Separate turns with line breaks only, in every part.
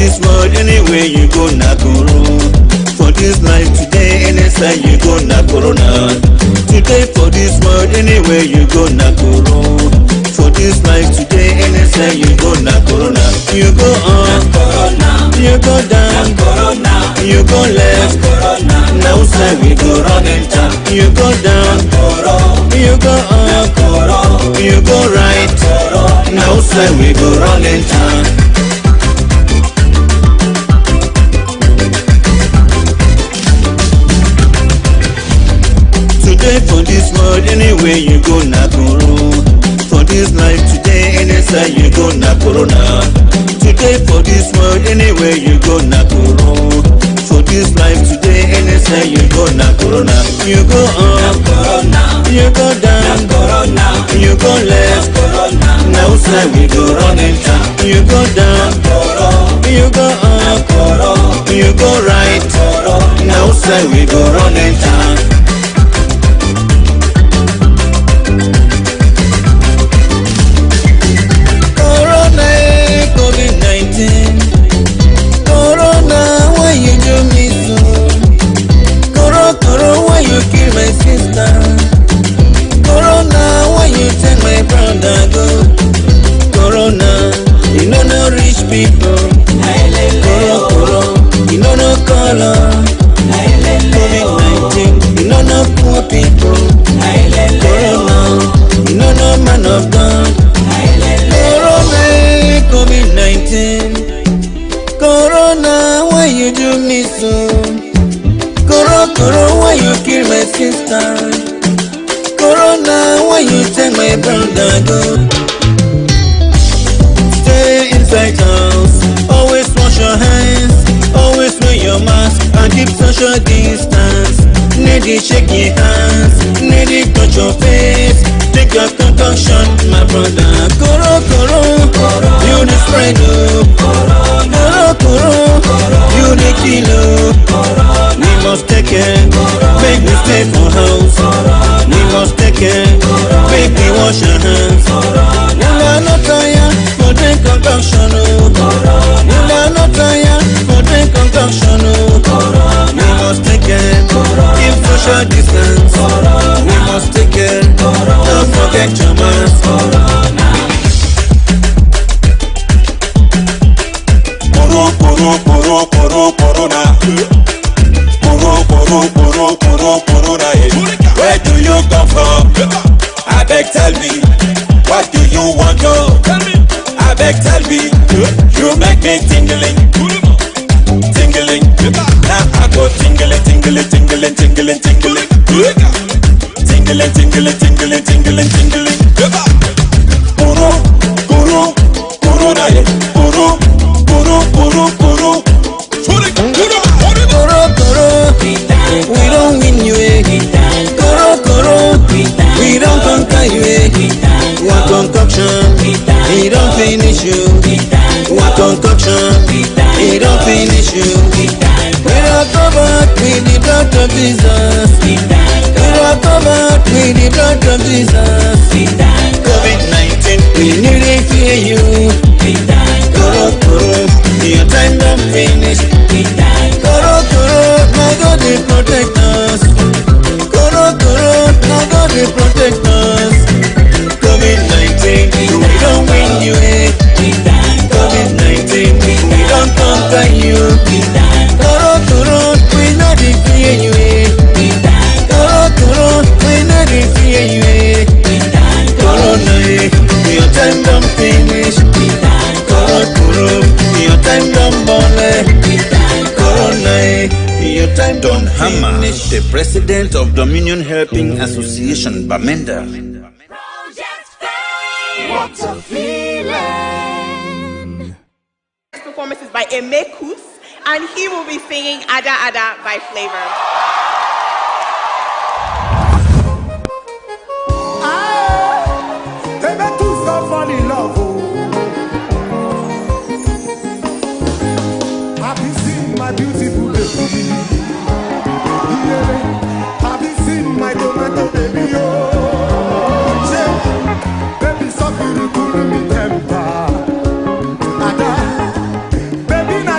this world, anywhere you go, na koro. For this life today, anytime you go, na corona. Today for this world, anywhere you go, na koro. For this life today, anytime you go, na corona. You go up, you go down, you go left, now side we go run enter. You go down, you go up, you go right, now side we go run enter. Today for this world, anywhere you go, na koro. For this life today, anytime you go, na corona. Today for this world, anywhere you go, na koro. For this life today, anytime you go, na corona. You go up, you go down, you go left, now side we go run enter. You go down, you go up, you go right, now side we go run enter. Corona, why you do me so? Corona, why you kill my sister? Corona, why you take my brother go? Corona, you know no rich people. Corona, you know no color. COVID-19, you know no poor people. Corona, you know no man of God. Corona, COVID-19. Corona, why you do me so? Corona, why you kill my sister? Corona, why you take my brother go? Stay inside house, always wash your hands, always wear your mask and keep social distance. Need it shake your hands, need it touch your face. Take your concoction, my brother. Corona, you the spread up. Corona, you the kilo. We must take care, make we stay for house. We must take care, make we wash our hands. You are not tired for the concoction. You are not tired for the concoction. We must take care, keep social distance. We must take care, don't forget your mask. Corona. Where do you come from? I beg tell me, what do you want to? I beg tell me, you make me tingling. Now I go tingling. We don't win you, Koro, we don't conquer you, one concoction, he don't finish you, one concoction, he don't finish you. We are covered with the blood of Jesus, we are covered with the blood of Jesus. COVID-19, we nearly fear you, Koro, your time don't finish. Koro, my God will protect us. Koro, my God will protect us. COVID-19, we don't win you, COVID-19, we don't conquer you. Koro, we not defeat you, Koro, we not defeat you, Corona, your time don't finish. Koro, your time don't bole. Your time don't hammer. The president of Dominion Helping Association, Bamenda.
What a feeling. This performance is by Emekus, and he will be singing Ada Ada by Flavor.
Emekus don't fall in love. Have you seen my beautiful baby? Have you seen my tomato baby? Oh, baby, so beautiful, me temper. Ada, baby, na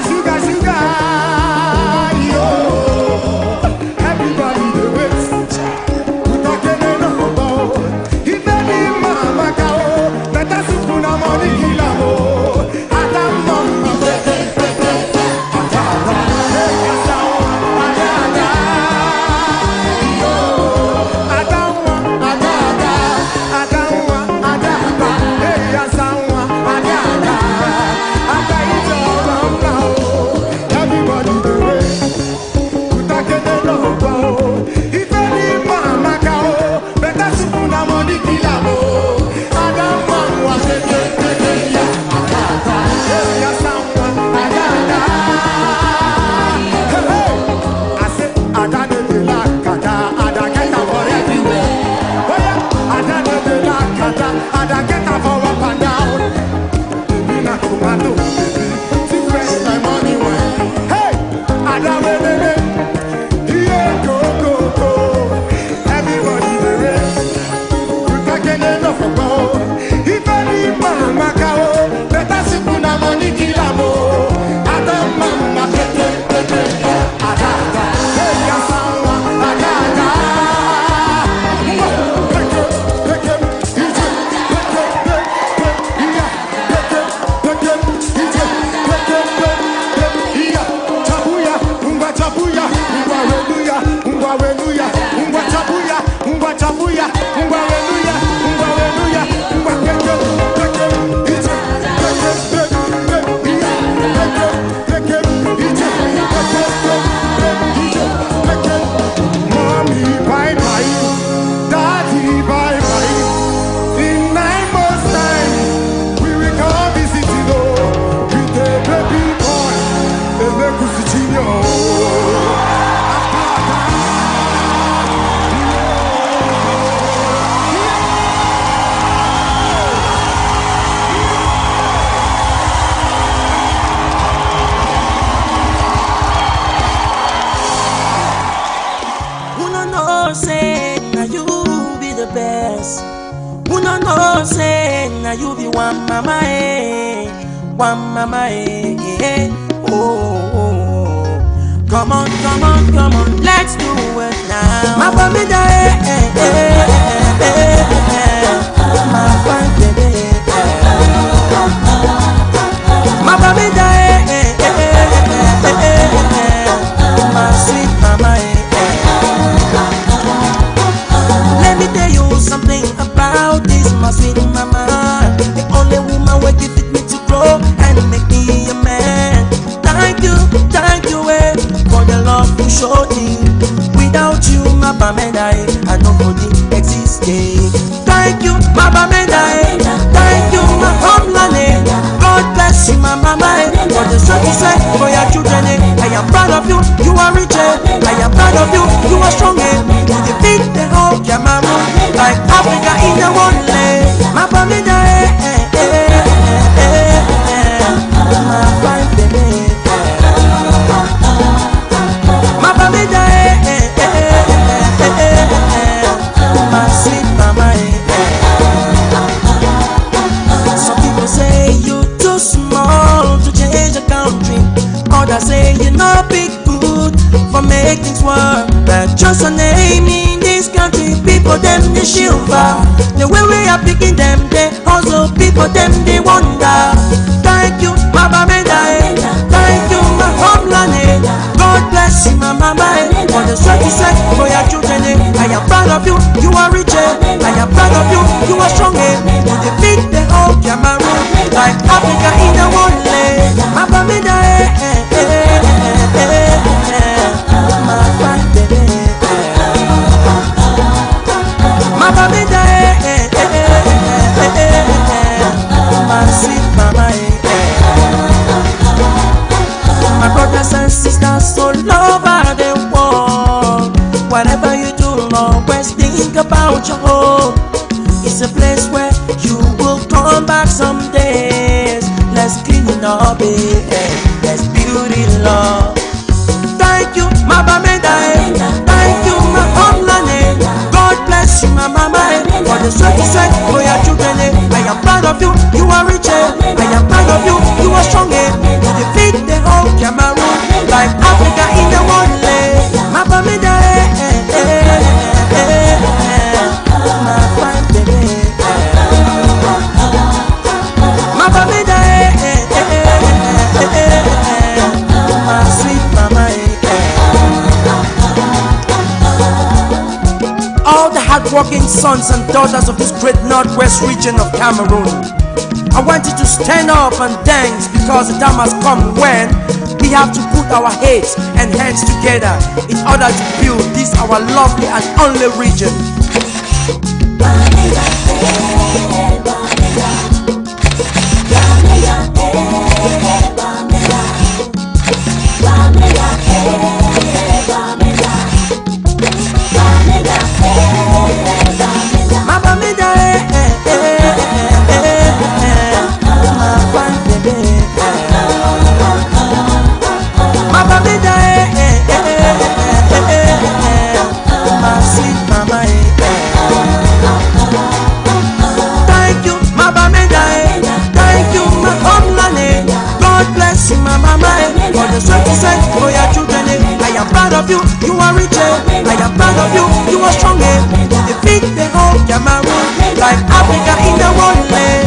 prove you one mama, eh. One mama, eh, eh. Oh. Come on, let's do it now. My famida, eh, eh, eh, eh. My fine baby, my famida, eh, eh, eh. My sweet mama, Let me tell you something about this, my sweet mama. The only woman who give it me to grow and make me a man. Thank you, for the love you showed me. Without you, my Bamenda, I nobody existed. Thank you, my Bamenda. Thank you, my homeland. God bless you, my mama. For the son you say for your children. I am proud of you, you are rich. I am proud of you, you are strong. You defeat the whole Cameroon like Africa in the one land. My Bamenda, my fine baby. My Bamenda, my sweet mama. Some people say you too small to change the country. Others say you're not big good for make things work. But just a name in this country, people them they shiver. The way we are picking them, they also people them they wonder. Thank you, my Bamenda. Thank you, my homeland. God bless you, my mama. For the strength you set for your children. I am proud of you, you are rich. I am proud of you, you are strong. You defeat the whole Cameroon like Africa in the one land. My Bamenda, my fine baby. My Bamenda, my sweet mama. My brothers and sisters all over the world. Whatever you do, always think about your home. It's a place where you will come back some days. Let's clean it up, let's build it love. Thank you, my Bamenda. Thank you, my homeland. God bless you, my mama. For the strength you set for your children. I am proud of you, you are rich. I am proud of you, you are strong. You defeat the whole Cameroon like Africa in the one land. My Bamenda, my fine baby. My Bamenda, my sweet mama. All the hardworking sons and daughters of this great northwest region of Cameroon, I want you to stand up and dance, because the time has come when we have to put our heads and hands together in order to build this our lovely and only region. My Bamenda, my fine baby. My Bamenda, my sweet mama. Thank you, my Bamenda. Thank you, my homeland. God bless you, my mama. For the strength you set for your children. I am proud of you, you are rich. I am proud of you, you are strong. You defeat the whole Cameroon like Africa in the one land.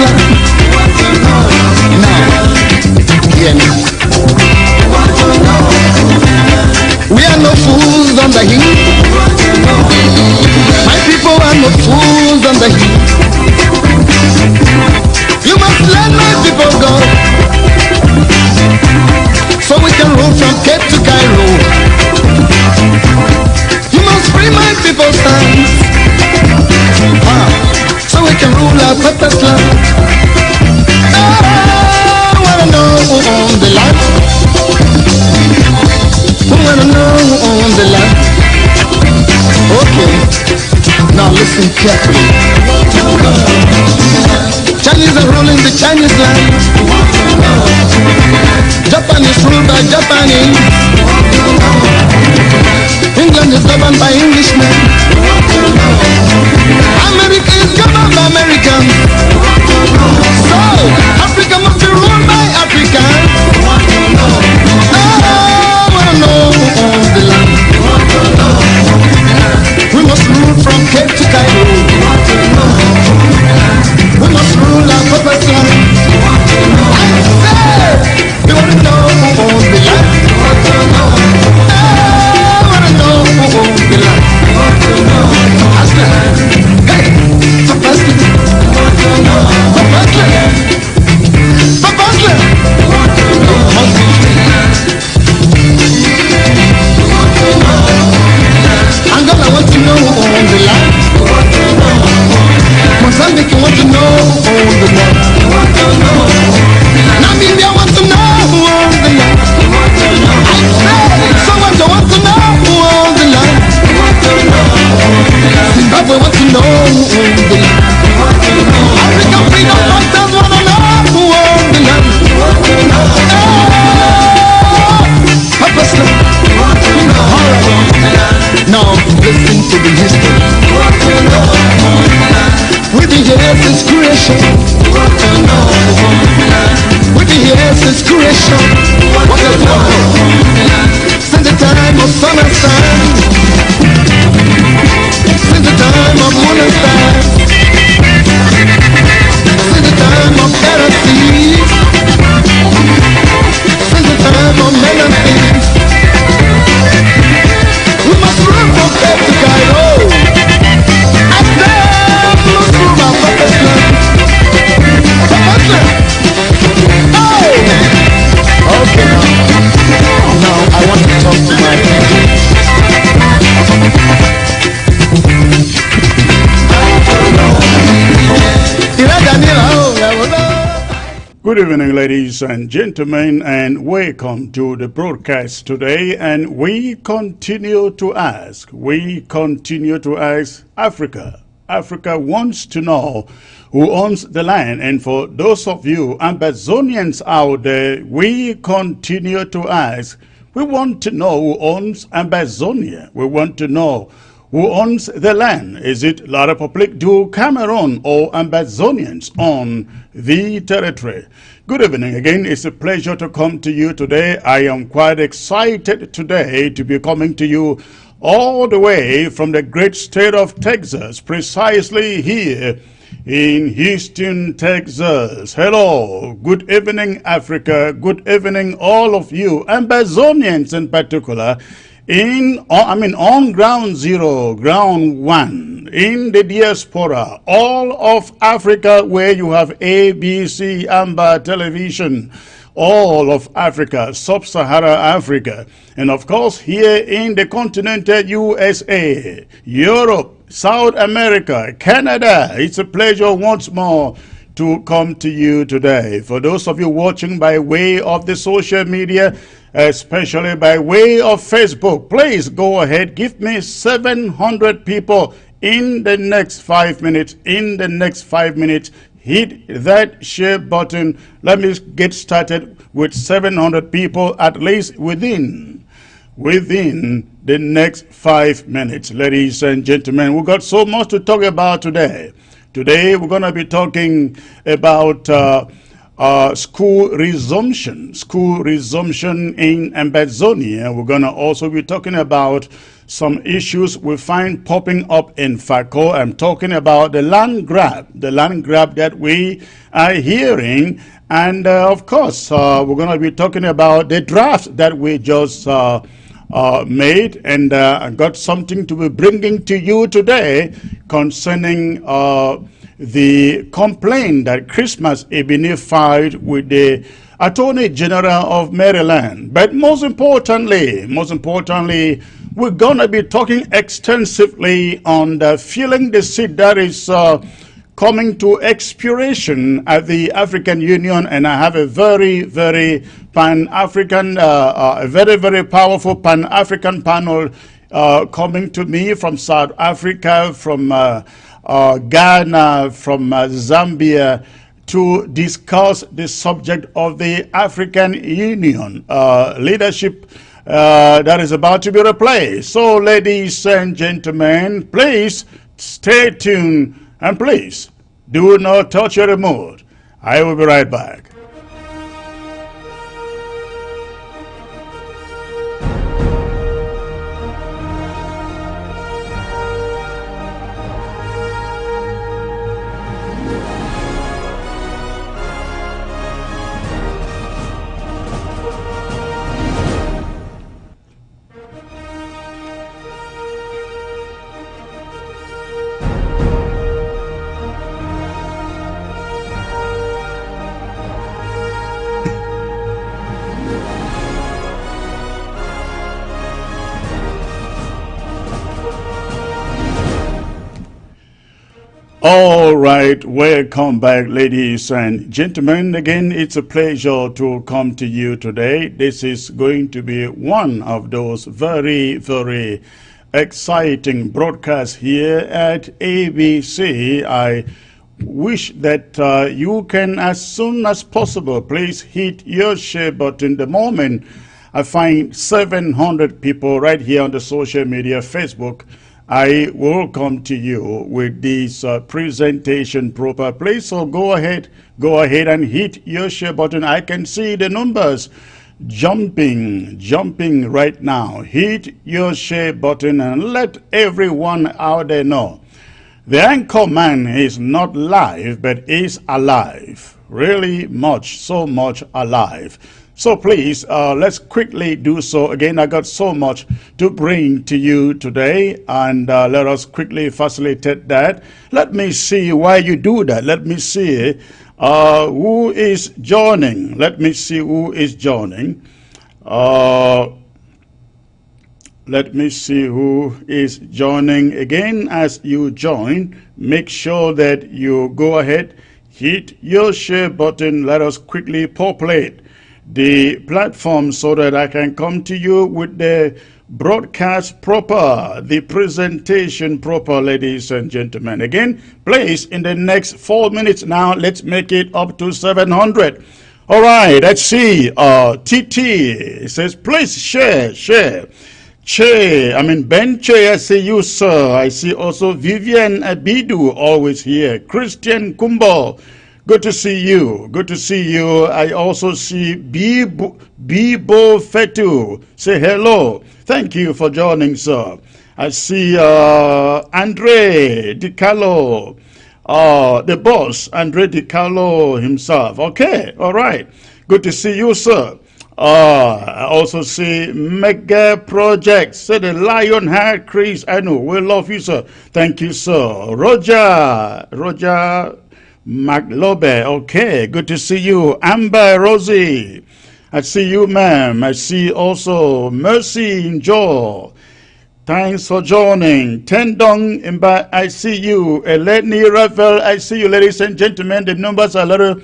land. Now, hear me. We are no fools on the heat. My people are no fools on the heat. You must let my people go, so we can rule from Cape to Cairo. You must free my people's hands, so we can rule our purpose land. I wanna know who owns the land. Who wanna know who owns the land? Okay, now listen carefully. Chinese are ruling the Chinese land. Japan is ruled by Japanese. England is governed by Englishmen. America is governed by Americans. So, Africa must be ruled by Africans. I wanna know who owns the land. We must rule from Cape to Cairo. We must rule our purpose land. I say, you wanna know who owns the land? I wanna know who owns the land. Ask them. Hey, purpose land. Purpose land. Purpose land. Must be free. Angola want to know who owns the land. Mozambique want to know who owns the land. Namibia want to know who owns the land. I say, Soweto want to know who owns the land. Zimbabwe want to know who owns the land. African freedom fighters want to know who owns the land. Purpose land. Now listen to the history. With the years since creation. With the years since creation. What does it do? Since the time of sun and sand. Since the time of moon and star. Since the time of air and sea. Since the time of men and things. We must run from Cape to Cairo. And then we must rule our purpose land. Purpose land. Oh! Okay now I want to talk to my people.
Good evening, ladies and gentlemen, and welcome to the broadcast today. And we continue to ask, Africa. Africa wants to know who owns the land. And for those of you Ambazonians out there, we continue to ask, we want to know who owns Ambazonia. We want to know who owns the land. Is it La République du Cameroon or Ambazonians on the territory? Good evening again. It's a pleasure to come to you today. I am quite excited today to be coming to you all the way from the great state of Texas, precisely here in Houston, Texas. Hello. Good evening, Africa. Good evening, all of you, Ambazonians in particular. On ground zero, ground one, in the diaspora, all of Africa where you have ABC, Amba Television, all of Africa, Sub-Sahara Africa, and of course here in the continental USA, Europe, South America, Canada. It's a pleasure once more to come to you today. For those of you watching by way of the social media, especially by way of Facebook, please go ahead, give me 700 people in the next 5 minutes. In the next 5 minutes, hit that share button. Let me get started with 700 people at least within the next 5 minutes. Ladies and gentlemen, we've got so much to talk about today. Today we're going to be talking about school resumption in AMBAZONIA. We're going to also be talking about some issues we find popping up in FACO. I'm talking about the land grab that we are hearing. And of course, we're going to be talking about the draft that we just made, and I got something to be bringing to you today concerning the complaint that Christmas Ebony filed with the Attorney General of Maryland. But most importantly, we're going to be talking extensively on the filling the seat that is coming to expiration at the African Union, and I have a very Pan-African, a very powerful Pan-African panel coming to me from South Africa, from Ghana, from Zambia, to discuss the subject of the African Union leadership that is about to be replaced. So, ladies and gentlemen, please stay tuned and please do not touch your remote. I will be right back. All right, welcome back, ladies and gentlemen. Again, it's a pleasure to come to you today. This is going to be one of those very exciting broadcasts here at ABC. I wish that you can, as soon as possible, please hit your share button. The moment I find 700 people right here on the social media, Facebook, I will come to you with this presentation proper. Please, so go ahead and hit your share button. I can see the numbers jumping right now. Hit your share button and let everyone out there know. The anchor man is not live, but is alive. Really so much alive. So please, let's quickly do so. Again, I got so much to bring to you today, and let us quickly facilitate that. Let me see why you do that. Let me see who is joining. Let me see who is joining. Let me see who is joining. Again, as you join, make sure that you go ahead, hit your share button. Let us quickly populate the platform so that I can come to you with the broadcast proper, the presentation proper, ladies and gentlemen. Again, please, in the next 4 minutes now, let's make it up to 700. All right, let's see. TT says, please share. Ben Che, I see you, sir. I see also Vivian Abidu, always here. Christian Kumbo, good to see you. I also see Bibo Fetu. Say hello. Thank you for joining, sir. I see Andre DiCarlo, the boss, Andre DiCarlo himself. Okay, all right. Good to see you, sir. I also see Mega Project. Say the Lionheart Chris. I know, we love you, sir. Thank you, sir. Roger McLobe, okay, good to see you. Amber Rosie, I see you, ma'am. I see also Mercy Injo. Thanks for joining. Tendong Imba, I see you. Eleni Rafael, I see you, ladies and gentlemen. The numbers are a little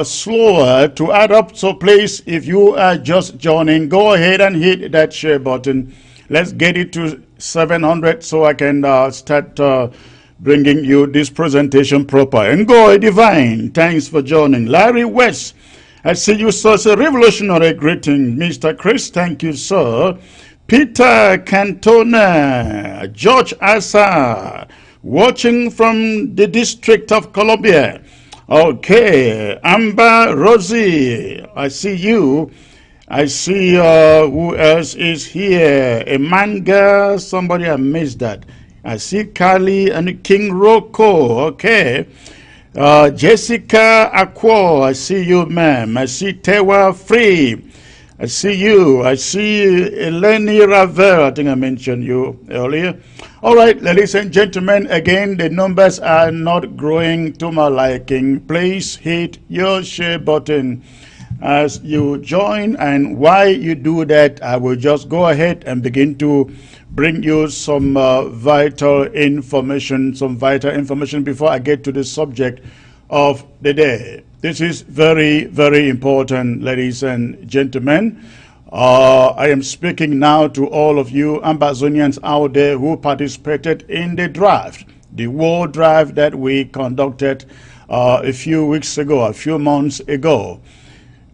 slower to add up, so please, if you are just joining, go ahead and hit that share button. Let's get it to 700 so I can start bringing you this presentation proper. And go divine, thanks for joining. Larry West, I see you, sir. It's a revolutionary greeting. Mr. Chris, thank you, sir. Peter Cantona, George Asa, watching from the District of Columbia. Okay, Amber Rosie, I see you. I see who else is here? A man, girl, somebody, I missed that. I see Carly and King Rocco. Okay. Jessica Aquo, I see you, ma'am. I see Tewa Free. I see you. I see Eleni Ravel. I think I mentioned you earlier. All right, ladies and gentlemen, again, the numbers are not growing to my liking. Please hit your share button as you join, and while you do that, I will just go ahead and begin to bring you some vital information before I get to the subject of the day. This is very, very important, ladies and gentlemen. I am speaking now to all of you Ambazonians out there who participated in the draft, the war drive that we conducted a few weeks ago, a few months ago.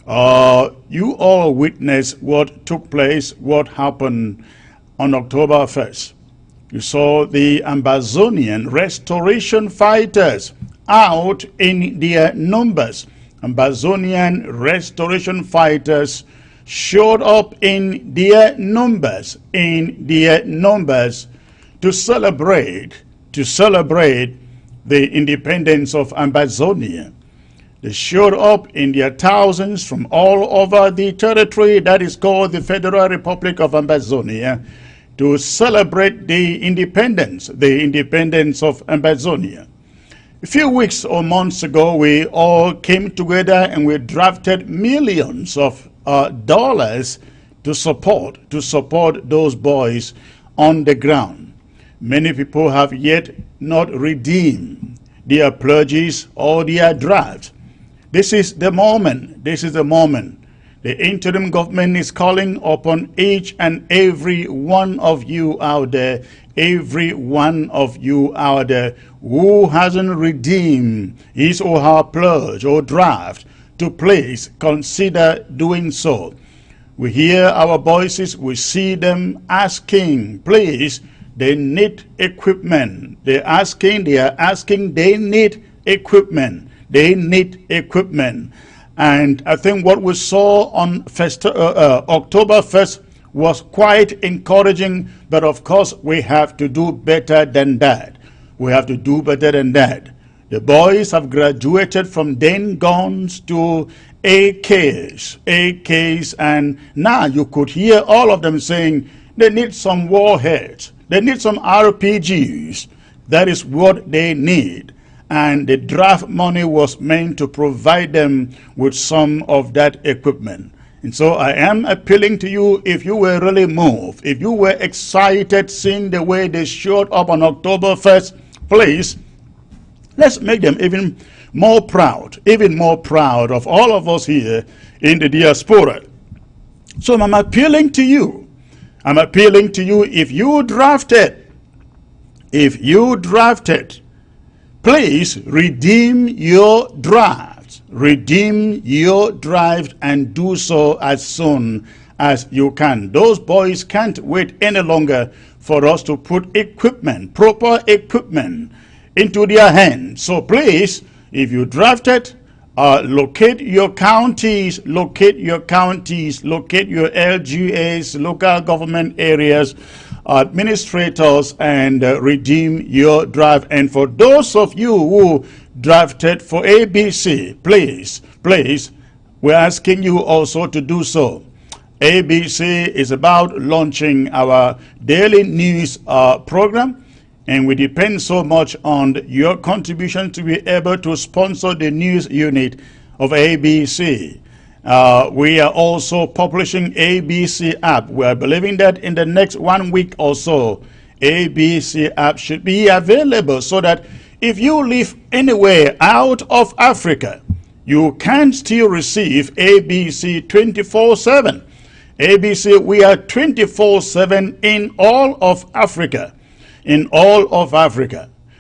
You all witnessed what took place, what happened on October 1st. You saw the Ambazonian restoration fighters out in their numbers. Ambazonian restoration fighters showed up in their numbers, to celebrate the independence of Ambazonia. They showed up in their thousands from all over the territory that is called the Federal Republic of Ambazonia to celebrate the independence of Ambazonia. A few weeks or months ago, we all came together and we drafted millions of dollars to support those boys on the ground. Many people have yet not redeemed their pledges or their draft. This is the moment. The interim government is calling upon each and every one of you out there, who hasn't redeemed his or her pledge or draft, to please consider doing so. We hear our voices, we see them asking, please, they need equipment. They are asking, they need equipment. And I think what we saw on October 1st was quite encouraging, but of course we have to do better than that. The boys have graduated from then guns to AKs, and now you could hear all of them saying they need some warheads, they need some RPGs. That is what they need. And the draft money was meant to provide them with some of that equipment. And so I am appealing to you, if you were really moved, if you were excited seeing the way they showed up on October 1st, please, let's make them even more proud of all of us here in the diaspora. So I'm appealing to you, if you drafted, please redeem your draft. And do so as soon as you can. Those boys can't wait any longer for us to put proper equipment into their hands. So please, if you drafted, locate your counties, locate your LGAs, local government areas, administrators, and redeem your draft. And for those of you who drafted for ABC, please, we're asking you also to do so. ABC is about launching our daily news program, and we depend so much on your contribution to be able to sponsor the news unit of ABC. We are also publishing ABC app. We are believing that in the next 1 week or so, ABC app should be available so that if you live anywhere out of Africa, you can still receive ABC 24/7. ABC, we are 24/7 in all of Africa.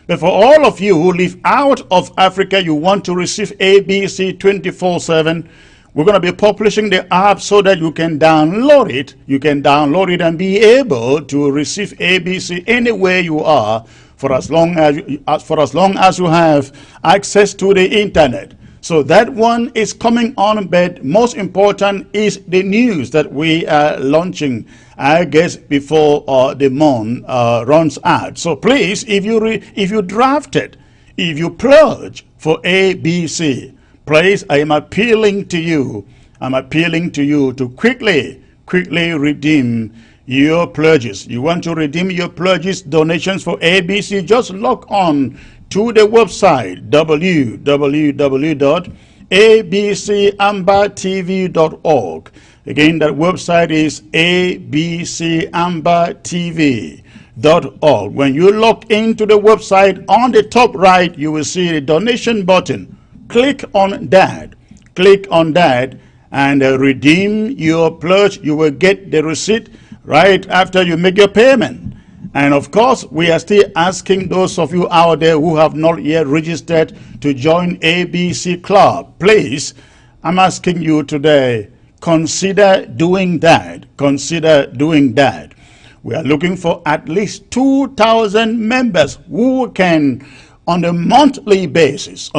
But for all of you who live out of Africa, you want to receive ABC 24/7, we're going to be publishing the app so that you can download it. You can download it and be able to receive ABC anywhere you are for as long as you have access to the internet. So that one is coming on, but most important is the news that we are launching, I guess, before the month runs out. So please, if you drafted, if you pledge for ABC, please, I am appealing to you. I'm appealing to you to quickly redeem your pledges. You want to redeem your pledges, donations for ABC, just log on to the website www.abcambertv.org. Again, that website is abcambertv.org. When you log into the website, on the top right, you will see the donation button. Click on that. Click on that and redeem your pledge. You will get the receipt right after you make your payment. And of course, we are still asking those of you out there who have not yet registered to join ABC Club. Please, I'm asking you today, consider doing that. Consider doing that. We are looking for at least 2,000 members who can, on a monthly basis,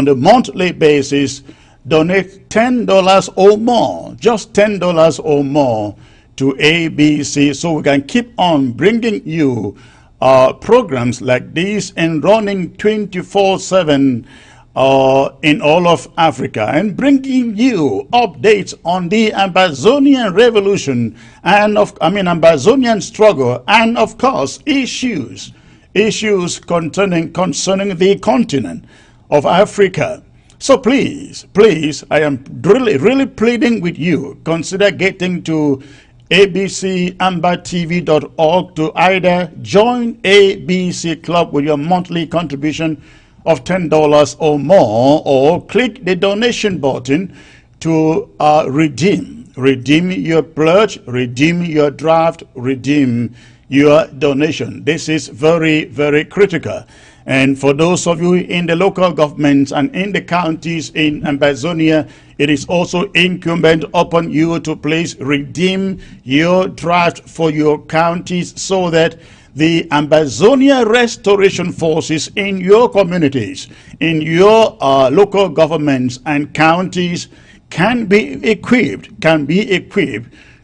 donate $10 or more, just $10 or more to ABC, so we can keep on bringing you programs like this and running 24/7 in all of Africa, and bringing you updates on the Ambazonian revolution and Ambazonian struggle, and of course issues concerning the continent of Africa. So please, I am really pleading with you, consider getting to abcambertv.org to either join ABC Club with your monthly contribution of $10 or more, or click the donation button to redeem your pledge, redeem your draft, redeem your donation. This is very, very critical. And for those of you in the local governments and in the counties in Ambazonia, it is also incumbent upon you to please redeem your draft for your counties, so that the Ambazonia restoration forces in your communities, in your local governments and counties can be equipped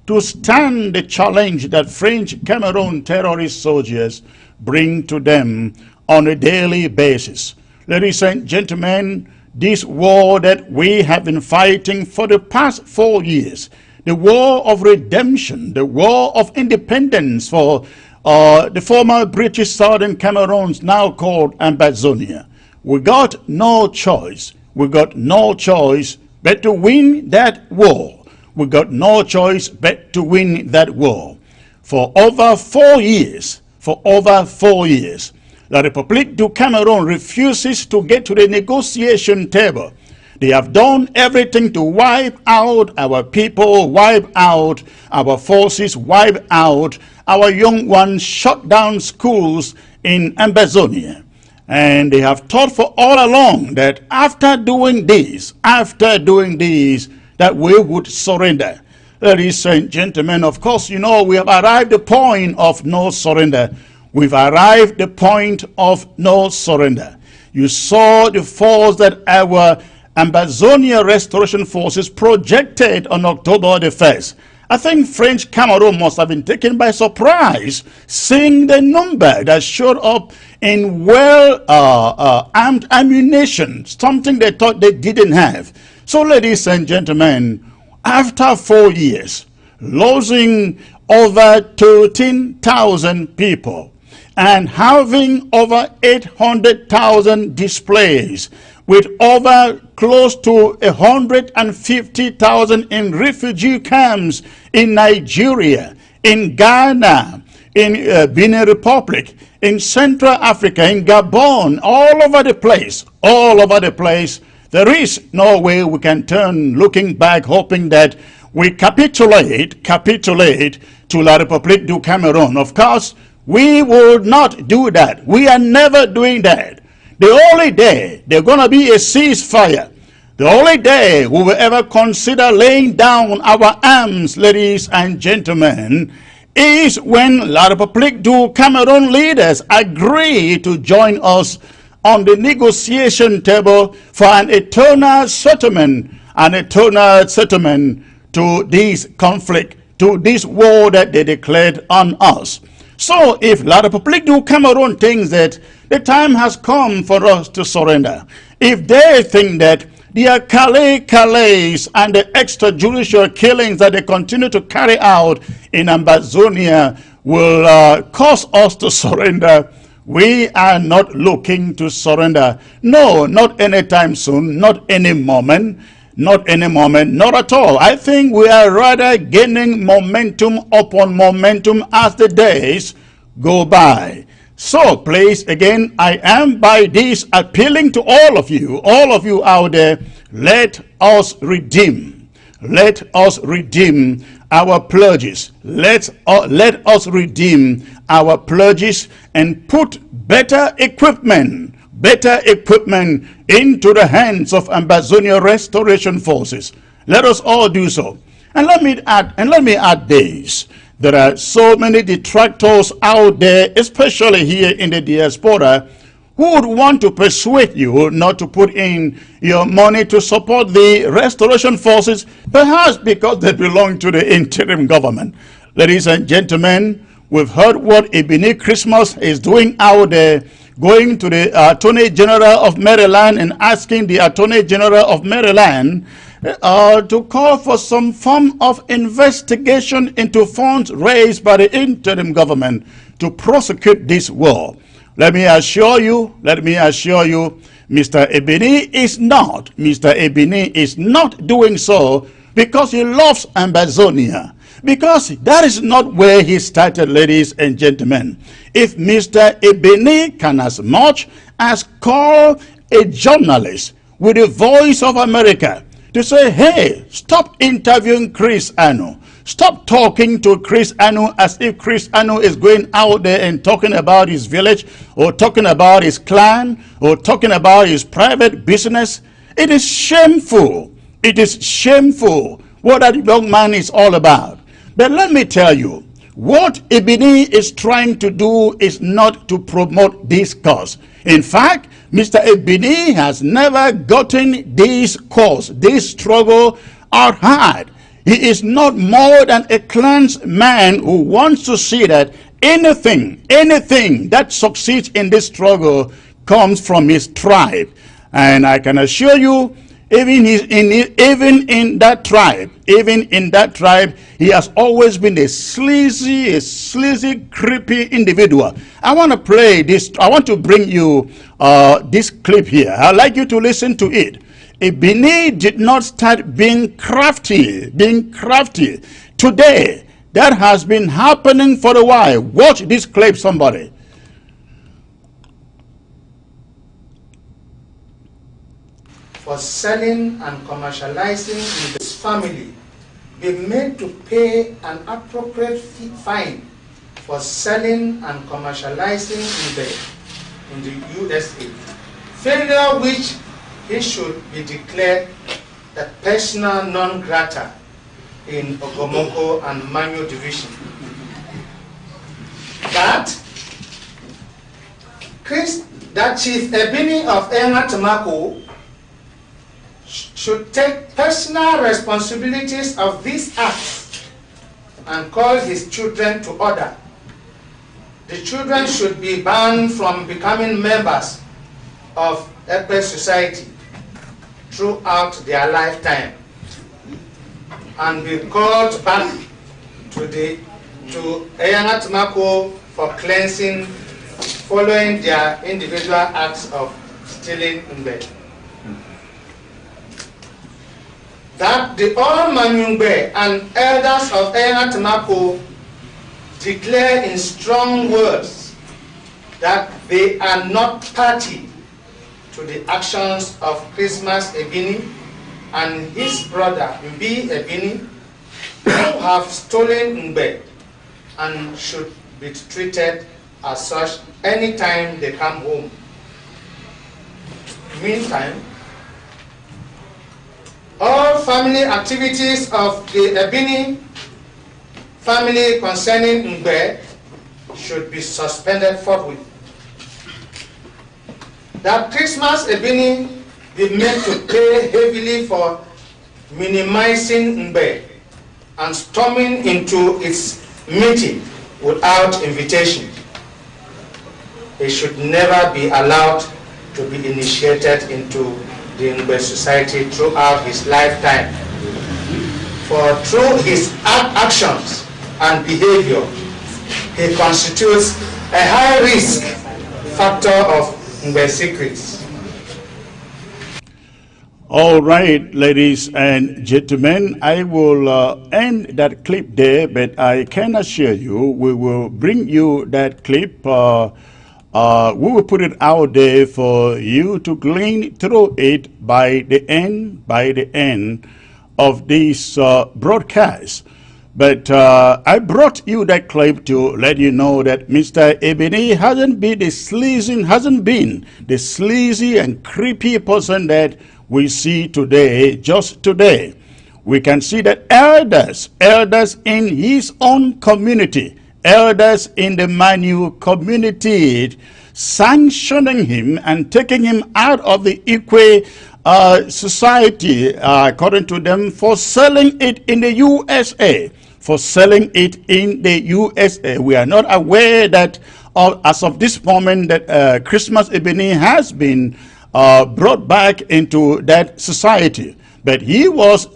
to stand the challenge that French Cameroon terrorist soldiers bring to them on a daily basis. Ladies and gentlemen, this war that we have been fighting for the past 4 years, the war of redemption, the war of independence for the former British Southern Cameroons, now called Ambazonia. We got no choice. We got no choice but to win that war. We got no choice but to win that war. For over 4 years, La République du Cameroon refuses to get to the negotiation table. They have done everything to wipe out our people, wipe out our forces, wipe out our young ones, shut down schools in Ambazonia. And they have thought for all along that after doing this, that we would surrender. Ladies and gentlemen, of course, you know, we have arrived at the point of no surrender. We've arrived at the point of no surrender. You saw the force that our Ambazonia Restoration Forces projected on October the 1st. I think French Cameroon must have been taken by surprise seeing the number that showed up in well-armed ammunition, something they thought they didn't have. So, ladies and gentlemen, after 4 years, losing over 13,000 people, and having over 800,000 displays, with over close to 150,000 in refugee camps in Nigeria, in Ghana, in Benin Republic, in Central Africa, in Gabon, all over the place, there is no way we can turn looking back, hoping that we capitulate to La République du Cameroon. Of course, we would not do that. We are never doing that. The only day there's going to be a ceasefire, the only day we will ever consider laying down our arms, ladies and gentlemen, is when La République du Cameroon leaders agree to join us on the negotiation table for an eternal settlement to this conflict, to this war that they declared on us. So if La République du Cameroon thinks that the time has come for us to surrender, if they think that their Calais and the extrajudicial killings that they continue to carry out in AMBAZONIA will cause us to surrender, we are not looking to surrender. No, not anytime soon, not any moment, not at all. I think we are rather gaining momentum upon momentum as the days go by. So please, again, I am by this appealing to all of you out there, let us redeem our pledges. Let us redeem our pledges and put better equipment into the hands of AMBAZONIA restoration forces. Let us all do so. And let me add this. There are so many detractors out there, especially here in the diaspora, who would want to persuade you not to put in your money to support the restoration forces, perhaps because they belong to the interim government. Ladies and gentlemen, we've heard what Ebony Christmas is doing out there, going to the Attorney General of Maryland and asking the Attorney General of Maryland to call for some form of investigation into funds raised by the interim government to prosecute this war. Let me assure you, Mr. Ebony is not doing so because he loves AMBAZONIA. Because that is not where he started, ladies and gentlemen. If Mr. Ebony can as much as call a journalist with the Voice of America to say, hey, stop interviewing Chris Anu. Stop talking to Chris Anu as if Chris Anu is going out there and talking about his village or talking about his clan or talking about his private business. It is shameful. It is shameful what that young man is all about. But let me tell you, what Ebony is trying to do is not to promote this cause. In fact, Mr. Ebony has never gotten this cause, this struggle at heart. He is not more than a clansman who wants to see that anything that succeeds in this struggle comes from his tribe. And I can assure you, even in that tribe, he has always been a sleazy, creepy individual. I want to play this. I want to bring you this clip here. I'd like you to listen to it. Ebony did not start being crafty. Today, that has been happening for a while. Watch this clip, somebody.
For selling and commercializing in this family be made to pay an appropriate fine for selling and commercializing in the USA, failure which he should be declared a persona non grata in Ogomoko and Manyo division. That Chief Ebony of Engatamako should take personal responsibilities of these acts and call his children to order. The children should be banned from becoming members of Ekpe society throughout their lifetime and be called back to Eyangatamako for cleansing following their individual acts of stealing in bed. That the all Manyungbe and elders of Eyangatamako declare in strong words that they are not party to the actions of Christmas Ebony and his brother Mbi Ebony, who have stolen Mbe and should be treated as such anytime they come home. Meantime, all family activities of the Ebony family concerning Mbe should be suspended forthwith. That Christmas Ebini be made to pay heavily for minimizing Mbe and storming into its meeting without invitation. He should never be allowed to be initiated into the Mbe society throughout his lifetime. For through his actions and behavior, he constitutes a high risk factor of Mbe secrets.
All right, ladies and gentlemen, I will end that clip there, but I can assure you we will bring you that clip. We will put it out there for you to glean through it by the end of this broadcast. But I brought you that clip to let you know that Mr. Ebini hasn't been the sleazy and creepy person that we see today, just today. We can see that elders in his own community, elders in the Manu community, sanctioning him and taking him out of the Ikwe society, according to them, for selling it in the USA. We are not aware that as of this moment that Christmas Ebini has been brought back into that society. But he was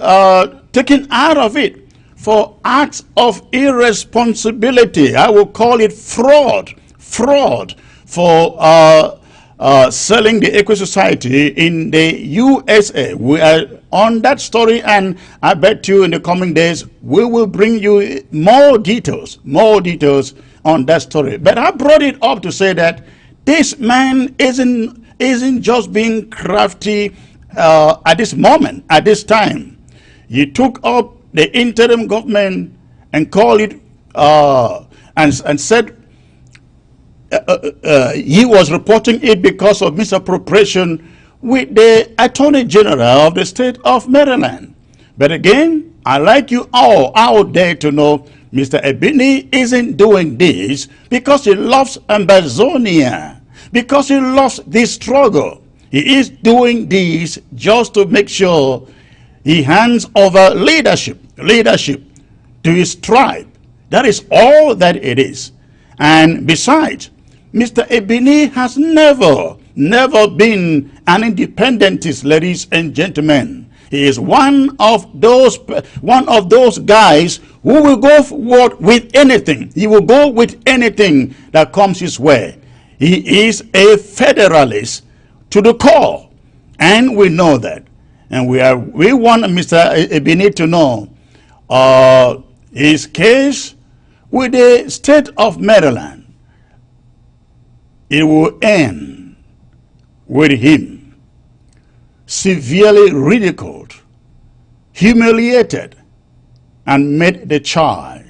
taken out of it for acts of irresponsibility. I will call it fraud for selling the Eco Society in the USA. We are on that story, and I bet you in the coming days we will bring you more details on that story. But I brought it up to say that this man isn't just being crafty at this moment, at this time. He took up the interim government and called it and said he was reporting it because of misappropriation with the Attorney General of the state of Maryland. But again, I'd like you all out there to know Mr. Ebini isn't doing this because he loves AMBAZONIA, because he loves this struggle. He is doing this just to make sure he hands over leadership to his tribe. That is all that it is. And besides, Mr. Ebini has never been an independentist, ladies and gentlemen. He is one of those guys who will go forward with anything. He will go with anything that comes his way. He is a federalist to the core, and we know that. And we want Mr. Ebini to know his case with the state of Maryland. It will end with him severely ridiculed, humiliated, and made the child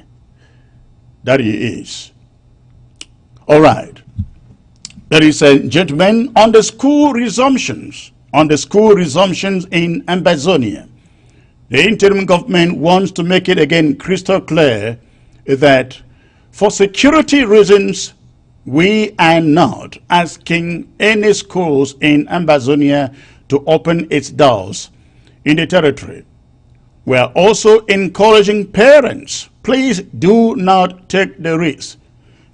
that he is. All right. Ladies and gentlemen, on the school resumptions in AMBAZONIA, the interim government wants to make it again crystal clear that for security reasons, we are not asking any schools in AMBAZONIA to open its doors in the territory. We are also encouraging parents, please do not take the risk.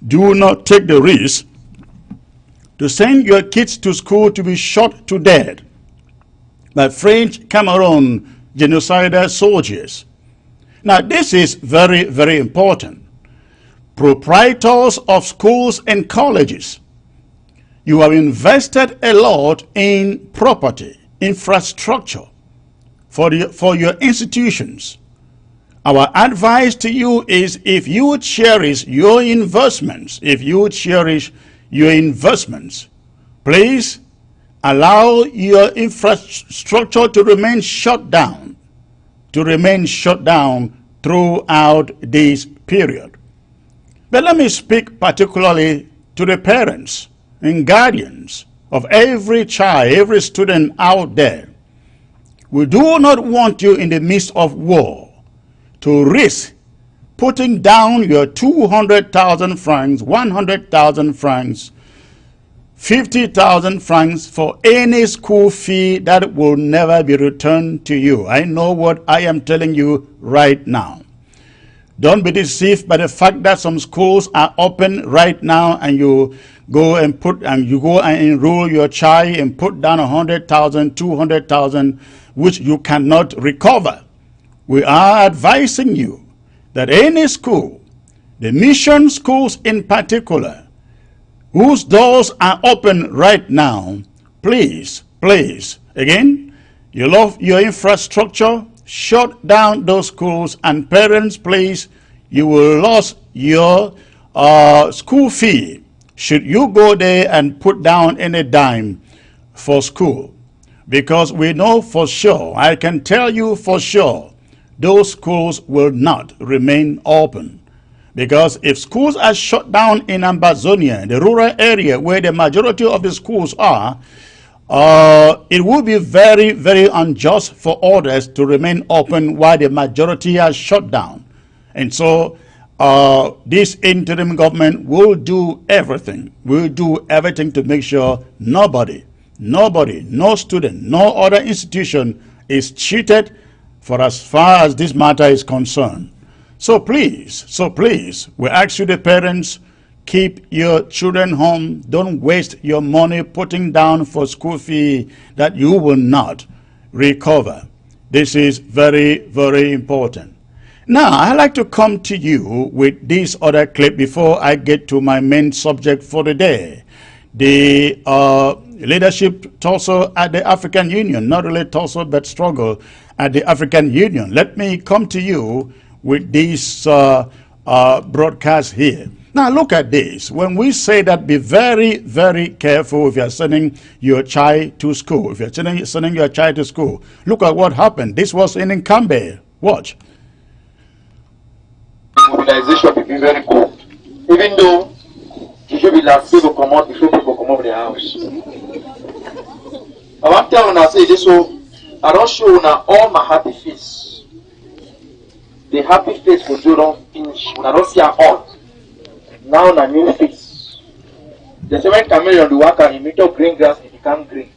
Do not take the risk to send your kids to school to be shot to death by French Cameroon genocidal soldiers. Now, this is very, very important. Proprietors of schools and colleges, you have invested a lot in property, infrastructure for your institutions. Our advice to you is, if you would cherish your investments, please allow your infrastructure to remain shut down throughout this period. But let me speak particularly to the parents and guardians of every child, every student out there. We do not want you in the midst of war to risk putting down your 200,000 francs, 100,000 francs, 50,000 francs for any school fee that will never be returned to you. I know what I am telling you right now. Don't be deceived by the fact that some schools are open right now and you go and enroll your child and put down 100,000, 200,000, which you cannot recover. We are advising you that any school, the mission schools in particular, whose doors are open right now, please, again, you love your infrastructure, shut down those schools, and parents, please, you will lose your school fee should you go there and put down any dime for school. Because we know for sure, I can tell you for sure, those schools will not remain open. Because if schools are shut down in AMBAZONIA, the rural area where the majority of the schools are, it will be very, very unjust for others to remain open while the majority are shut down. And so this interim government will do everything to make sure nobody, no student, no other institution is cheated for as far as this matter is concerned. So please, we ask you, the parents, keep your children home. Don't waste your money putting down for school fee that you will not recover. This is very, very important. Now, I'd like to come to you with this other clip before I get to my main subject for the day. The leadership tussle at the African Union, not really tussle, but struggle at the African Union. Let me come to you with this broadcast here. Now look at this. When we say that, be very, very careful if you're sending your child to school. If you're sending your child to school, look at what happened. This was in Nkambe. Watch.
Mobilization will be very good. Even though you should be like people come out before people come out of the house. I want to tell you, say this, so I don't show you all my happy face. The happy face for you don't finish. When I don't see her all. Now a new face. The same chameleon the worker, he make up green grass, it become green.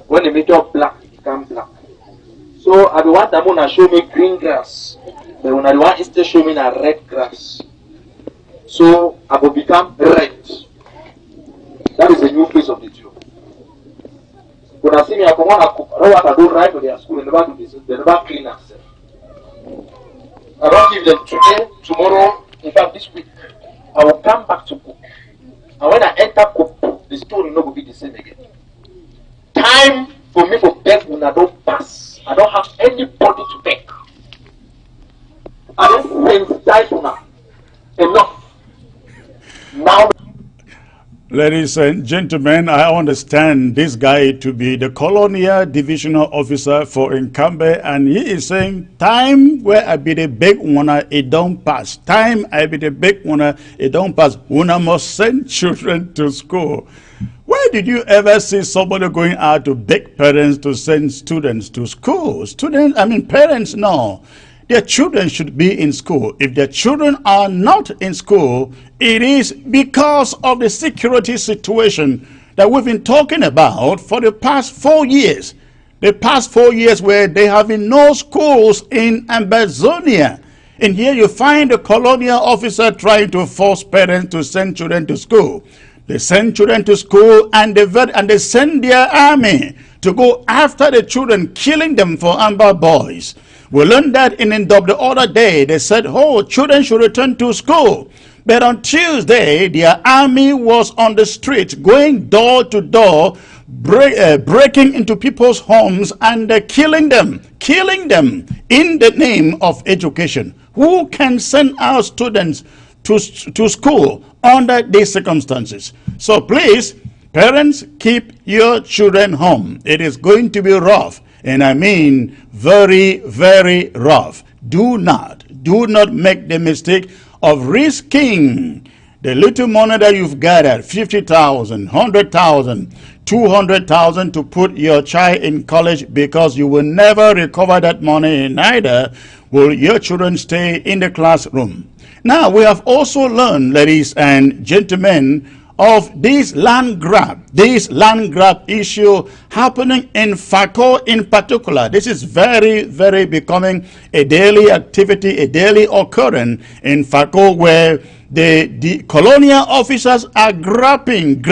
When they make up black, it become black. So I want them to show me green grass. But when I want to show me a red grass. So I will become red. That is the new face of the Jew. When I see me, I come on, I don't do right to their school, they never do this, they never clean themselves. I don't give them today, tomorrow, in fact this week. I will come back to cook. And when I enter cook, the story will not be the same again. Time for me for beg when I don't pass. I don't have anybody to beg. I don't sensitize now. Enough. Now.
Ladies and gentlemen, I understand this guy to be the Colonial Divisional Officer for Nkambe, and he is saying, time where I be the big one, it don't pass. Time I be the big one, it don't pass. Una must send children to school. Where did you ever see somebody going out to beg parents to send students to school? Parents, no. Their children should be in school. If their children are not in school, it is because of the security situation that we've been talking about for the past 4 years. The past 4 years where there have been no schools in AMBAZONIA. And here you find a colonial officer trying to force parents to send children to school. They send children to school and they send their army to go after the children, killing them for Amber boys. We learned that in Ndop the other day. They said, oh, children should return to school. But on Tuesday, their army was on the street, going door to door, breaking into people's homes and killing them in the name of education. Who can send our students to school under these circumstances? So please, parents, keep your children home. It is going to be rough. And I mean very, very rough. Do not make the mistake of risking The little money that you've gathered, 50,000, 100,000, 200,000 to put your child in college, because you will never recover that money, neither will your children stay in the classroom. Now, we have also learned, ladies and gentlemen, of this land grab issue happening in Fako in particular. This is very, very becoming a daily activity, a daily occurrence in Fako, where the colonial officers are grabbing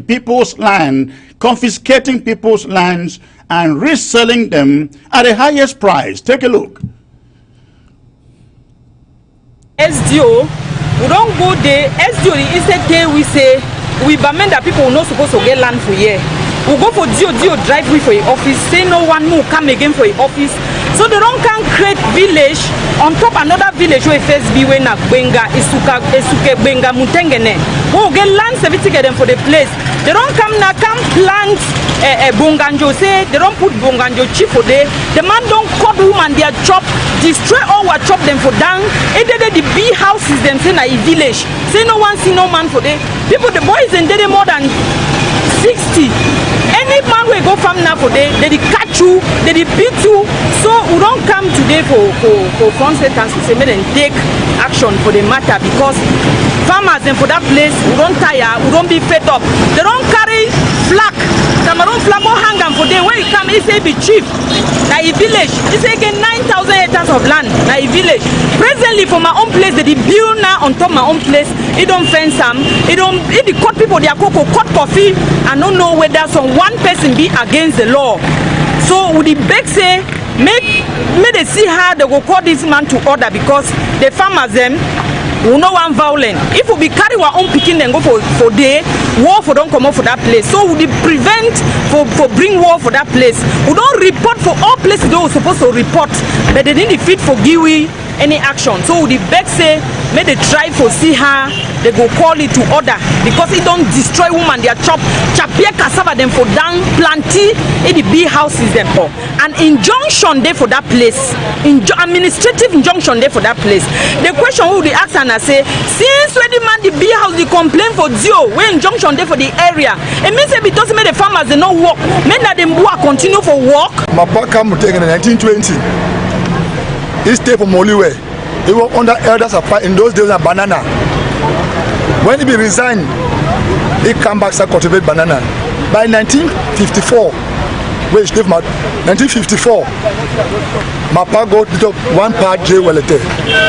people's land, confiscating people's lands, and reselling them at the highest price. Take a look.
SDO, we don't go there. SDO, instead there we say, we bament that people not supposed to get land for here. We go for Dio driveway for your office, say no one more come again for your office. So they don't can create village on top another village where first be when Benga, Esuke Benga Mutengene. We get land certificate them for the place. They don't come now plant Bonganjo, say they don't put Bonganjo chief for there. The man don't cut woman their chop, destroy all what chop them for down. And then the bee houses them say na a village. Say no one see no man for there. People the boys in there more than 60. Any man will go farm now for day, they catch you, they beat you. So we don't come today for front sentence to say and take action for the matter, because farmers and for that place we don't tire, we don't be fed up. They don't carry flag. Cameroon flag or hang them for day. When you come, he say be cheap. Now a village, he say get 9,000 hectares of land. Now a village. Presently for my own place, they build now on top of my own place. It don't fence them. It don't. It cut people their cocoa, cut coffee. I don't know whether some one person be against the law. So would the beg say, make they see how they go call this man to order, because the farmers them we no one violent. If we be carry our own picking and go for day, war for don't come out for that place. So we prevent for bring war for that place. We don't report for all places they were supposed to report, but they didn't fit for Giwi any action. So the beg say, may they try for see how they go call it to order, because it don't destroy woman their chop chapia cassava them for down planty in the bee houses them for an injunction there for that place, administrative injunction there for that place. The question who they ask and I say, since when the man the bee house they complain for Dio, when injunction there for the area, it means if it doesn't make the farmers they not work, men that them work continue for work.
My papa came in 1920. He stayed from Moliwe. He was under elders apart in those days of banana. When he resigned, he came back to cultivate banana. By 1954, where he lived, 1954, my papa got to one part J. Wellete,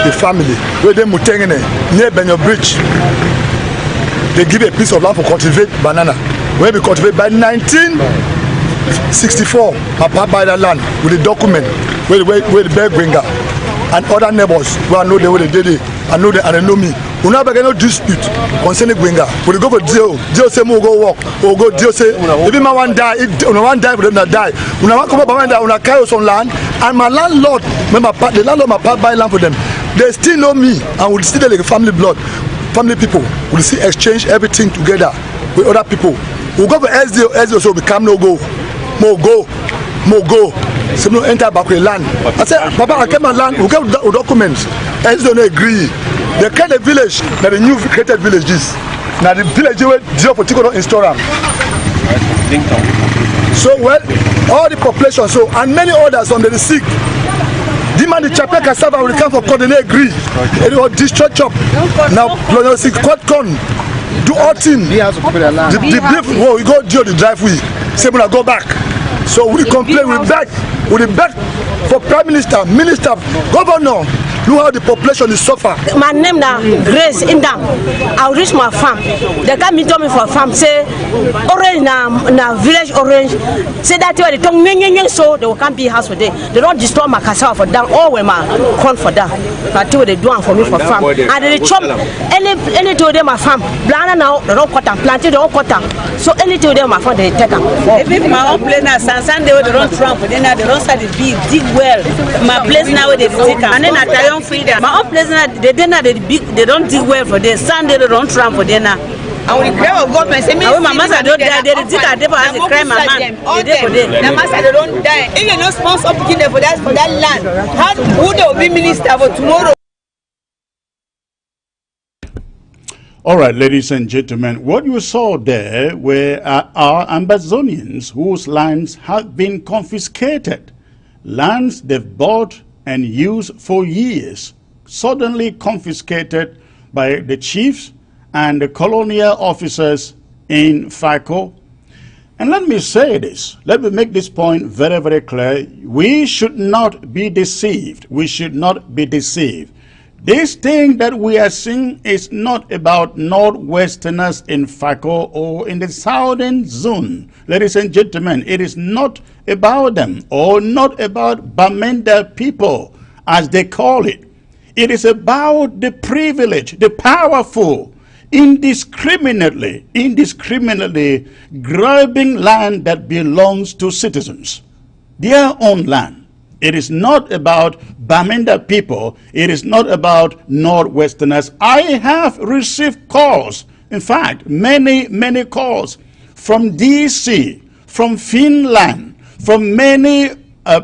the family, where they Mutengene, near Benyo Bridge. They give a piece of land for cultivate banana. When we cultivate by 1964, my papa buy that land with the document where the bear bringer and other neighbors who I know they were the did I know they and they know me. We never get no dispute concerning Gwenga. We go for Dio say we go walk, or go Dio say if my one die, one die, but not die. We never come up behind that, we carry some land, and my landlord, the landlord my papa buy land for them. They still know me, and we still like family blood, family people. We still exchange everything together with other people. We go for SDO so we come no go, more go. So no enter back with land. I said, Papa, I came and land. We get documents. SDO don't agree. They create a village. Now the new created villages. Now the village where zero particular instagram. So well, all the population so and many others under the sick. Demand the chapel cassava will come for court and they agree. It will destroy chop. Now sick court con do all thing. The brief we go do the driveway. Say when I go back. So we complain, we beg for Prime Minister, Minister, Governor. Look how the population is suffer.
My name now Grace Indam. I'll reach my farm. They come to me for farm. Say orange na village orange. Say that way they talk so they will come be house for day. They don't destroy my cassava for down or when my corn for down. But they do for me for farm. And they chop any to them my farm. Blana now they don't cut them, planted they don't cut them. So any to them my farm they take them.
If my own place now Sunday they don't tramp for them, they don't start to dig well. My place now they take them. And then I tell freedom. My own place now, they don't dig well for them. Sunday they don't tramp for them now. And when the crime of government say, my master don't die. They dig at them as a crime man. They dey for them. The master they don't die. If you no sponsor picking them for that land, how would they be minister for tomorrow?
All right, ladies and gentlemen, what you saw there were our Ambazonians whose lands have been confiscated. Lands they've bought and used for years, suddenly confiscated by the chiefs and the colonial officers in FACO. And let me say this, let me make this point very, very clear. We should not be deceived. We should not be deceived. This thing that we are seeing is not about Northwesterners in FACO or in the southern zone. Ladies and gentlemen, it is not about them or not about Bamenda people, as they call it. It is about the privileged, the powerful, indiscriminately grabbing land that belongs to citizens, their own land. It is not about Bamenda people. It is not about Northwesterners. I have received calls, in fact, many calls from DC, from Finland, from many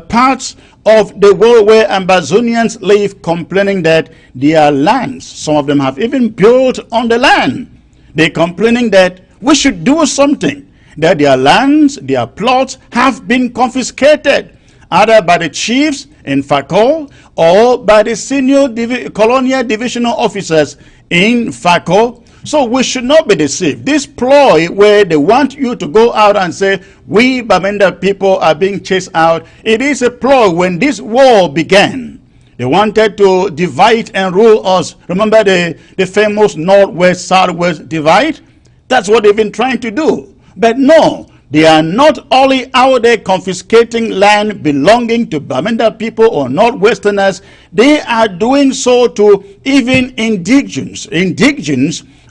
parts of the world where Ambazonians live, complaining that their lands, some of them have even built on the land. They're complaining that we should do something, that their lands, their plots have been confiscated, either by the chiefs in FACO or by the senior colonial divisional officers in FACO. So we should not be deceived. This ploy where they want you to go out and say, we Bamenda people are being chased out, it is a ploy. When this war began, they wanted to divide and rule us. Remember the famous Northwest-Southwest divide? That's what they've been trying to do. But no, they are not only out there confiscating land belonging to Bamenda people or Northwesterners, they are doing so to even indigents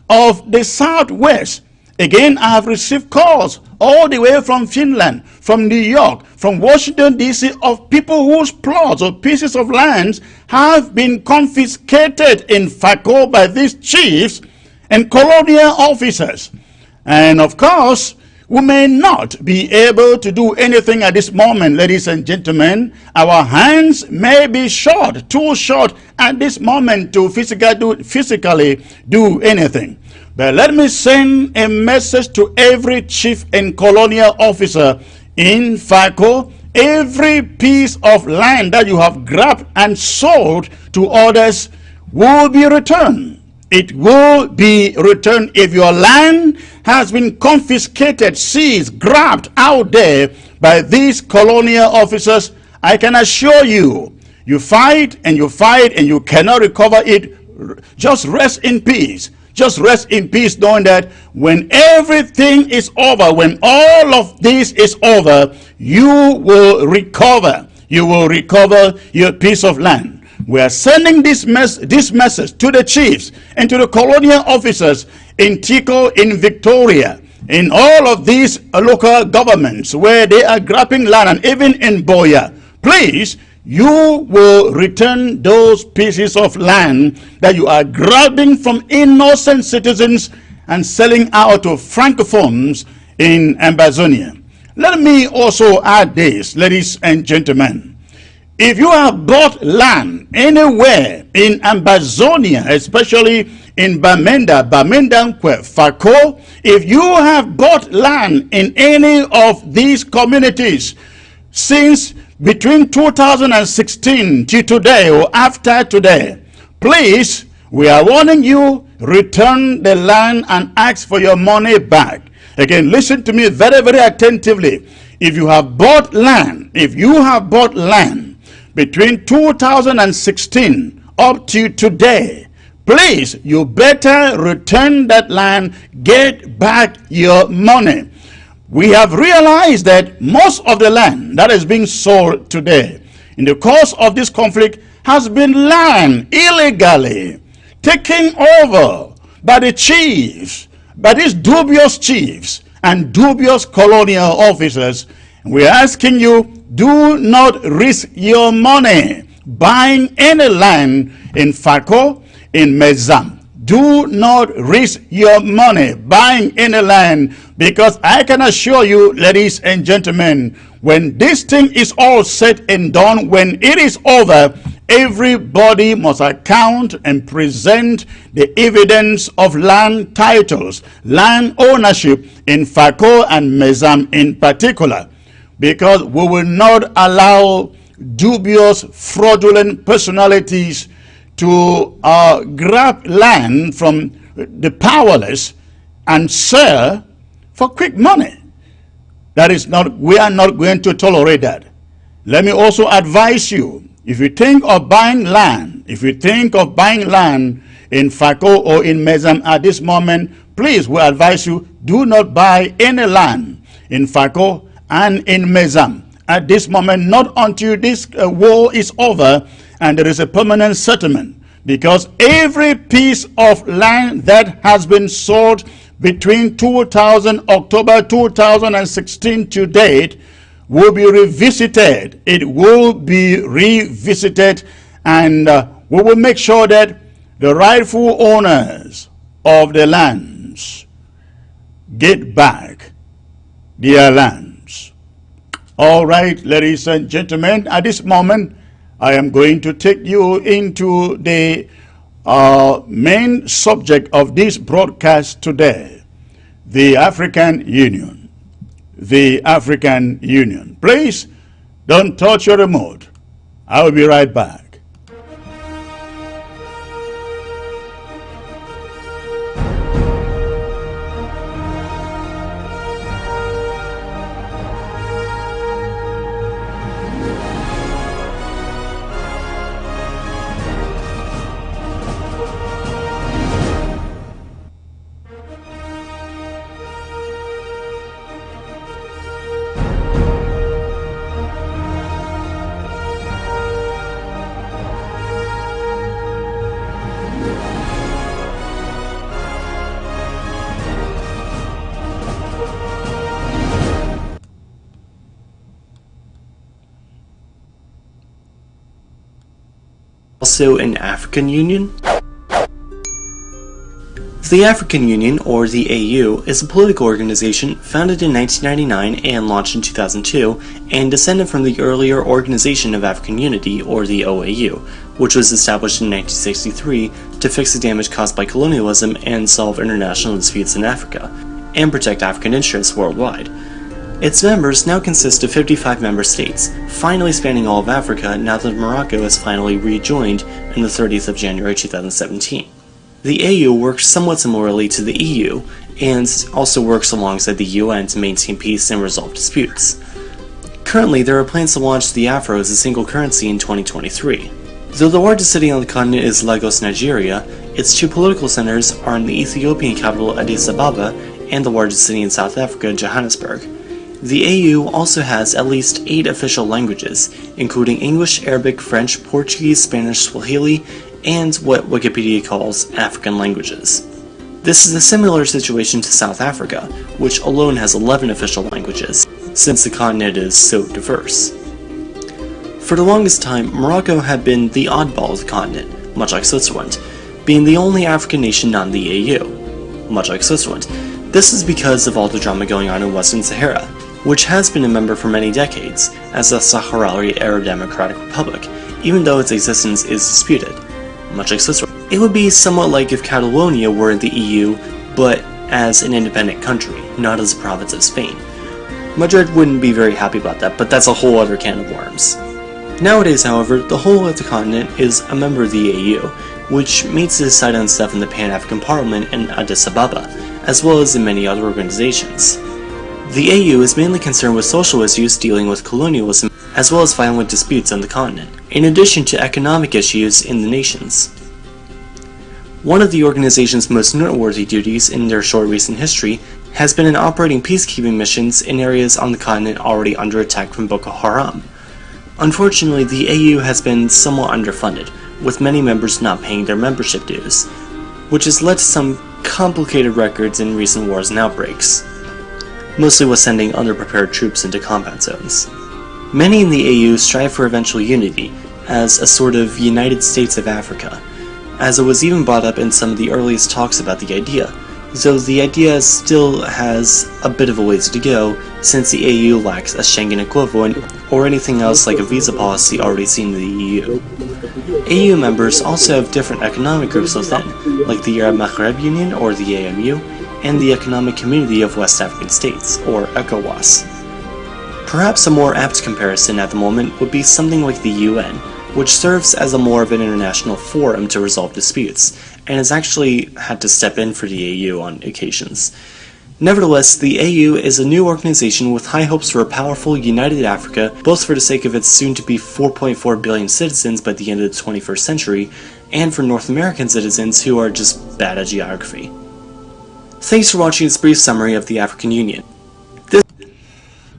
of the Southwest. Again, I have received calls all the way from Finland, from New York, from Washington, D.C., of people whose plots or pieces of lands have been confiscated in FACO by these chiefs and colonial officers. And of course, we may not be able to do anything at this moment, ladies and gentlemen. Our hands may be short, too short at this moment to physically do anything. But let me send a message to every chief and colonial officer in FACO. Every piece of land that you have grabbed and sold to others will be returned. It will be returned. If your land has been confiscated, seized, grabbed out there by these colonial officers, I can assure you, you fight and you cannot recover it. Just rest in peace. Just rest in peace knowing that when everything is over, when all of this is over, you will recover. You will recover your piece of land. We are sending this message to the chiefs and to the colonial officers in Tico, in Victoria, in all of these local governments where they are grabbing land, and even in Boya. Please, you will return those pieces of land that you are grabbing from innocent citizens and selling out to francophones in Ambazonia. Let me also add this, ladies and gentlemen. If you have bought land anywhere in Ambazonia, especially in Bamenda, FACO, if you have bought land in any of these communities since between 2016 to today or after today, please, we are warning you, return the land and ask for your money back. Again, listen to me very, very attentively. If you have bought land, between 2016 up to today, please, you better return that land, get back your money. We have realized that most of the land that is being sold today in the course of this conflict has been land illegally taken over by the chiefs, by these dubious chiefs and dubious colonial officers. We're asking you, do not risk your money buying any land in FACO, in Mezam. Do not risk your money buying any land, because I can assure you, ladies and gentlemen, when this thing is all said and done, when it is over, Everybody must account and present the evidence of land titles, land ownership in Fako and Mezam in particular, because we will not allow dubious, fraudulent personalities to grab land from the powerless and sell for quick money. That is not, we are not going to tolerate that. Let me also advise you, if you think of buying land, in Fako or in Mezam at this moment, please, we advise you, do not buy any land in Fako and in Mezam at this moment, not until this war is over and there is a permanent settlement. Because every piece of land that has been sold between October 2016 to date will be revisited. It will be revisited, and we will make sure that the rightful owners of the lands get back their lands. All right, ladies and gentlemen, at this moment, I am going to take you into the main subject of this broadcast today, the African Union. The African Union. Please don't touch your remote. I will be right back.
Also an African Union? The African Union, or the AU, is a political organization founded in 1999 and launched in 2002, and descended from the earlier Organization of African Unity, or the OAU, which was established in 1963 to fix the damage caused by colonialism and solve international disputes in Africa, and protect African interests worldwide. Its members now consist of 55 member states, finally spanning all of Africa now that Morocco has finally rejoined on the 30th of January 2017. The AU works somewhat similarly to the EU, and also works alongside the UN to maintain peace and resolve disputes. Currently, there are plans to launch the Afro as a single currency in 2023. Though the largest city on the continent is Lagos, Nigeria, its two political centers are in the Ethiopian capital Addis Ababa and the largest city in South Africa, Johannesburg. The AU also has at least 8 official languages, including English, Arabic, French, Portuguese, Spanish, Swahili, and what Wikipedia calls African languages. This is a similar situation to South Africa, which alone has 11 official languages, since the continent is so diverse. For the longest time, Morocco had been the oddball of the continent, much like Switzerland, being the only African nation not in the AU, much like Switzerland. This is because of all the drama going on in Western Sahara, which has been a member for many decades as the Sahrawi Arab Democratic Republic, even though its existence is disputed, much like Switzerland. It would be somewhat like if Catalonia were in the EU, but as an independent country, not as a province of Spain. Madrid wouldn't be very happy about that, but that's a whole other can of worms. Nowadays, however, the whole of the continent is a member of the AU, which meets to decide on stuff in the Pan-African Parliament in Addis Ababa, as well as in many other organizations. The AU is mainly concerned with social issues dealing with colonialism, as well as violent disputes on the continent, in addition to economic issues in the nations. One of the organization's most noteworthy duties in their short recent history has been in operating peacekeeping missions in areas on the continent already under attack from Boko Haram. Unfortunately, the AU has been somewhat underfunded, with many members not paying their membership dues, which has led to some complicated records in recent wars and outbreaks, mostly with sending underprepared troops into combat zones. Many in the AU strive for eventual unity, as a sort of United States of Africa, as it was even brought up in some of the earliest talks about the idea, though the idea still has a bit of a ways to go since the AU lacks a Schengen equivalent or anything else like a visa policy already seen in the EU. AU members also have different economic groups within, like the Arab-Maghreb Union or the AMU, and the Economic Community of West African States, or ECOWAS. Perhaps a more apt comparison at the moment would be something like the UN, which serves as a more of an international forum to resolve disputes, and has actually had to step in for the AU on occasions. Nevertheless, the AU is a new organization with high hopes for a powerful, united Africa, both for the sake of its soon-to-be 4.4 billion citizens by the end of the 21st century, and for North American citizens who are just bad at geography. Thanks for watching this brief summary of the African Union.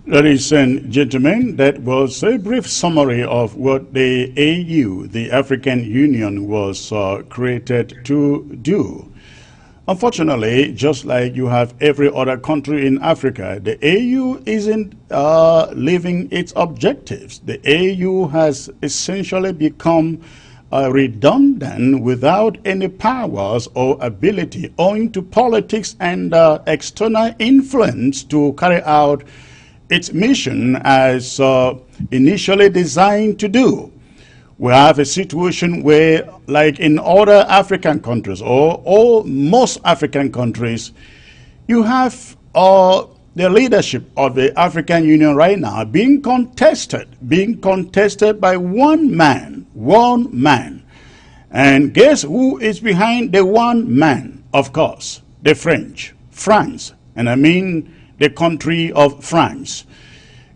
Ladies and gentlemen, that was a brief summary of what the AU, the African Union, was created to do. Unfortunately, just like you have every other country in Africa, the AU isn't living its objectives. The AU has essentially become redundant without any powers or ability owing to politics and external influence to carry out its mission as initially designed to do. We have a situation where, like in other African countries, or most African countries, you have the leadership of the African Union right now being contested by one man. And guess who is behind the one man? Of course, the French, France, and I mean the country of France.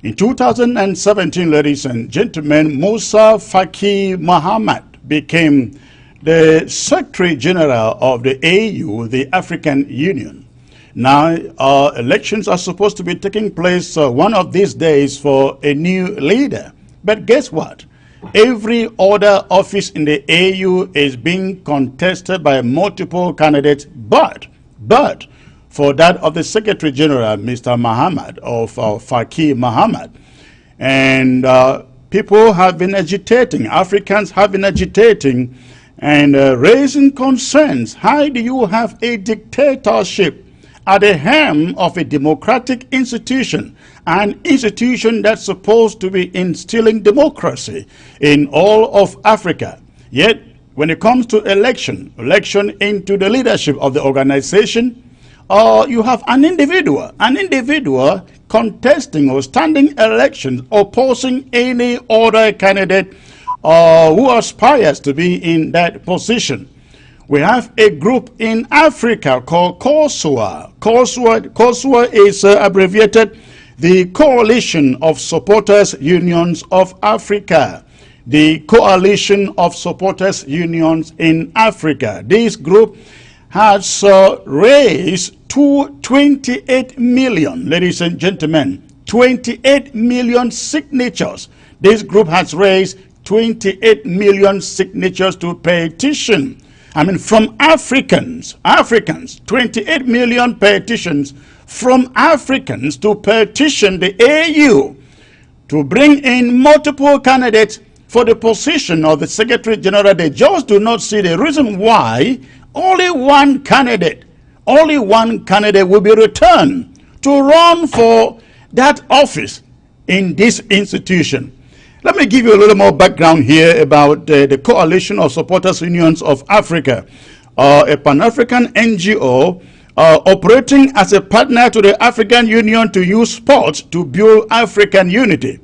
In 2017, ladies and gentlemen, Musa Faki Mohammed became the Secretary General of the AU, the African Union. Now, elections are supposed to be taking place one of these days for a new leader. But guess what? Every other office in the AU is being contested by multiple candidates, but for that of the Secretary General, Mr. Mohammed, of Faki Mohammed. And people have been agitating, Africans have been agitating and raising concerns. How do you have a dictatorship at the helm of a democratic institution, an institution that's supposed to be instilling democracy in all of Africa? Yet, when it comes to election into the leadership of the organization, you have an individual contesting or standing elections, opposing any other candidate who aspires to be in that position. We have a group in Africa called COSUA. COSUA is abbreviated the Coalition of Supporters Unions of Africa. The Coalition of Supporters Unions in Africa. This group has raised 28 million, ladies and gentlemen, 28 million signatures. This group has raised 28 million signatures to petition. I mean, from Africans, 28 million petitions from Africans to petition the AU to bring in multiple candidates for the position of the Secretary General. They just do not see the reason why only one candidate will be returned to run for that office in this institution. Let me give you a little more background here about the Coalition of Supporters Unions of Africa, a Pan-African NGO operating as a partner to the African Union to use sports to build African unity.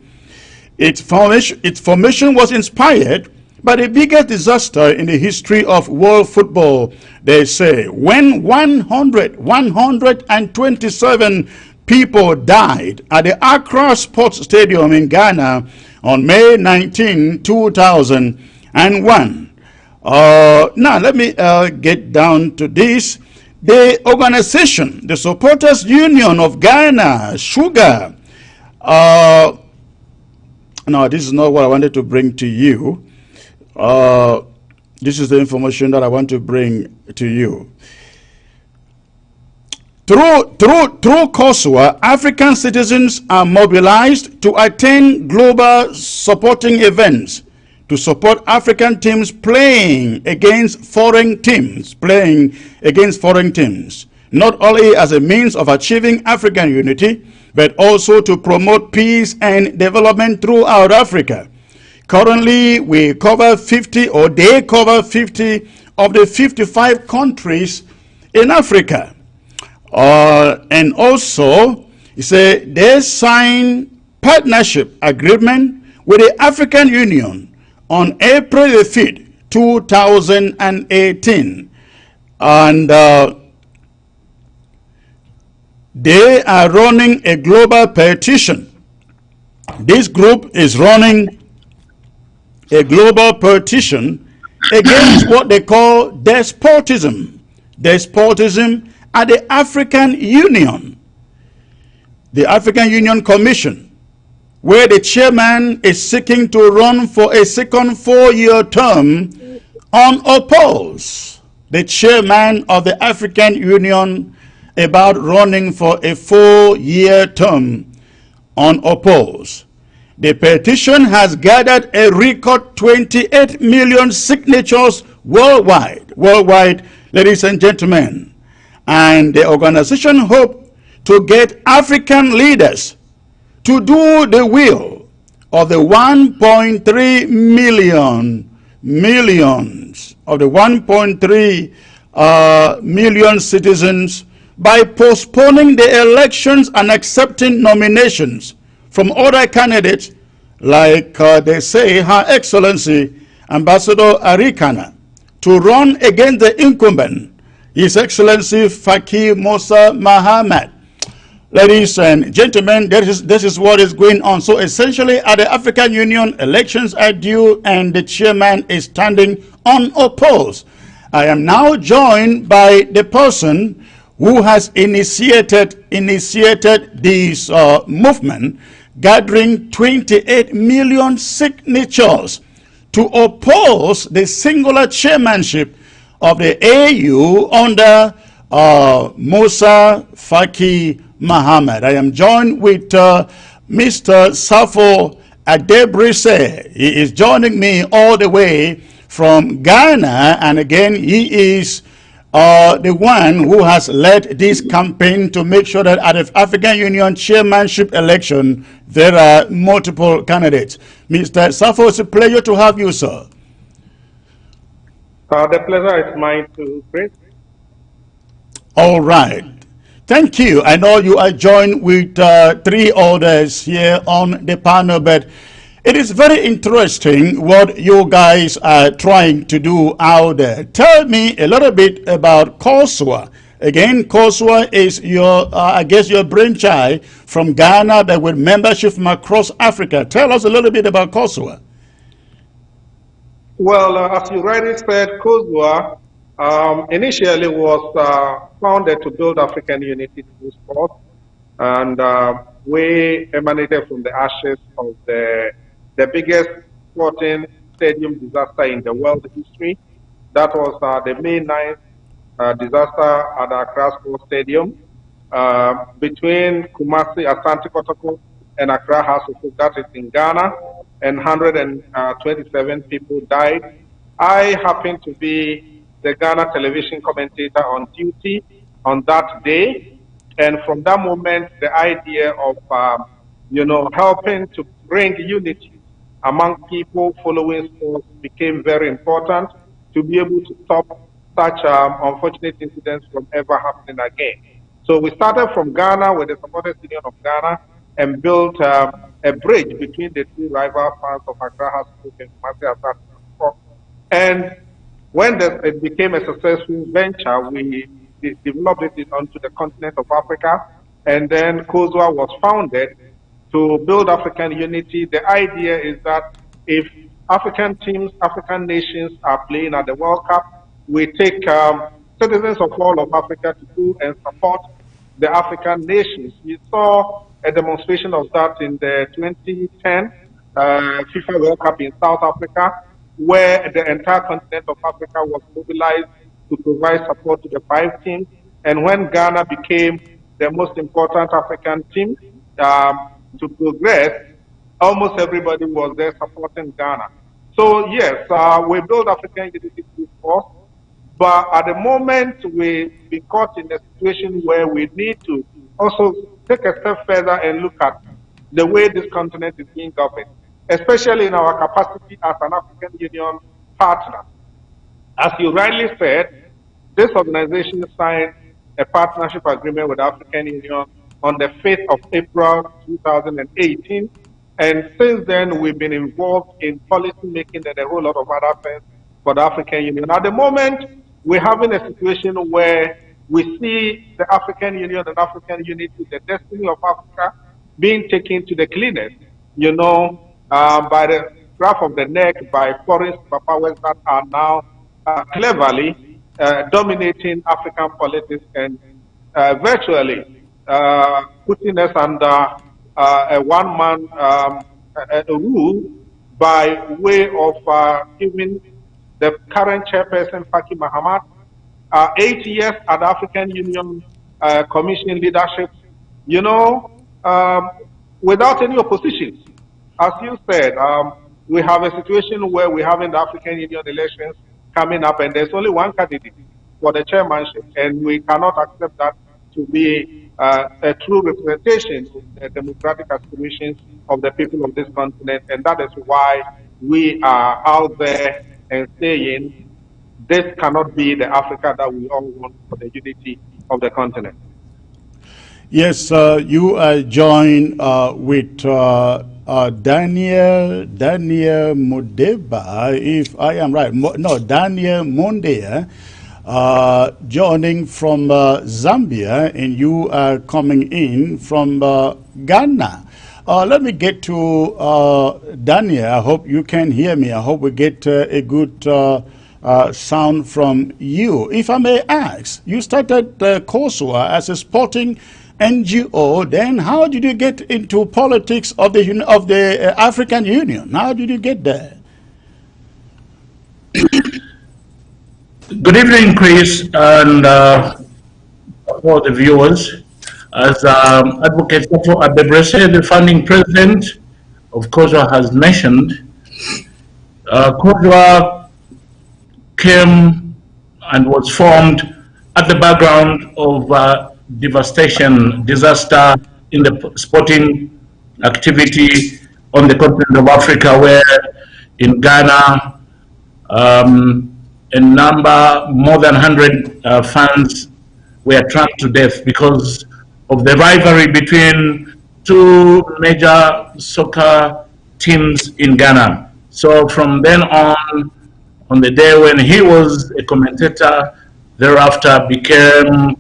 Its formation was inspired by the biggest disaster in the history of world football, they say, when 127 people died at the Accra Sports Stadium in Ghana on May 19, 2001. Now, let me get down to this. The organization, the Supporters Union of Ghana, Sugar, no, this is not what I wanted to bring to you. This is the information that I want to bring to you. Through COSUA, African citizens are mobilized to attend global supporting events to support African teams playing against foreign teams. not only as a means of achieving African unity, but also to promote peace and development throughout Africa. Currently, we cover 50, or they cover 50 of the 55 countries in Africa. And also, he said they signed partnership agreement with the African Union on April the 5th, 2018. And they are running a global petition. This group is running a global petition against what they call despotism. Despotism at the African Union. The African Union Commission, where the chairman is seeking to run for a second 4-year term unopposed. The chairman of the African Union about running for a 4-year term unopposed. The petition has gathered a record 28 million signatures worldwide, ladies and gentlemen. And the organization hopes to get African leaders to do the will of the 1.3 million citizens by postponing the elections and accepting nominations from other candidates, like they say, Her Excellency Ambassador Arikana, to run against the incumbent, His Excellency Faki Musa Mahamat. Ladies and gentlemen, this is what is going on. So essentially, at the African Union, elections are due and the chairman is standing unopposed. I am now joined by the person who has initiated this movement, gathering 28 million signatures to oppose the singular chairmanship of the AU under Musa Faki Mahamat. I am joined with Mr. Safo Adebrise. He is joining me all the way from Ghana, and again, he is the one who has led this campaign to make sure that at the African Union chairmanship election, there are multiple candidates. Mr. Safo, it's a pleasure to have you, sir.
The pleasure is mine to Chris.
All right. Thank you. I know you are joined with 3 others here on the panel, but it is very interesting what you guys are trying to do out there. Tell me a little bit about COSWA. Again, COSWA is your, I guess, your brainchild from Ghana, but with membership from across Africa. Tell us a little bit about COSWA.
Well, as you rightly said, COSWA initially was founded to build African unity through sport, and we emanated from the ashes of the biggest sporting stadium disaster in the world history. That was the May 9th disaster at Accra Sports Stadium between Kumasi, Asante Kotoko, and Accra House of Folk, that is in Ghana, and 127 people died. I happened to be the Ghana television commentator on duty on that day, and from that moment, the idea of helping to bring unity among people following sports became very important to be able to stop such unfortunate incidents from ever happening again. So we started from Ghana with the Supporters Union of Ghana and built a bridge between the 2 rival fans of Accra House and Kumasi Asante. And when it became a successful venture, we developed it onto the continent of Africa, and then COSWA was founded to build African unity. The idea is that if African teams, African nations are playing at the World Cup, we take citizens of all of Africa to go and support the African nations. We saw a demonstration of that in the 2010 FIFA World Cup in South Africa, where the entire continent of Africa was mobilized to provide support to the 5 teams. And when Ghana became the most important African team to progress, almost everybody was there supporting Ghana. So yes, we build African unity through force. But at the moment, we've been caught in a situation where we need to also take a step further and look at the way this continent is being governed, especially in our capacity as an African Union partner. As you rightly said, this organization signed a partnership agreement with the African Union on the 5th of April 2018. And since then, we've been involved in policy making and a whole lot of other things for the African Union. At the moment, we're having a situation where we see the African Union and African unity, the destiny of Africa, being taken to the cleanest, by the scruff of the neck by foreign superpowers that are now cleverly dominating African politics and virtually putting us under a one-man rule by way of giving the current chairperson, Faki Mahamat, 8 years at the African Union Commission leadership, without any opposition. As you said, we have a situation where we're having the African Union elections coming up, and there's only one candidate for the chairmanship, and we cannot accept that to be a true representation of the democratic aspirations of the people of this continent, and that is why we are out there and saying this cannot be the Africa that we all want for the unity of the continent.
Yes, you are joined with Daniel Mudeba, if I am right. Daniel Mondea, joining from Zambia, and you are coming in from Ghana. Let me get to Daniel. I hope you can hear me. I hope we get a good sound from you. If I may ask, you started COSWA as a sporting NGO. Then how did you get into politics of the African Union? How did you get there?
Good evening, Chris, and all the viewers. As Advocate Safo Abebrese, the founding president of COSWA, has mentioned, COSWA came and was formed at the background of disaster in the sporting activity on the continent of Africa, where in Ghana, a number, more than 100 fans were trapped to death because of the rivalry between two major soccer teams in Ghana. So from then on the day when he was a commentator, thereafter became,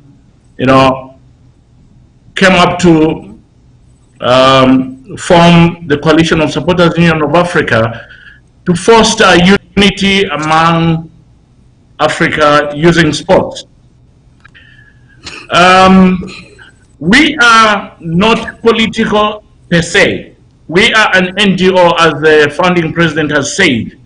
came up to form the Coalition of Supporters Union of Africa to foster unity among Africa using sports. We are not political per se. We are an NGO, as the founding president has said.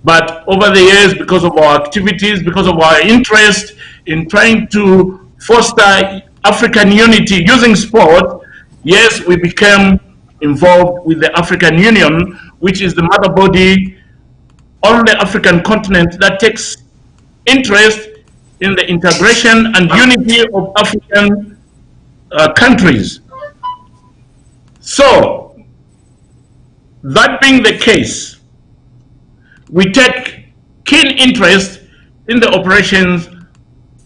But over the years, because of our activities, because of our interest in trying to foster African unity using sport, yes, we became involved with the African Union, which is the mother body on the African continent that takes interest in the integration and unity of African countries. So, that being the case, we take keen interest in the operations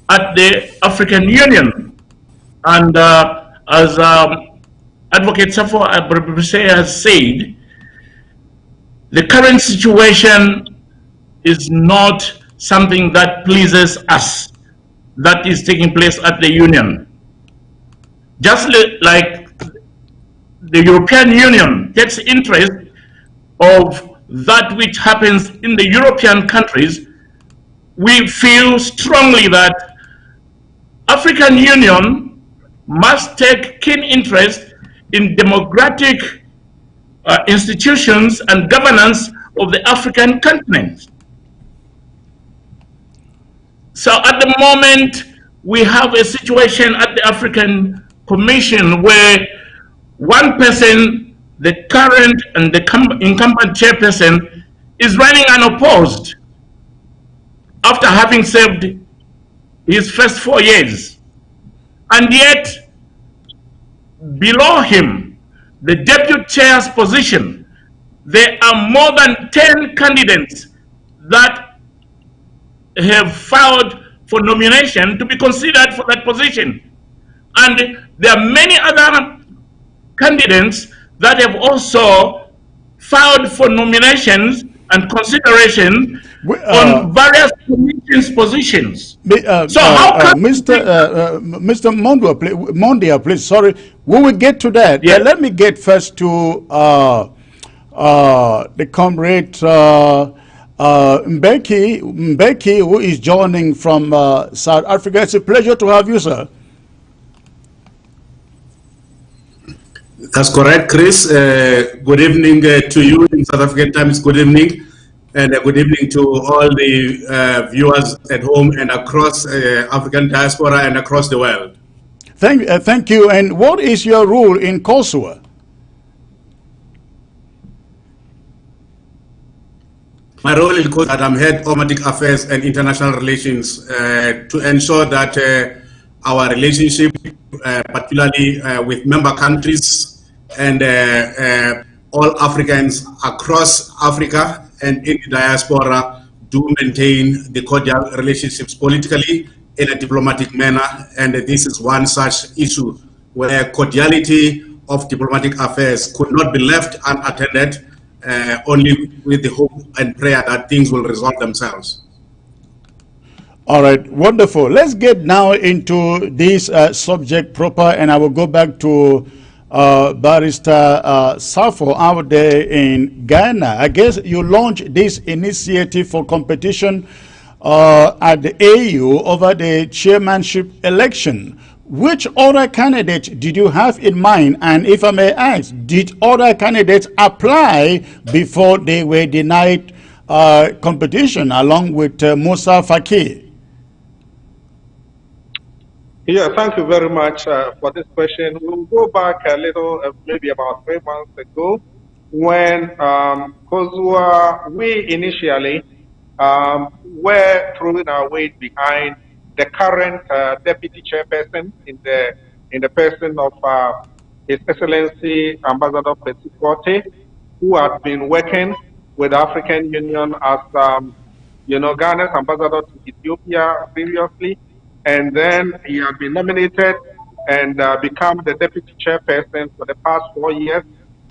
at the African Union. And as Advocate Safo Abebrese has said, the current situation is not something that pleases us, that is taking place at the Union. Just like the European Union takes interest of that which happens in the European countries, we feel strongly that African Union must take keen interest in democratic institutions and governance of the African continent. So at the moment, we have a situation at the African Commission where one person, the current and the incumbent chairperson, is running unopposed. after having served his first 4 years. And yet, below him, the deputy chair's position, there are more than 10 candidates that have filed for nomination to be considered for that position. And there are many other candidates that have also filed for nominations and consideration on various commissions positions.
So how can Mr. Mondia, please, sorry, we will get to that.
Yeah.
Let me get first to the comrade Mbeki, who is joining from South Africa. It's a pleasure to have you, sir.
That's correct, Chris. Good evening to you in South African times. Good evening. And good evening to all the viewers at home and across African diaspora and across the world.
Thank you. And what is your role in Kosovo?
My role in Kosovo, I'm head of diplomatic affairs and international relations to ensure that our relationship, particularly with member countries and all Africans across Africa and in the diaspora, do maintain the cordial relationships politically in a diplomatic manner. And this is one such issue where cordiality of diplomatic affairs could not be left unattended, only with the hope and prayer that things will resolve themselves.
All right, wonderful. Let's get now into this subject proper, and I will go back to Barrister Safo out there in Ghana. I guess you launched this initiative for competition at the AU over the chairmanship election. Which other candidates did you have in mind? And if I may ask, did other candidates apply before they were denied competition along with Musa Faki?
Yeah, thank you very much for this question. We'll go back a little, maybe about 3 months ago, when Kosovo, we initially were throwing our weight behind the current deputy chairperson in the person of His Excellency Ambassador Petikote, who had been working with the African Union as Ghana's ambassador to Ethiopia previously. And then he had been nominated and become the deputy chairperson for the past 4 years.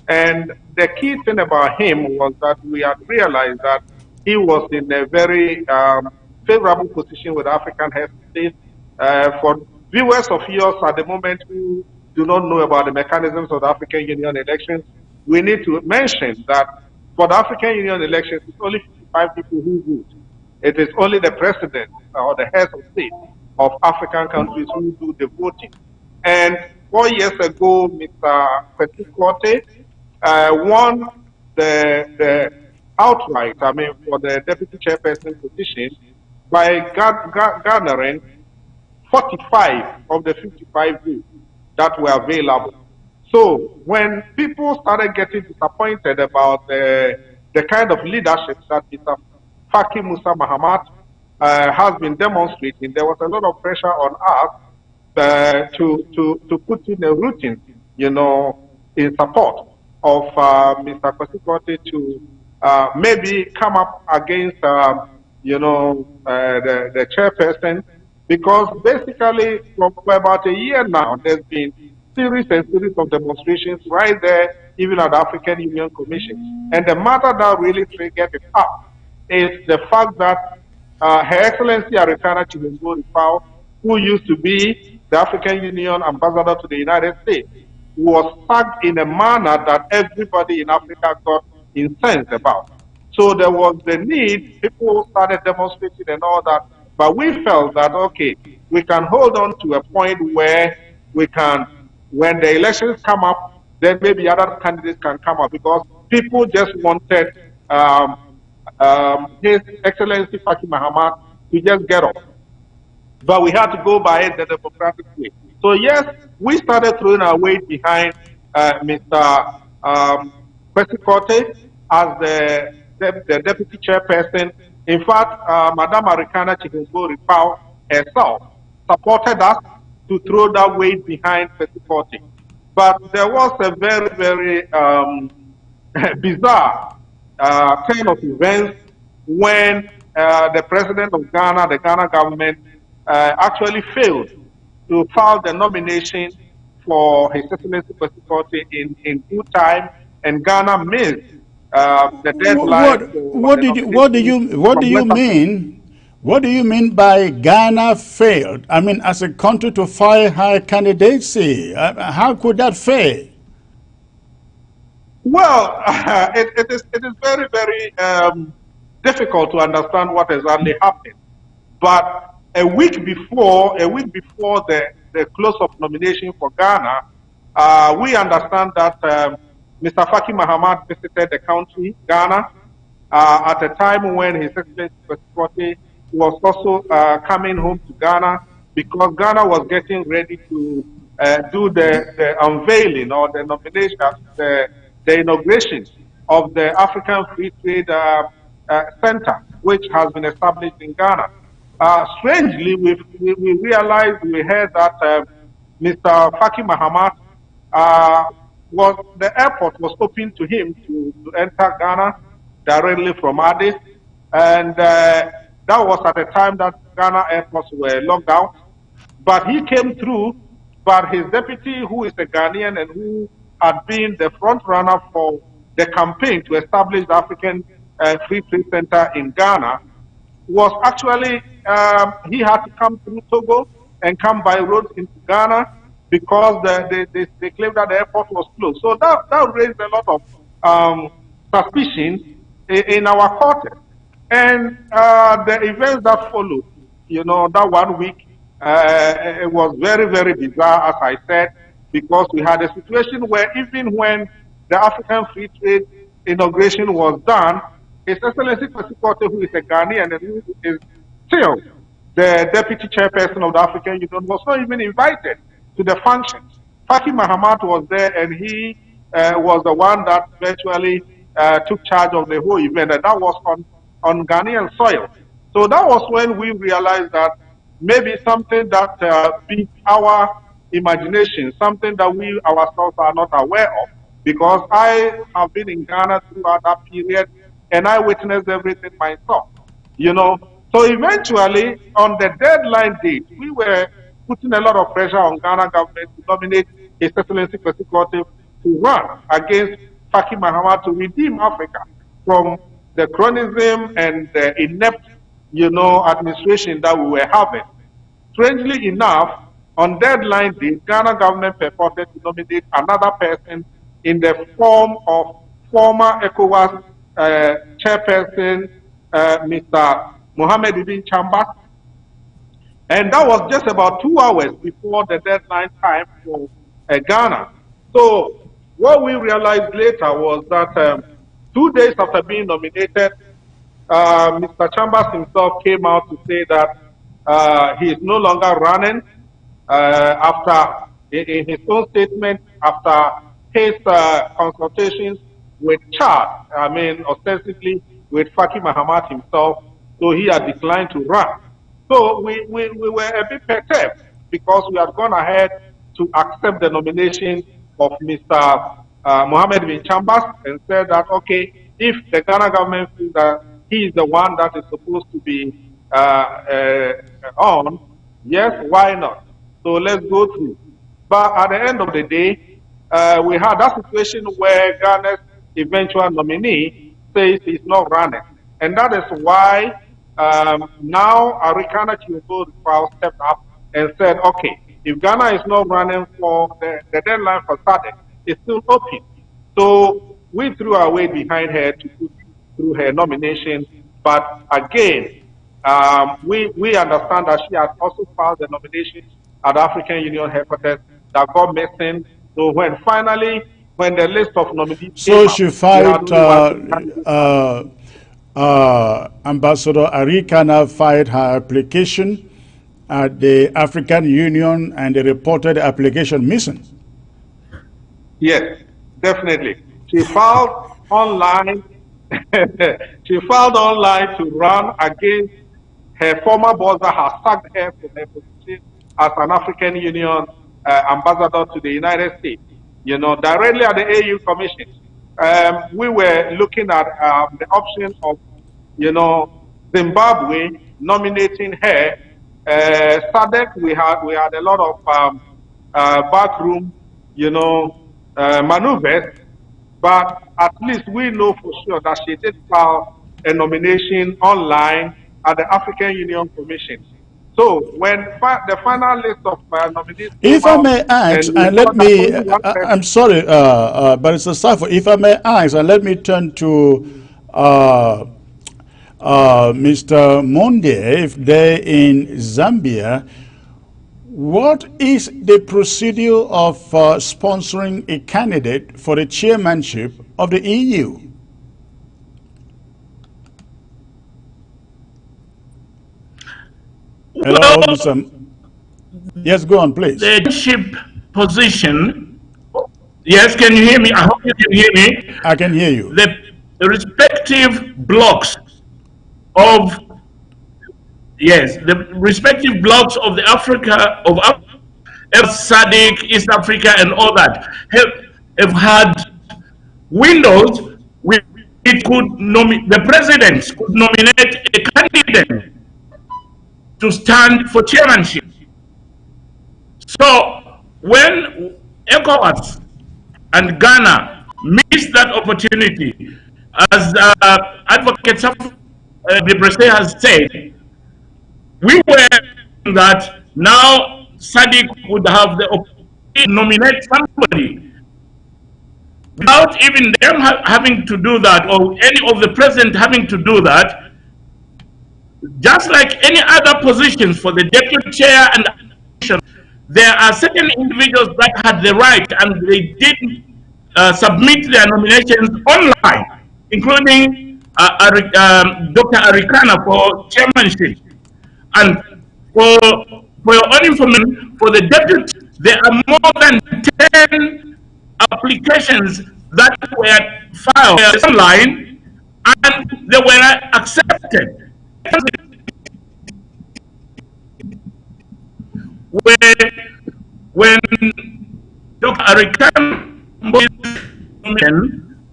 And the key thing about him was that we had realized that he was in a very favorable position with African head states. For viewers of yours at the moment who do not know about the mechanisms of the African Union elections, we need to mention that for the African Union elections, it's only 55 people who vote. It is only the president or the heads of state of African countries who do the voting. And 4 years ago, Mr. Petikote won the outright, for the deputy chairperson position by garnering 45 of the 55 votes that were available. So when people started getting disappointed about the kind of leadership that Mr. Faki Musa Mahamat has been demonstrating, there was a lot of pressure on us to put in a routine, in support of Mr. Petikote to maybe come up against, the chairperson, because basically for about a year now, there's been series and series of demonstrations right there, even at the African Union Commission. And the matter that really triggered it up is the fact that Her Excellency Aretana Chilombo Rifao, who used to be the African Union ambassador to the United States, was sacked in a manner that everybody in Africa got incensed about. So there was the need, people started demonstrating and all that, but we felt that, okay, we can hold on to a point where we can, when the elections come up, then maybe other candidates can come up, because people just wanted His Excellency Faki Mahamat to just get off. But we had to go by it the democratic way. So yes, we started throwing our weight behind Mr. Petikote as the deputy chairperson In fact, Madame Arikana Chihumbori Pao herself supported us to throw that weight behind Percy. But there was a very, very bizarre turn of events when the president of Ghana, the Ghana government, actually failed to file the nomination for His Excellency Percy in good time, and Ghana missed the deadline for the nomination.
What do you mean by Ghana failed? I mean, as a country to file high candidacy, how could that fail?
Well, it is very, very difficult to understand what exactly happened. But a week before the close of nomination for Ghana, we understand that Mr. Faki Mahamat visited the country, Ghana, at a time when His Excellency Percy was also coming home to Ghana, because Ghana was getting ready to do the unveiling or the nomination, the inauguration of the African Free Trade Center, which has been established in Ghana. Strangely, we realized, we heard that Mr. Faki Mahamat the airport was open to him to enter Ghana directly from Addis, and that was at the time that Ghana airports were locked out. But he came through, but his deputy, who is a Ghanaian and who had been the front runner for the campaign to establish the African Free Trade Center in Ghana, was actually, he had to come through Togo and come by road into Ghana, because they claimed that the airport was closed. So that raised a lot of suspicion in our quarter. And the events that followed, that 1 week, it was very, very bizarre, as I said, because we had a situation where even when the African Free Trade inauguration was done, His Excellency Percy, who is a Ghanaian and who is still the deputy chairperson of the African Union, was not even invited to the functions. Faki Mahamat was there, and he was the one that virtually took charge of the whole event, and that was on Ghanaian soil. So that was when we realized that maybe something that beats our imagination, something that we ourselves are not aware of, because I have been in Ghana throughout that period, and I witnessed everything myself, So eventually, on the deadline date, we were putting a lot of pressure on Ghana government to nominate His Excellency Percy to run against Faki Mahamat to redeem Africa from the chronism and the inept, administration that we were having. Strangely enough, on deadline day, Ghana government purported to nominate another person in the form of former ECOWAS chairperson, Mr. Mohamed Ibn Chambas. And that was just about 2 hours before the deadline time for Ghana. So what we realized later was that 2 days after being nominated, Mr. Chambers himself came out to say that he is no longer running after, in his own statement, after his consultations with Chad, ostensibly with Faki Mahamat himself, so he had declined to run. So we were a bit perturbed, because we had gone ahead to accept the nomination of Mr. Mohamed bin Chambers, and said that, okay, if the Ghana government feels that he is the one that is supposed to be on, yes, why not? So let's go through. But at the end of the day, we had that situation where Ghana's eventual nominee says he's not running. And that is why now Arikana Chihumbori stepped up and said, okay, if Ghana is not running for the deadline for SADC, it's still open. So we threw our weight behind her to put through her nomination. But again, we understand that she has also filed the nominations at the African Union headquarters that got missing. So when the list of nominees
so she filed, Ambassador Arikana filed her application at the African Union, and they reported the application missing.
Yes, definitely. She filed online she filed online to run against her former boss that has sacked her from her position as an African Union ambassador to the United States. You know, directly at the AU Commission, we were looking at the option of, you know, Zimbabwe nominating her. SADC, we had a lot of backroom, you know, maneuvers, but at least we know for sure that she did file a nomination online at the African Union Commission. So when the final list of nominees came
If I
out,
may ask,
and we
and
saw
let
that
me,
only one person,
I'm sorry, Barrister Safo, if I may ask, and let me turn to Mr. Monde, if they're in Zambia, what is the procedure of sponsoring a candidate for the chairmanship of the EU? Hello, Mr. Yes, go on, please.
The leadership position. Yes, can you hear me? I hope you can hear me.
I can hear you.
The respective blocks of the respective blocks of the Africa of SADC, East Africa, and all that have had windows where it could the president could nominate a candidate to stand for chairmanship. So when ECOWAS and Ghana missed that opportunity, as Advocate Debrese has said, we were that now SADC would have the opportunity to nominate somebody without even them having to do that, or any of the president having to do that. Just like any other positions for the deputy chair and there are certain individuals that had the right and they did submit their nominations online, including Dr. Arikana for chairmanship. And for your own information, for the deputy, there are more than 10 applications that were filed online and they were accepted. When Dr. Arikana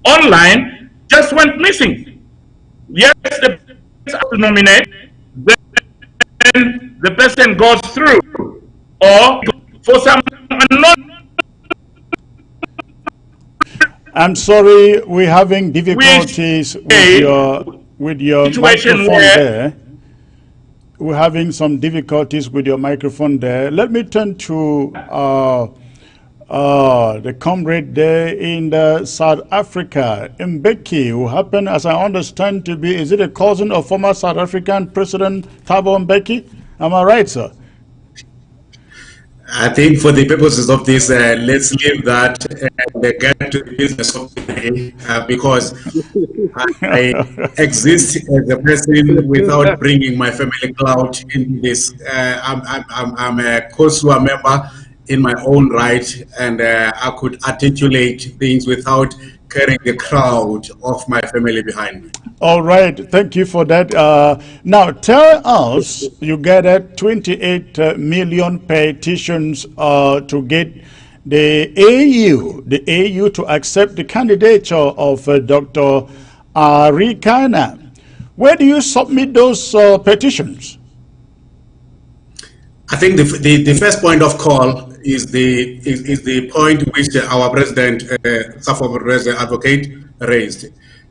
online just went missing. Yes, the person to nominate, then the person goes through, or for some unknown.
I'm sorry, we're having difficulties with your microphone there. We're having some difficulties with your microphone there. Let me turn to the comrade there in South Africa, Mbeki, who happened, as I understand, to be, is it a cousin of former South African President Thabo Mbeki? Am I right, sir?
I think for the purposes of this, let's leave that and get to the business of today, because I exist as a person without bringing my family clout into this. I'm a COSUA member in my own right, and I could articulate things without carrying the crowd of my family behind me.
All right, thank you for that. Now, tell us, you gathered 28 million petitions to get the AU to accept the candidature of Dr. Arikana. Where do you submit those petitions?
I think the first point of call is the point which our president, Safo advocate, raised.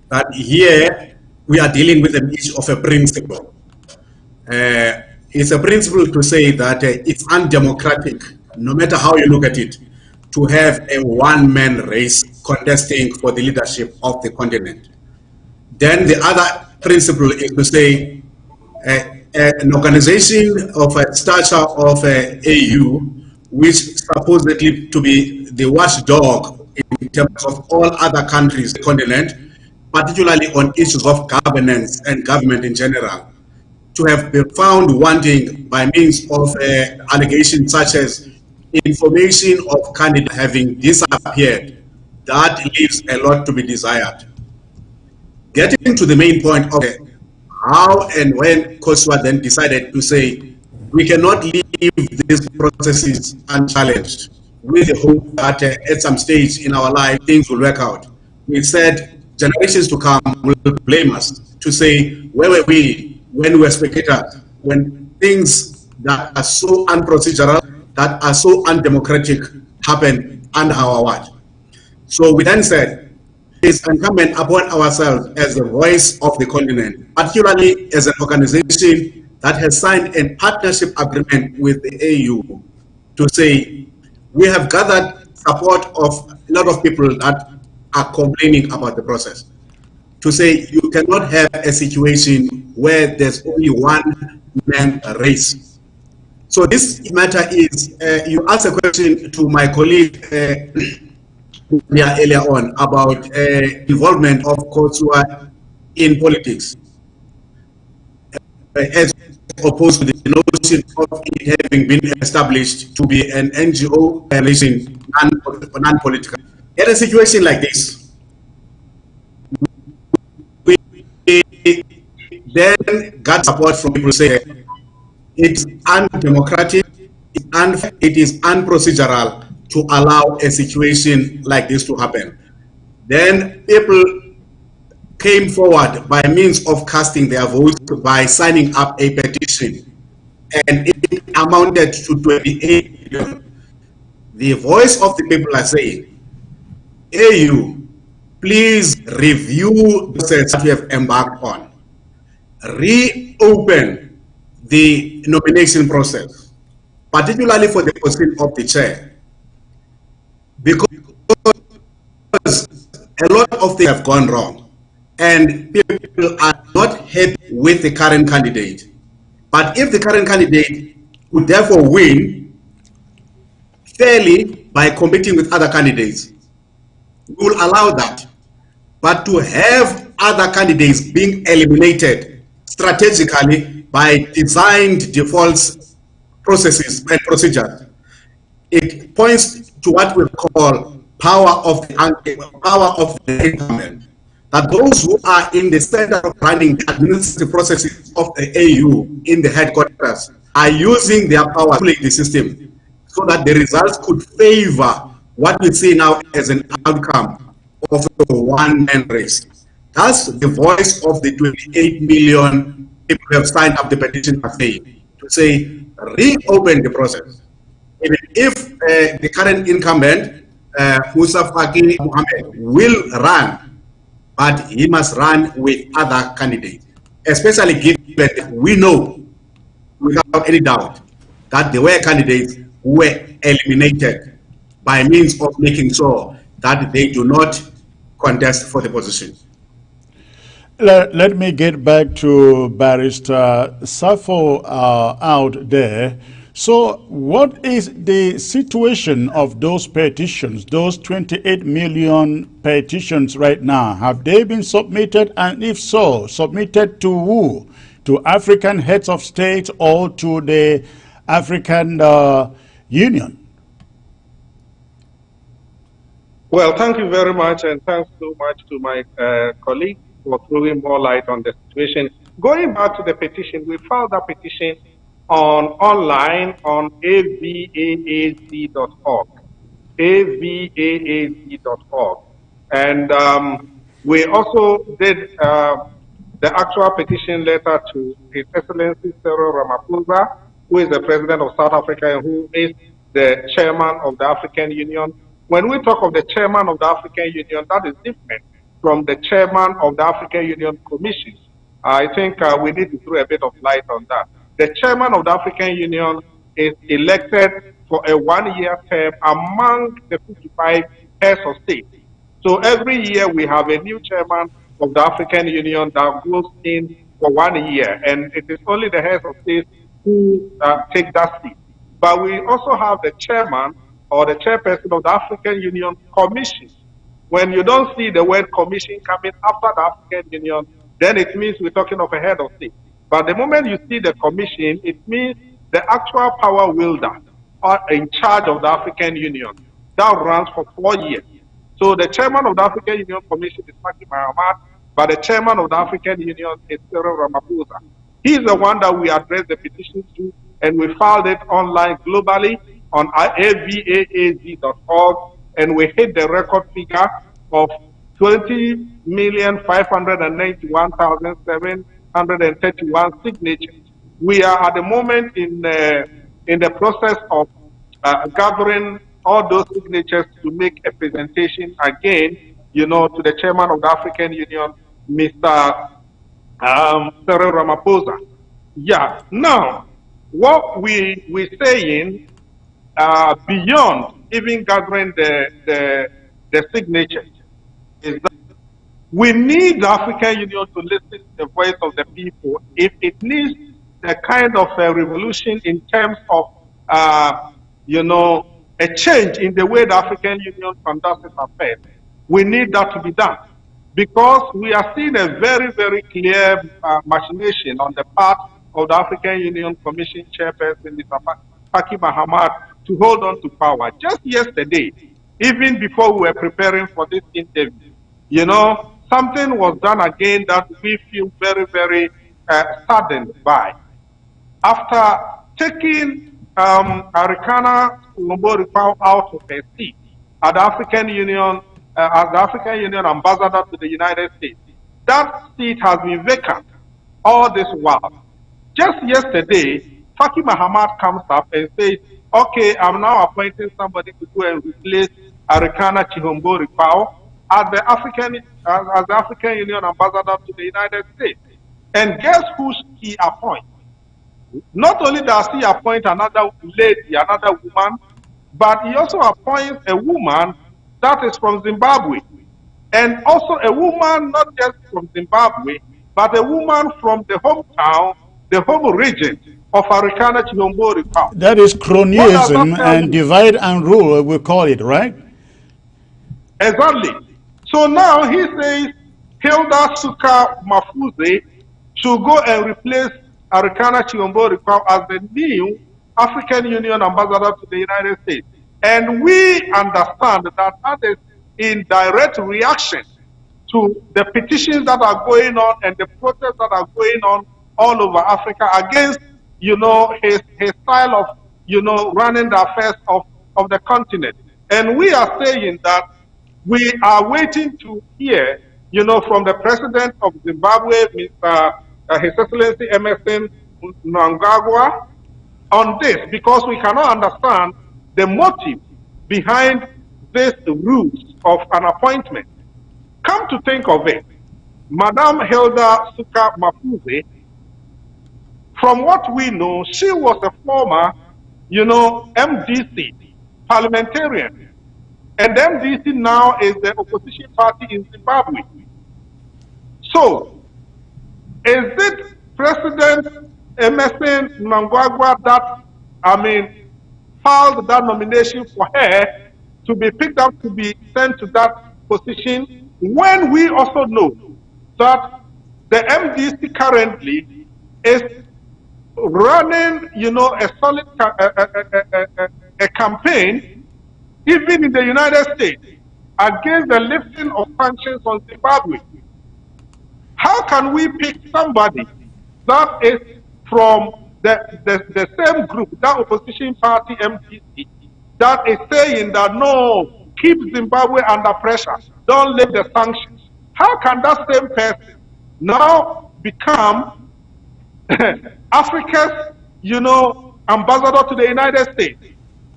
That here we are dealing with an issue of a principle. It's a principle to say that it's undemocratic, no matter how you look at it, to have a one-man race contesting for the leadership of the continent. Then the other principle is to say an organization of a stature of AU, which supposedly to be the watchdog in terms of all other countries in the continent, particularly on issues of governance and government in general, to have been found wanting by means of allegations such as information of candidates having disappeared, that leaves a lot to be desired. Getting to the main point of how and when COSWA then decided to say, we cannot leave these processes unchallenged with the hope that at some stage in our life things will work out. We said generations to come will blame us to say, where were we when we were spectators, when things that are so unprocedural, that are so undemocratic happen under our watch. So we then said, it's incumbent upon ourselves as the voice of the continent, particularly as an organization that has signed a partnership agreement with the AU, to say we have gathered support of a lot of people that are complaining about the process. To say you cannot have a situation where there's only one man race. So this matter is, you asked a question to my colleague earlier on about involvement of COSWA in politics, as opposed to the notion of it having been established to be an NGO organization, non-political. In a situation like this, we then got support from people saying it's undemocratic, it is unprocedural to allow a situation like this to happen. Then people came forward by means of casting their votes by signing up a petition, and it amounted to 28 million. The voice of the people are saying, AU, please review the process that we have embarked on. Reopen the nomination process, particularly for the position of the chair, because a lot of things have gone wrong and people are not happy with the current candidate. But if the current candidate would therefore win fairly by competing with other candidates, we will allow that. But to have other candidates being eliminated strategically by designed defaults, processes and procedures, it points to what we call power of the incumbent. That those who are in the center of running the administrative processes of the AU in the headquarters are using their power to manipulate the system so that the results could favor what we see now as an outcome of a one-man race. That's the voice of the 28 million people who have signed up the petition to say, reopen the process. Even if the current incumbent, Musa Faki Mohammed, will run, but he must run with other candidates, especially given that we know without any doubt that there were candidates who were eliminated by means of making sure that they do not contest for the position.
Let me get back to Barrister Safo out there. So what is the situation of those petitions, those 28 million petitions right now? Have they been submitted? And if so, submitted to who? To African heads of state or to the African Union?
Well, thank you very much, and thanks so much to my colleague for throwing more light on the situation. Going back to the petition, we filed that petition online on avaaz.org, avaaz.org. And we also did the actual petition letter to His Excellency Cyril Ramaphosa, who is the President of South Africa and who is the Chairman of the African Union. When we talk of the Chairman of the African Union, that is different from the Chairman of the African Union Commission. I think we need to throw a bit of light on that. The Chairman of the African Union is elected for a one-year term among the 55 heads of state. So every year we have a new Chairman of the African Union that goes in for 1 year, and it is only the heads of state who take that seat. But we also have the Chairman or the Chairperson of the African Union Commission. When you don't see the word commission coming after the African Union, then it means we're talking of a head of state. But the moment you see the commission, it means the actual power wielder are in charge of the African Union. That runs for 4 years. So the chairman of the African Union Commission is Faki Mahamat, by the chairman of the African Union, Cyril Ramaphosa. He's the one that we addressed the petition to, and we filed it online globally on avaaz.org, and we hit the record figure of 20,591,731 signatures. We are at the moment in the process of gathering all those signatures to make a presentation again, to the chairman of the African Union, Mr. Cyril Ramaphosa. Yeah. Now, what we're saying beyond even gathering the signatures is that we need the African Union to listen to the voice of the people if it needs the kind of a revolution in terms of, a change in the way the African Union conducts its affairs. We need that to be done because we are seeing a very, very clear machination on the part of the African Union Commission Chairperson, Mr. Faki Mahamat, to hold on to power. Just yesterday, even before we were preparing for this interview, something was done again that we feel very, very saddened by. After taking Arikana Lumborikau out of her seat at the African Union, as the African Union ambassador to the United States, that seat has been vacant all this while. Just yesterday, Faki Mahamat comes up and says, okay, I'm now appointing somebody to go and replace Arikana Chihombo-Rikau as the African Union ambassador to the United States. And guess who he appoints? Not only does he appoint another lady, another woman, but he also appoints a woman that is from Zimbabwe. And also a woman not just from Zimbabwe, but a woman from the hometown, the home region of Arikana Chihombo-Rikau.
That is cronyism and divide and rule, we call it, right?
Exactly. So now he says Hilda Suka Mafuze should go and replace Arikana Chihombo-Rikau as the new African Union ambassador to the United States. And we understand that that is in direct reaction to the petitions that are going on and the protests that are going on all over Africa against, his style of, running the affairs of the continent. And we are saying that we are waiting to hear, from the president of Zimbabwe, Mr. His Excellency Emerson Mnangagwa, on this, because we cannot understand the motive behind this rules of an appointment. Come to think of it, Madame Hilda Suka Mafuze, from what we know, she was a former, MDC parliamentarian. And the MDC now is the opposition party in Zimbabwe. So, is it President Emerson Mnangagwa that, filed that nomination for her to be picked up to be sent to that position, when we also know that the MDC currently is running, a solid a campaign, even in the United States, against the lifting of sanctions on Zimbabwe. How can we pick somebody that is from the same group, that opposition party MDC, that is saying that no, keep Zimbabwe under pressure, don't lift the sanctions? How can that same person now become Africa's, ambassador to the United States?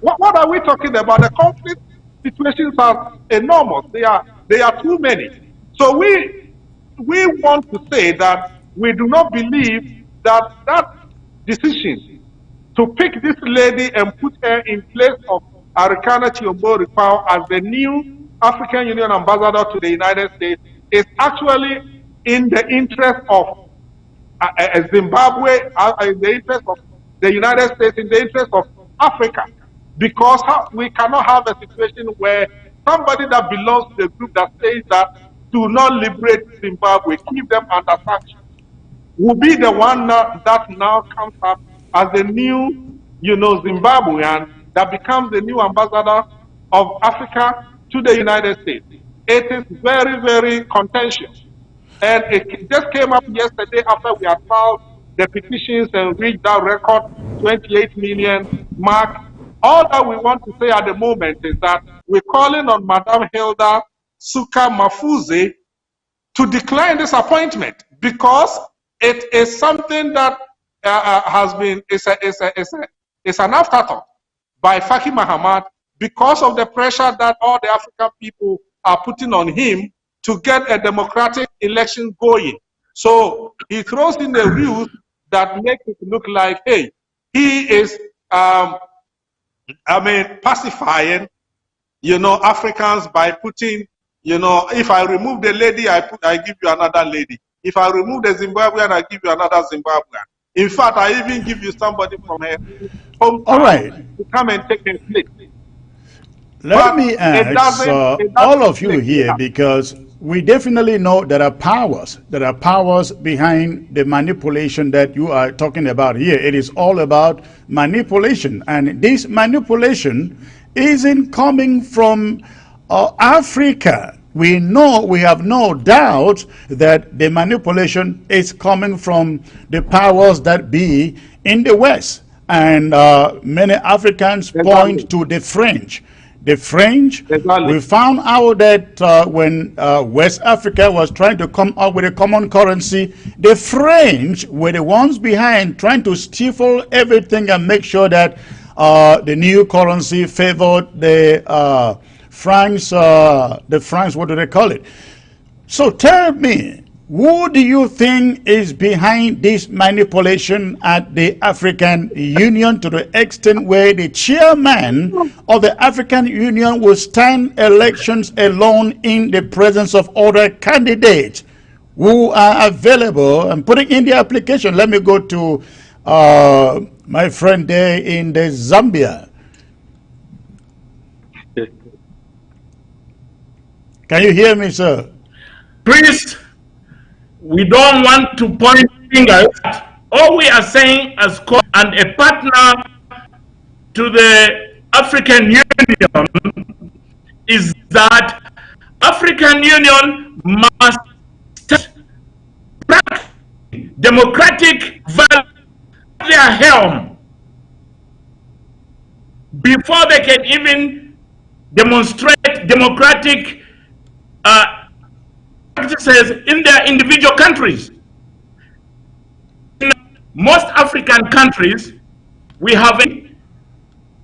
What are we talking about? The conflict situations are enormous. They are too many. So we want to say that we do not believe that decision to pick this lady and put her in place of Arikana Chihombo-Rikau as the new African Union ambassador to the United States is actually in the interest of Zimbabwe, in the interest of the United States, in the interest of Africa. Because we cannot have a situation where somebody that belongs to the group that says that do not liberate Zimbabwe, keep them under sanctions, will be the one that now comes up as the new, Zimbabwean that becomes the new ambassador of Africa to the United States. It is very, very contentious. And it just came up yesterday after we had filed the petitions and reached that record 28 million mark. All that we want to say at the moment is that we're calling on Madam Hilda Suka Mafuze to decline this appointment because it is something that has been, it's an afterthought by Faki Mahamat because of the pressure that all the African people are putting on him to get a democratic election going. So he throws in the rules that make it look like, hey, he is, pacifying, Africans by putting, if I remove the lady, I give you another lady. If I remove the Zimbabwean, I give you another Zimbabwean. In fact, I even give you somebody from her hometown to come and take her place.
Let me ask all of you here, because we definitely know there are powers behind the manipulation that you are talking about here. It is all about manipulation, and this manipulation isn't coming from Africa. We have no doubt that the manipulation is coming from the powers that be in the West, and many Africans point to the French. The French, we found out that when West Africa was trying to come up with a common currency, the French were the ones behind trying to stifle everything and make sure that the new currency favored the francs, what do they call it? So tell me, who do you think is behind this manipulation at the African Union to the extent where the chairman of the African Union will stand elections alone in the presence of other candidates who are available and putting in the application? Let me go to my friend there in the Zambia. Can you hear me, sir?
Please. We don't want to point fingers. All we are saying as and a partner to the African Union is that African Union must practice democratic values at their helm before they can even demonstrate democratic practices in their individual countries. In most African countries, we have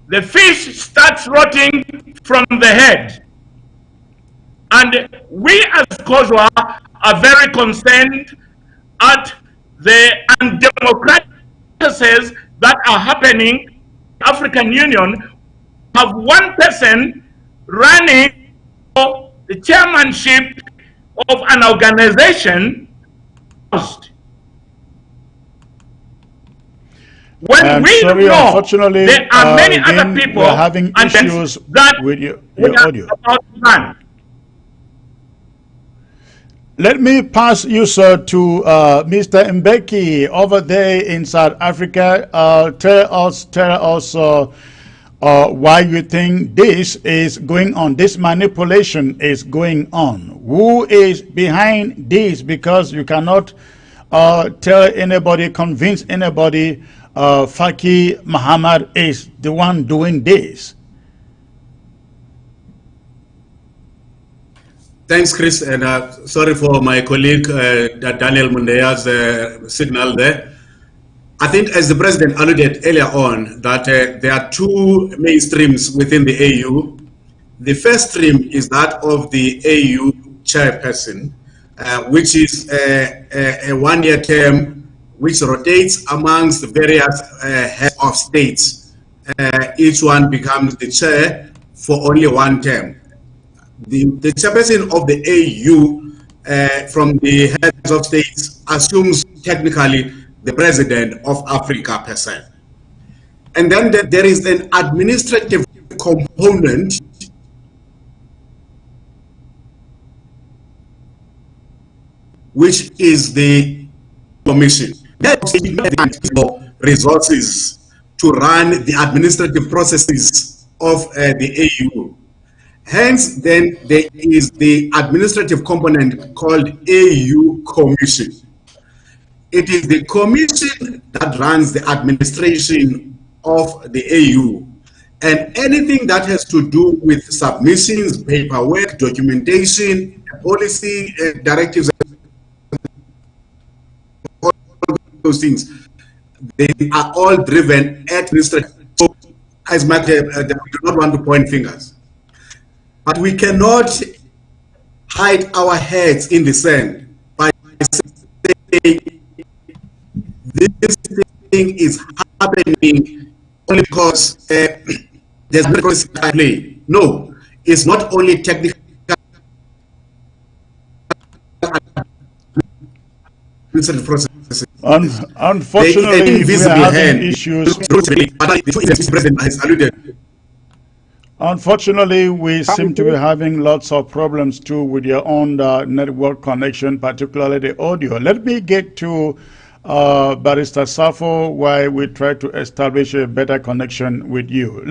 the fish starts rotting from the head. And we as Kozwa are very concerned at the undemocratic processes that are happening in the African Union. Have one person running for the chairmanship of an organization. When we
sorry,
know
unfortunately,
there are many other people
we're having issues with your audio. Let me pass you, sir, to Mr. Mbeki over there in South Africa. Tell us why you think this is going on, this manipulation is going on. Who is behind this? Because you cannot tell anybody, convince anybody Faki Mahamat is the one doing this.
Thanks, Chris, and sorry for my colleague Daniel Mundea's signal there. I think, as the President alluded earlier on, that there are two mainstreams within the AU. The first stream is that of the AU chairperson, which is a one-year term which rotates amongst the various heads of states. Each one becomes the chair for only one term. The chairperson of the AU from the heads of states assumes technically the president of Africa per se. And then there is an administrative component which is the commission. That is resources to run the administrative processes of the AU. Hence, then there is the administrative component called AU Commission. It is the commission that runs the administration of the AU, and anything that has to do with submissions, paperwork, documentation, policy, directives, all those things, they are all driven administratively. So, as much we do not want to point fingers, but we cannot hide our heads in the sand by saying this thing is happening only because there's no play. No, it's not only technical. Processes.
Unfortunately, we are having issues. Unfortunately, we seem to be having lots of problems too with your own network connection, particularly the audio. Let me get to Barrister Safo while we try to establish a better connection with you.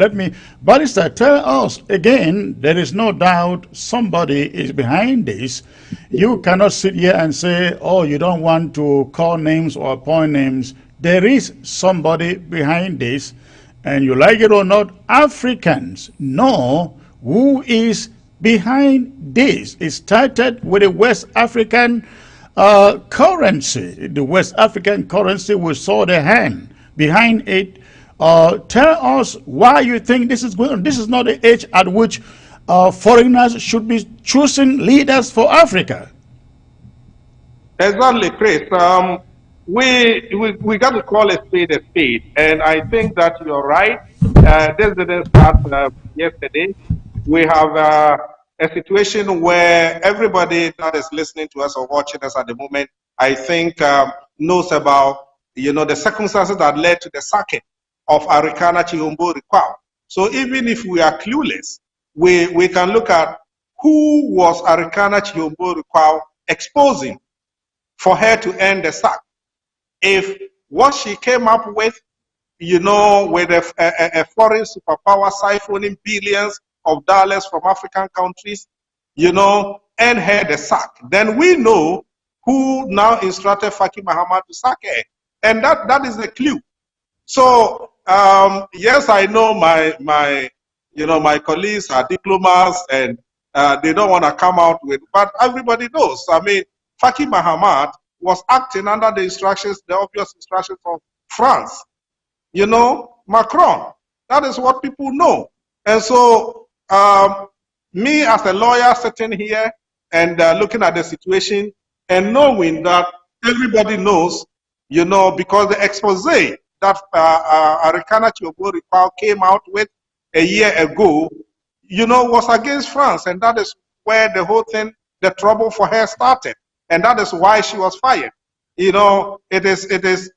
Barrister, tell us again, there is no doubt somebody is behind this. You cannot sit here and say, oh, you don't want to call names or point names. There is somebody behind this, and you like it or not, Africans know who is behind this. It started with the West African currency. The West African currency, we saw the hand behind it. Tell us why you think this is going on. This is not the age at which foreigners should be choosing leaders for Africa.
Exactly, Chris. We got to call a spade, and I think that you're right. This didn't start yesterday. We have a situation where everybody that is listening to us or watching us at the moment, I think, knows about the circumstances that led to the sacking of Arikana Chihombo Rikwao. So even if we are clueless, we can look at who was Arikana Chihombo Rikwao exposing for her to end the sack. If what she came up with, with a foreign superpower siphoning billions of dollars from African countries, and her the sack, then we know who now instructed Faki Mahamat to sack her. And that is the clue. So, yes, I know my colleagues are diplomats and they don't want to come out with, but everybody knows. I mean, Faki Mahamat was acting under the obvious instructions of France, Macron. That is what people know. And so, me as a lawyer sitting here and looking at the situation and knowing that everybody knows, because the expose that Arikana Chihombo Rikwao came out with a year ago, was against France. And that is where the whole thing, the trouble for her started. And that is why she was fired. It is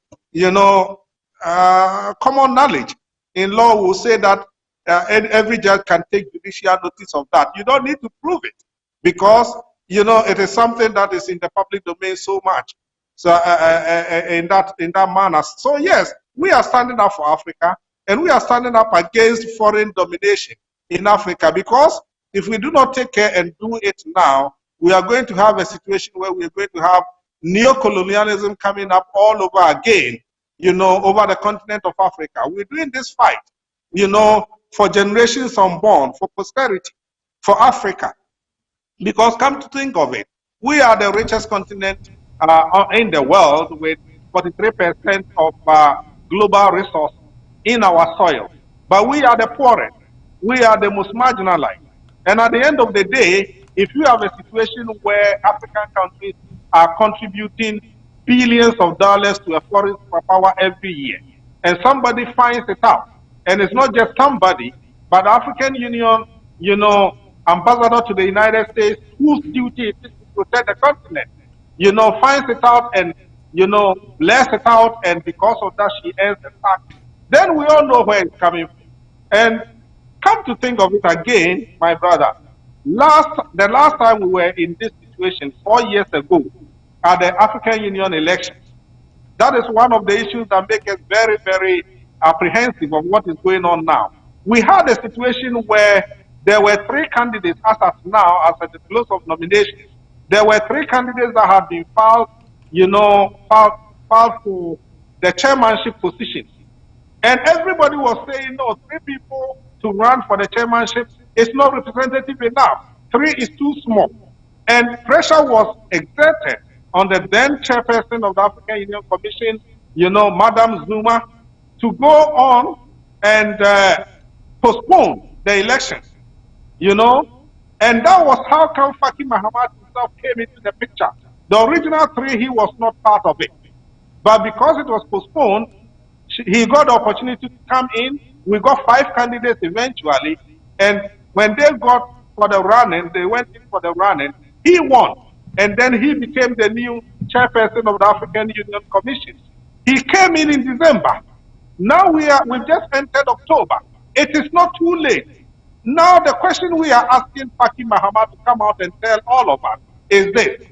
common knowledge. In law, will say that every judge can take judicial notice of that. You don't need to prove it because, it is something that is in the public domain so much. So in that manner. So yes, we are standing up for Africa and we are standing up against foreign domination in Africa, because if we do not take care and do it now, we are going to have a situation where we are going to have neocolonialism coming up all over again, over the continent of Africa. We're doing this fight, for generations unborn, for posterity, for Africa. Because come to think of it, we are the richest continent in the world with 43% of global resources in our soil. But we are the poorest. We are the most marginalized. And at the end of the day, if you have a situation where African countries are contributing billions of dollars to a foreign superpower every year, and somebody finds it out, and it's not just somebody, but the African Union, ambassador to the United States, whose duty it is to protect the continent, finds it out and, lets it out, and because of that, she ends the sack, then we all know where it's coming from. And come to think of it again, my brother, the last time we were in this situation 4 years ago at the African Union elections, that is one of the issues that make us very, very apprehensive of what is going on now. We had a situation where there were 3 candidates as of now, as at the close of nominations. There were 3 candidates that had been filed, filed for the chairmanship position. And everybody was saying, no, 3 people to run for the chairmanship is not representative enough. 3 is too small. And pressure was exerted on the then chairperson of the African Union Commission, Madam Zuma, to go on and postpone the elections, And that was how come Faki Mahamat himself came into the picture. The original 3, he was not part of it. But because it was postponed, he got the opportunity to come in. We got 5 candidates eventually. And when they got for the running, they went in for the running, he won. And then he became the new chairperson of the African Union Commission. He came in December. Now we've just entered October. It is not too late. Now the question we are asking Faki Mahamat to come out and tell all of us is this.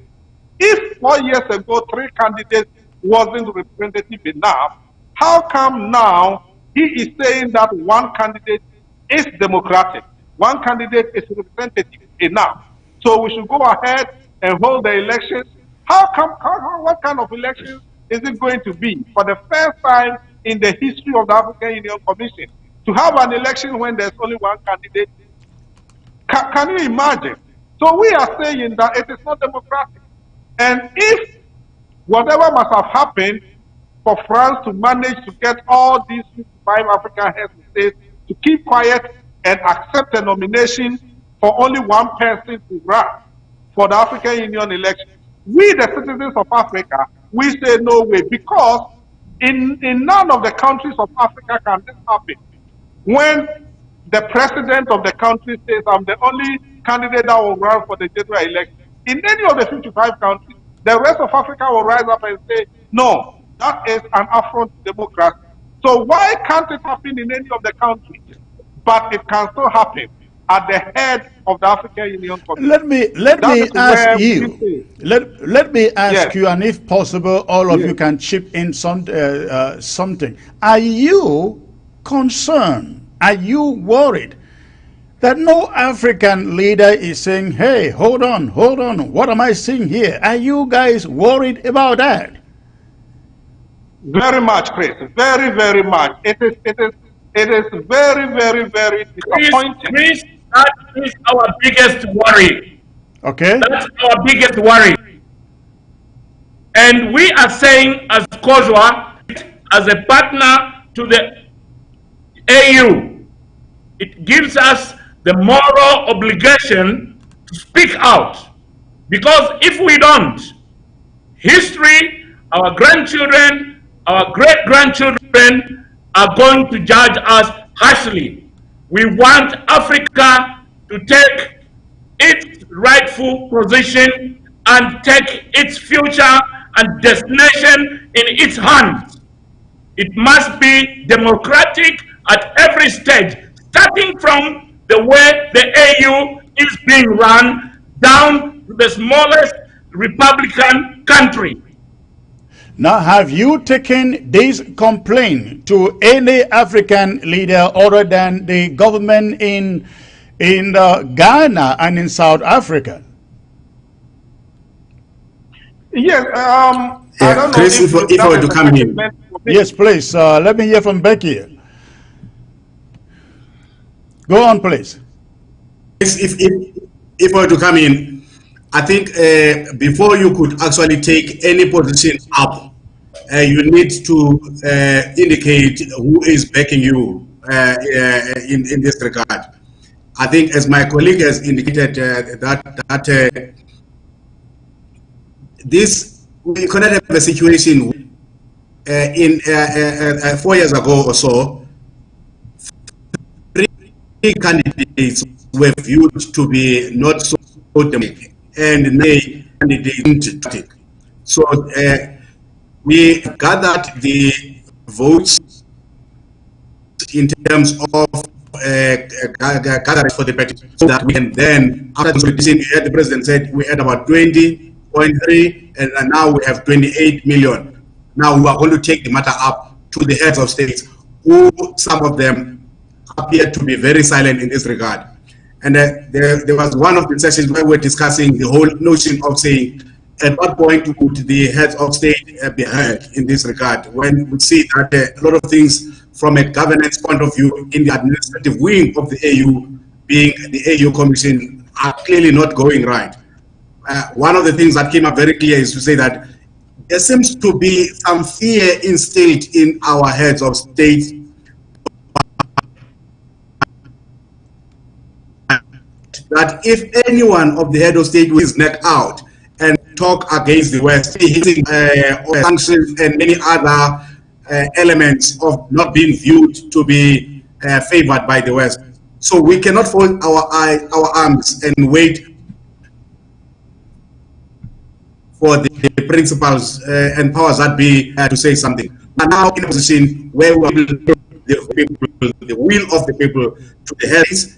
If 4 years ago 3 candidates wasn't representative enough, how come now he is saying that 1 candidate is democratic, 1 candidate is representative enough? So we should go ahead and hold the elections. What kind of elections is it going to be for the first time in the history of the African Union Commission to have an election when there's only 1 candidate? Can you imagine? So we are saying that it is not democratic. And if whatever must have happened for France to manage to get all these 55 African heads of state to keep quiet and accept a nomination for only 1 person to run for the African Union election, we, the citizens of Africa, we say no way, because in none of the countries of Africa can this happen. When the president of the country says, I'm the only candidate that will run for the general election, in any of the 55 countries, the rest of Africa will rise up and say, no, that is an affront to democracy. So why can't it happen in any of the countries? But it can still happen at the head of the African Union Commission.
Let me ask you. Let me ask you, and if possible, all of you can chip in something. Are you concerned? Are you worried that no African leader is saying, hey, hold on, what am I seeing here? Are you guys worried about that?
Very much, Chris. Very, very much. It is very, very, very disappointing.
Chris, that is our biggest worry.
Okay.
That's our biggest worry. And we are saying as COSWA, as a partner to the AU, it gives us the moral obligation to speak out. Because if we don't, history, our grandchildren, our great-grandchildren are going to judge us harshly. We want Africa to take its rightful position and take its future and destination in its hands. It must be democratic at every stage, starting from the way the AU is being run down to the smallest Republican country.
Now, have you taken this complaint to any African leader other than the government in Ghana and in South Africa?
Yes, I don't know
Chris, if I were to come in.
Yes, please. Let me hear from Becky. Go on, please.
If I were to come in, I think before you could actually take any position up, you need to indicate who is backing you in this regard. I think, as my colleague has indicated, that this we cannot have a situation in 4 years ago or so. 3 candidates were viewed to be not so democratic, and they candidates. So we gathered the votes in terms of gathering for the petition, so that we can then, after the petition, the president said we had about 20.3, and now we have 28 million. Now we are going to take the matter up to the heads of states, who some of them appear to be very silent in this regard. And there was one of the sessions where we were discussing the whole notion of saying, at what point would the heads of state be heard in this regard, when we see that a lot of things from a governance point of view in the administrative wing of the AU, being the AU Commission, are clearly not going right. One of the things that came up very clear is to say that there seems to be some fear instilled in our heads of state that if any one of the head of state will neck out and talk against the West, hitting sanctions and many other elements of not being viewed to be favored by the West. So we cannot fold our arms and wait for the principles and powers that be to say something. But now in a position where we are the will of the people to the heads.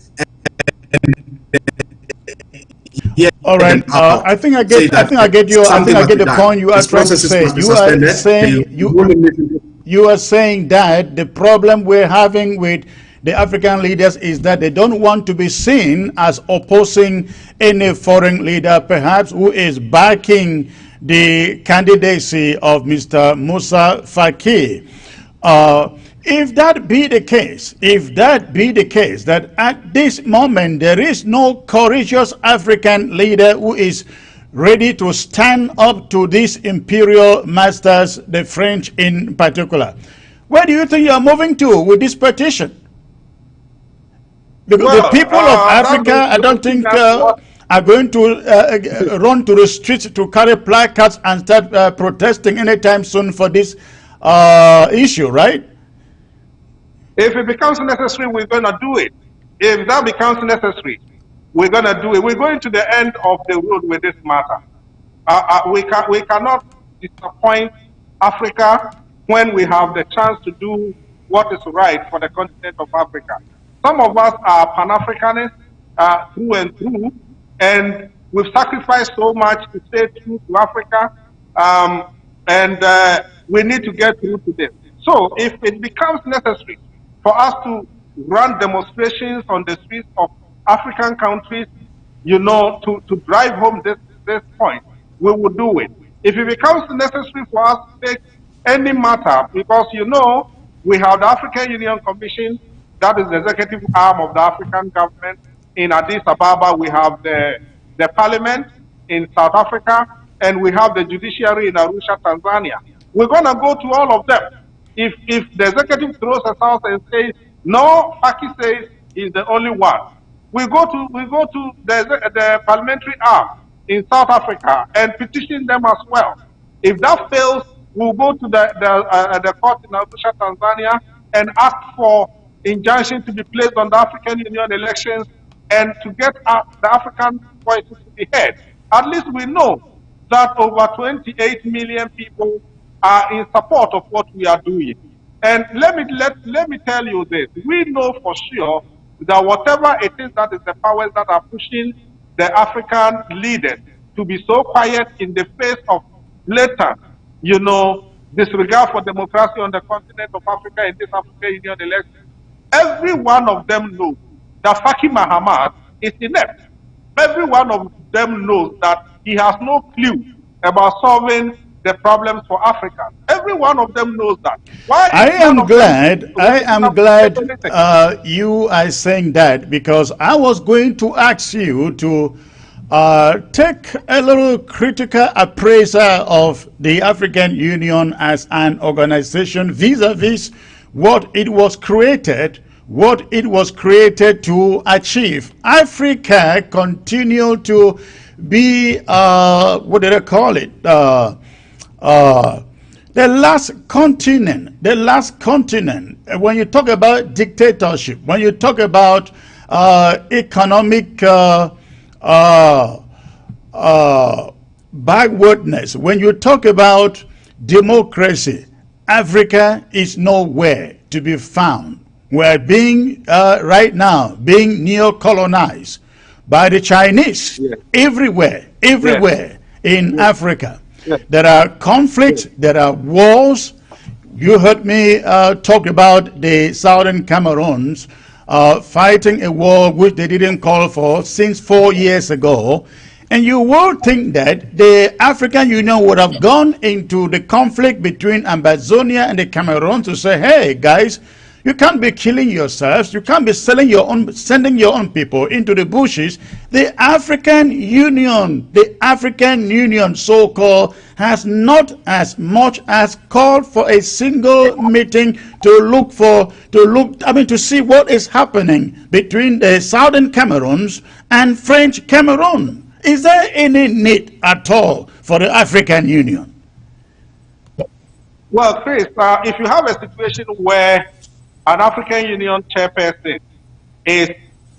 All right. I think I get the point you are trying to say. You are saying that the problem we're having with the African leaders is that they don't want to be seen as opposing any foreign leader, perhaps, who is backing the candidacy of Mr. Musa Faki. If that be the case, that at this moment there is no courageous African leader who is ready to stand up to these imperial masters, the French in particular, where do you think you're moving to with this petition? Because the people of Africa, I don't think are going to run to the streets to carry placards and start protesting anytime soon for this issue, right?
If it becomes necessary, we're going to do it. If that becomes necessary, we're going to do it. We're going to the end of the road with this matter. We cannot disappoint Africa when we have the chance to do what is right for the continent of Africa. Some of us are Pan-Africanists through and through, and we've sacrificed so much to stay true to Africa, and we need to get through to this. So if it becomes necessary for us to run demonstrations on the streets of African countries, you know, to drive home this point, we will do it. If it becomes necessary for us to take any matter, because, you know, we have the African Union Commission, that is the executive arm of the African government. In Addis Ababa, we have the parliament in South Africa, and we have the judiciary in Arusha, Tanzania. We're going to go to all of them. If the executive throws us out and says, no, Faki says he's the only one, we go to the parliamentary arm in South Africa and petition them as well. If that fails, we'll go to the court in Arusha, Tanzania, and ask for injunction to be placed on the African Union elections and to get the African voices to be heard. At least we know that over 28 million people are in support of what we are doing. And let me tell you this, we know for sure that whatever it is that is the powers that are pushing the African leaders to be so quiet in the face of blatant, you know, disregard for democracy on the continent of Africa in this African Union election, every one of them knows that Faki Mahamat is inept. Every one of them knows that he has no clue about solving the problems for Africa. Every one of them knows that. Why? I am glad
you are saying that, because I was going to ask you to take a little critical appraisal of the African Union as an organization vis-a-vis what it was created to achieve. Africa continued to be, what did I call it? The last continent. When you talk about dictatorship, when you talk about economic backwardness, when you talk about democracy, Africa is nowhere to be found. We're being, right now, being neo-colonized by the Chinese everywhere in Africa. There are conflicts, there are wars. You heard me talk about the southern Cameroons fighting a war which they didn't call for since 4 years ago. And you will think that the African Union would have gone into the conflict between Ambazonia and the Cameroon to say, hey, guys, you can't be killing yourselves. You can't be sending your own people into the bushes. The African Union, so-called, has not as much as called for a single meeting to see what is happening between the Southern Cameroons and French Cameroon. Is there any need at all for the African Union?
Well, Chris, if you have a situation where an African Union chairperson is,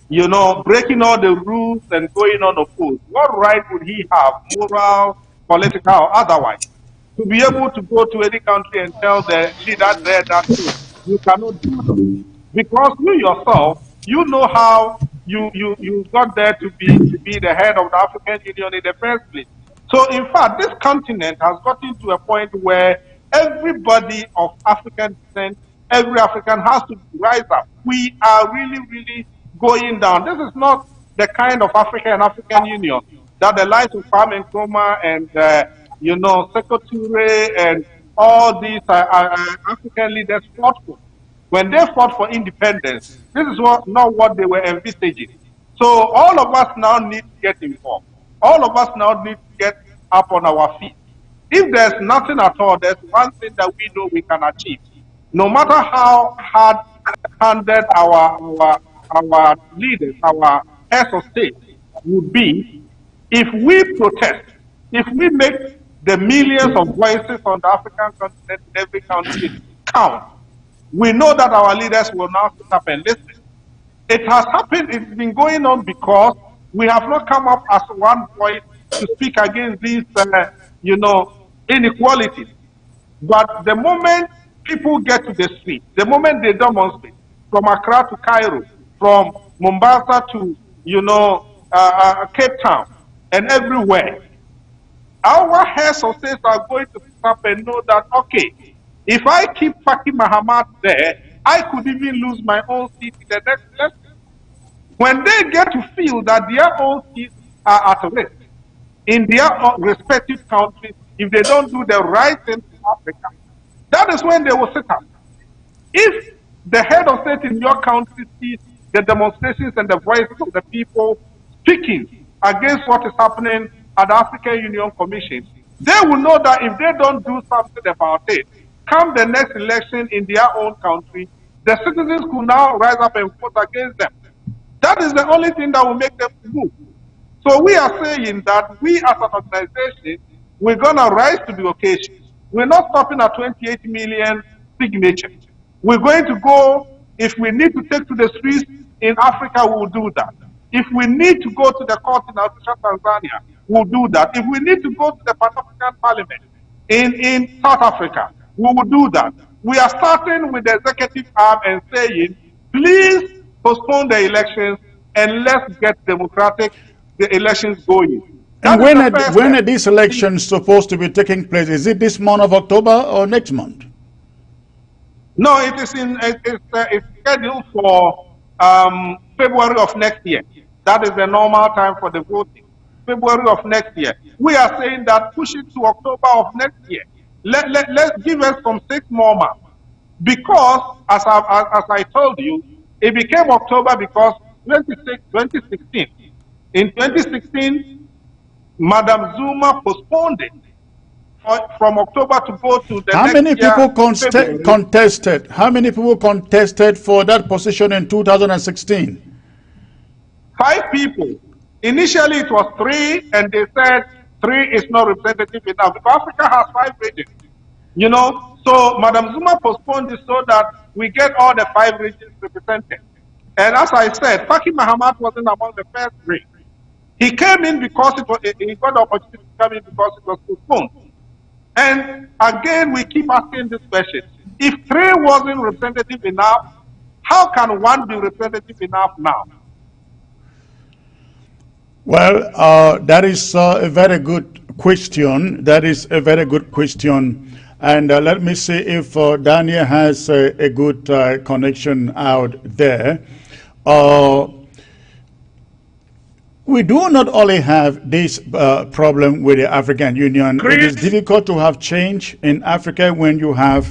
breaking all the rules and going unopposed, what right would he have, moral, political, or otherwise, to be able to go to any country and tell the leader there that you cannot do that? Because you yourself, you know how you got there to be the head of the African Union in the first place. So, in fact, this continent has gotten to a point where everybody of African descent, every African has to rise up. We are really, really going down. This is not the kind of African Union that the likes of Kwame Nkrumah and, Sekou Touré and all these African leaders fought for. When they fought for independence, this is not what they were envisaging. So all of us now need to get involved. All of us now need to get up on our feet. If there's nothing at all, there's one thing that we know we can achieve. No matter how hard-handed our leaders, our heads of state would be, if we protest, if we make the millions of voices on the African continent in every country count, we know that our leaders will now sit up and listen. It has happened, it's been going on because we have not come up as one voice to speak against these, inequalities. But the moment people get to the street, the moment they demonstrate, from Accra to Cairo, from Mombasa to, Cape Town, and everywhere, our heads of states are going to sit up and know that, okay, if I keep Faki Mahamat there, I could even lose my own seat in the next election. When they get to feel that their own seats are at risk in their respective countries, if they don't do the right thing to Africa, that is when they will sit up. If the head of state in your country sees the demonstrations and the voices of the people speaking against what is happening at the African Union Commission, they will know that if they don't do something about it, come the next election in their own country, the citizens could now rise up and vote against them. That is the only thing that will make them move. So we are saying that we as an organization, we're going to rise to the occasion. We're not stopping at 28 million signatures. We're going to go, if we need to take to the streets in Africa, we'll do that. If we need to go to the court in Arusha, Tanzania, we'll do that. If we need to go to the Pan-African Parliament in South Africa, we will do that. We are starting with the executive arm and saying, please postpone the elections and let's get the elections going.
And when are these elections supposed to be taking place? Is it this month of October or next month?
No, it's scheduled for February of next year. That is the normal time for the voting. February of next year. We are saying that push it to October of next year. Let's give us some 6 more months. Because, as I told you, it became October because 2016. In 2016, Madam Zuma postponed it from October to go to the
How
next
many
year,
people contested? How many people contested for that position in 2016?
5 people. Initially, it was 3, and they said 3 is not representative enough. Because Africa has 5 regions, So Madam Zuma postponed it so that we get all the 5 regions represented. And as I said, Faki Mahamat wasn't among the first 3. He came in because he got the opportunity to come in because it was postponed. And again, we keep asking this question. If 3 wasn't representative enough, how can 1 be representative enough now?
Well, that is a very good question. That is a very good question. And let me see if Daniel has a good connection out there. we do not only have this problem with the African Union. It is difficult to have change in Africa when you are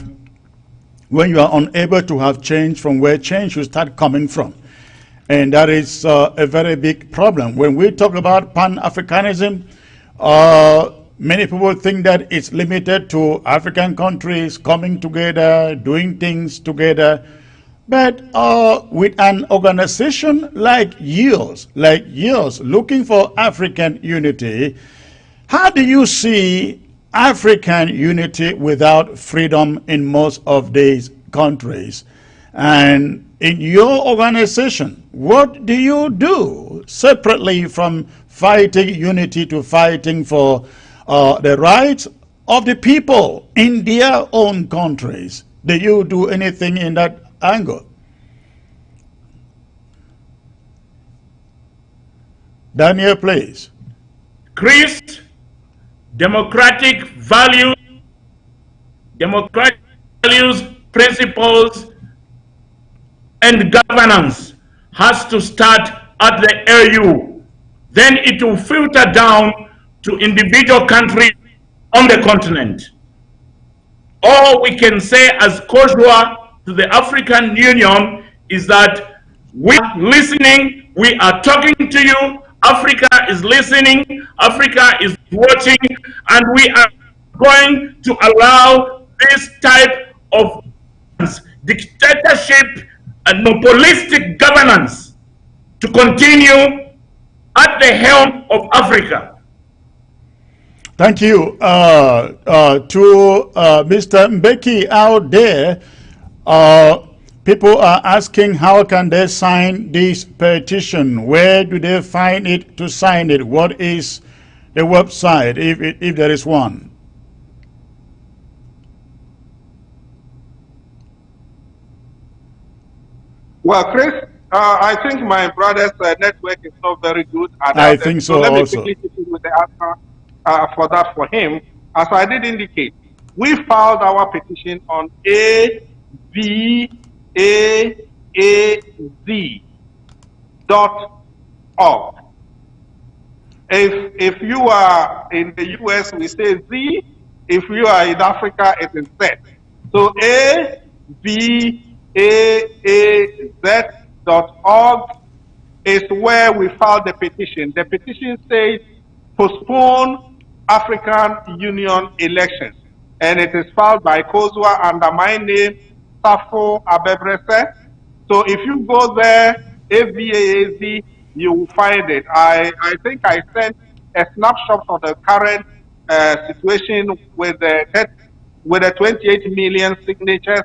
unable to have change from where change should start coming from. And that is a very big problem. When we talk about Pan-Africanism, many people think that it's limited to African countries coming together, doing things together. But with an organization like yours, looking for African unity, how do you see African unity without freedom in most of these countries? And in your organization, what do you do separately from fighting unity to fighting for the rights of the people in their own countries? Do you do anything in that angle? Daniel, please.
Chris, democratic values, principles, and governance has to start at the AU. Then it will filter down to individual countries on the continent. All we can say as COSWA to the African Union is that we are listening, we are talking to you, Africa is listening, Africa is watching, and we are going to allow this type of dictatorship and monopolistic governance to continue at the helm of Africa.
Thank you. To Mr. Mbeki out there, people are asking how can they sign this petition? Where do they find it to sign it? What is the website, if there is one?
Well, Chris, I think my brother's network is not very good.
I think so
let me
also.
quickly take you with the answer for that for him. As I did indicate, we filed our petition on AVAAZ.org. If you are in the US, we say Z. If you are in Africa, it is Z. So AVAAZ.org is where we filed the petition. The petition says postpone African Union elections. And it is filed by COSWA under my name, Safo Abebrese. So if you go there, AVAAZ, you will find it. I think I sent a snapshot of the current situation with the 28 million signatures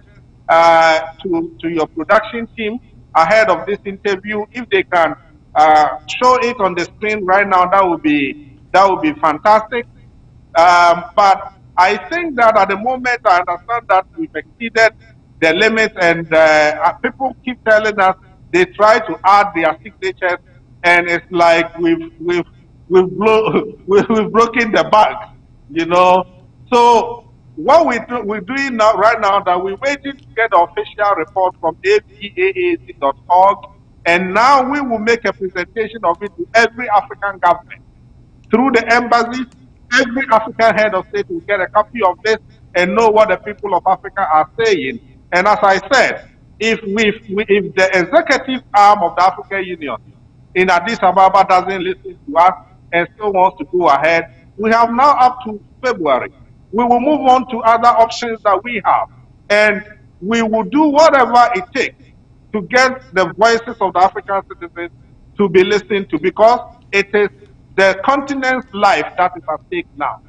to your production team ahead of this interview. If they can show it on the screen right now, that would be fantastic. But I think that at the moment, I understand that we've exceeded the limit, and people keep telling us they try to add their signatures, and it's like we've broken the bank, you know. So what we're doing now, right now, that we're waiting to get the official report from AVAAZ.org, and now we will make a presentation of it to every African government through the embassies. Every African head of state will get a copy of this and know what the people of Africa are saying. And as I said, if the executive arm of the African Union in Addis Ababa doesn't listen to us and still wants to go ahead, we have now up to February. We will move on to other options that we have. And we will do whatever it takes to get the voices of the African citizens to be listened to, because it is the continent's life that is at stake now.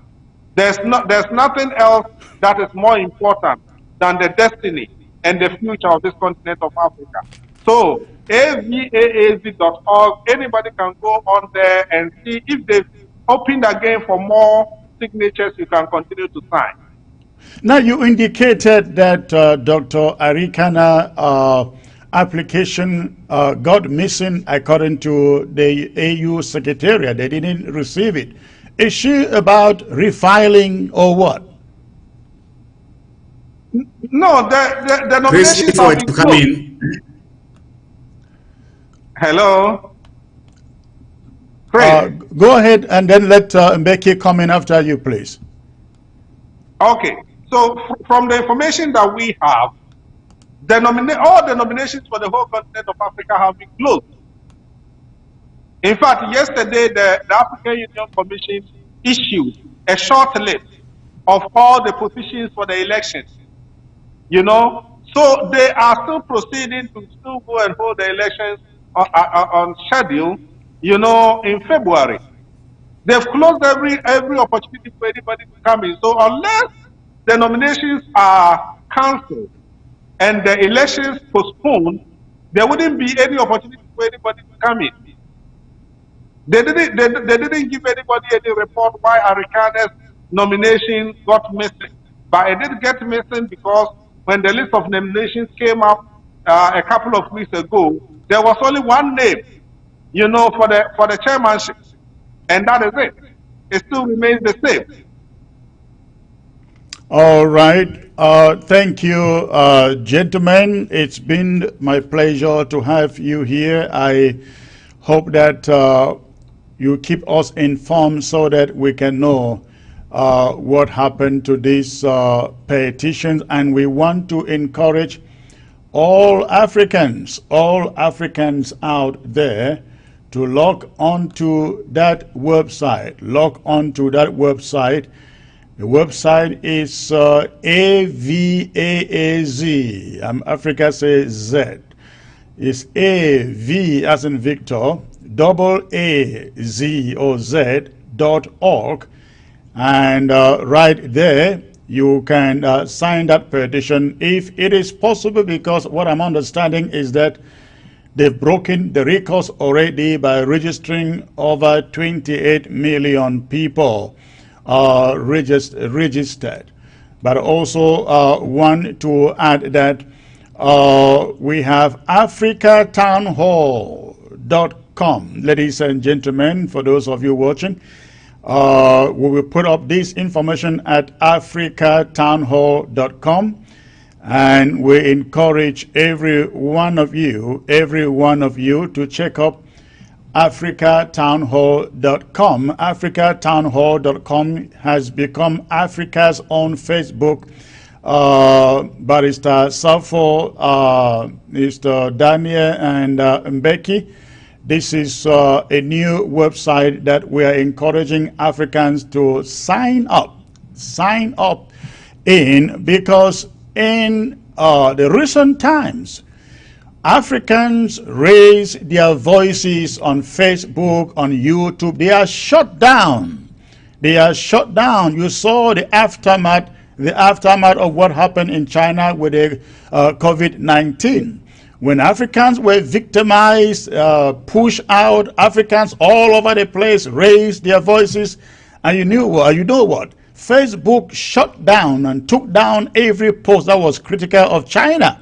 There's nothing else that is more important than the destiny and the future of this continent of Africa. So AVAAZ.org, anybody can go on there and see if they've opened again for more signatures. You can continue to sign.
Now, you indicated that Dr. Arikana application got missing according to the AU Secretariat. They didn't receive it. Is she about refiling or what?
No, the nominations have been closed. Hello? Chris?
Go ahead and then let Mbeki come in after you, please.
Okay. So from the information that we have, all the nominations for the whole continent of Africa have been closed. In fact, yesterday the African Union Commission issued a short list of all the positions for the elections. You know, so they are still proceeding to still go and hold the elections on schedule, you know, in February. They've closed every opportunity for anybody to come in. So unless the nominations are cancelled and the elections postponed, there wouldn't be any opportunity for anybody to come in. They didn't give anybody any report why Arikane's nomination got missing. But it did get missing because when the list of nominations came up a couple of weeks ago, there was only one name, you know, for the chairmanship, and that is it. It still remains the same.
All right. Thank you, gentlemen. It's been my pleasure to have you here. I hope that you keep us informed so that we can know what happened to these petitions. And we want to encourage all Africans out there to log onto that website. Log onto that website. The website is AVAAZ. Africa says Z. It's AV as in Victor, AAZOZ.org. And right there, you can sign that petition if it is possible, because what I'm understanding is that they've broken the records already by registering over 28 million people registered. But also want to add that we have africatownhall.com. Ladies and gentlemen, for those of you watching, we will put up this information at africatownhall.com, and we encourage every one of you to check up africatownhall.com. africatownhall.com has become Africa's own Facebook. Barrister Safo, Mr. Daniel, and Mbeki. This is a new website that we are encouraging Africans to sign up in, because in the recent times, Africans raise their voices on Facebook, on YouTube. They are shut down. You saw the aftermath of what happened in China with the COVID-19. When Africans were victimized, pushed out, Africans all over the place raised their voices. And you know what? Facebook shut down and took down every post that was critical of China.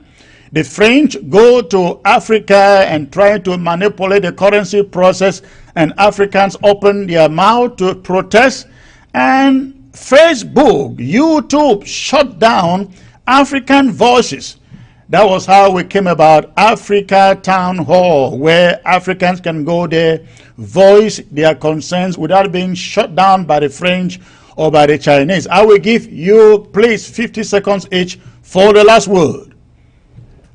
The French go to Africa and try to manipulate the currency process, and Africans open their mouth to protest, and Facebook, YouTube shut down African voices. That was how we came about Africa Town Hall, where Africans can go there, voice their concerns without being shut down by the French or by the Chinese. I will give you, please, 50 seconds each for the last word.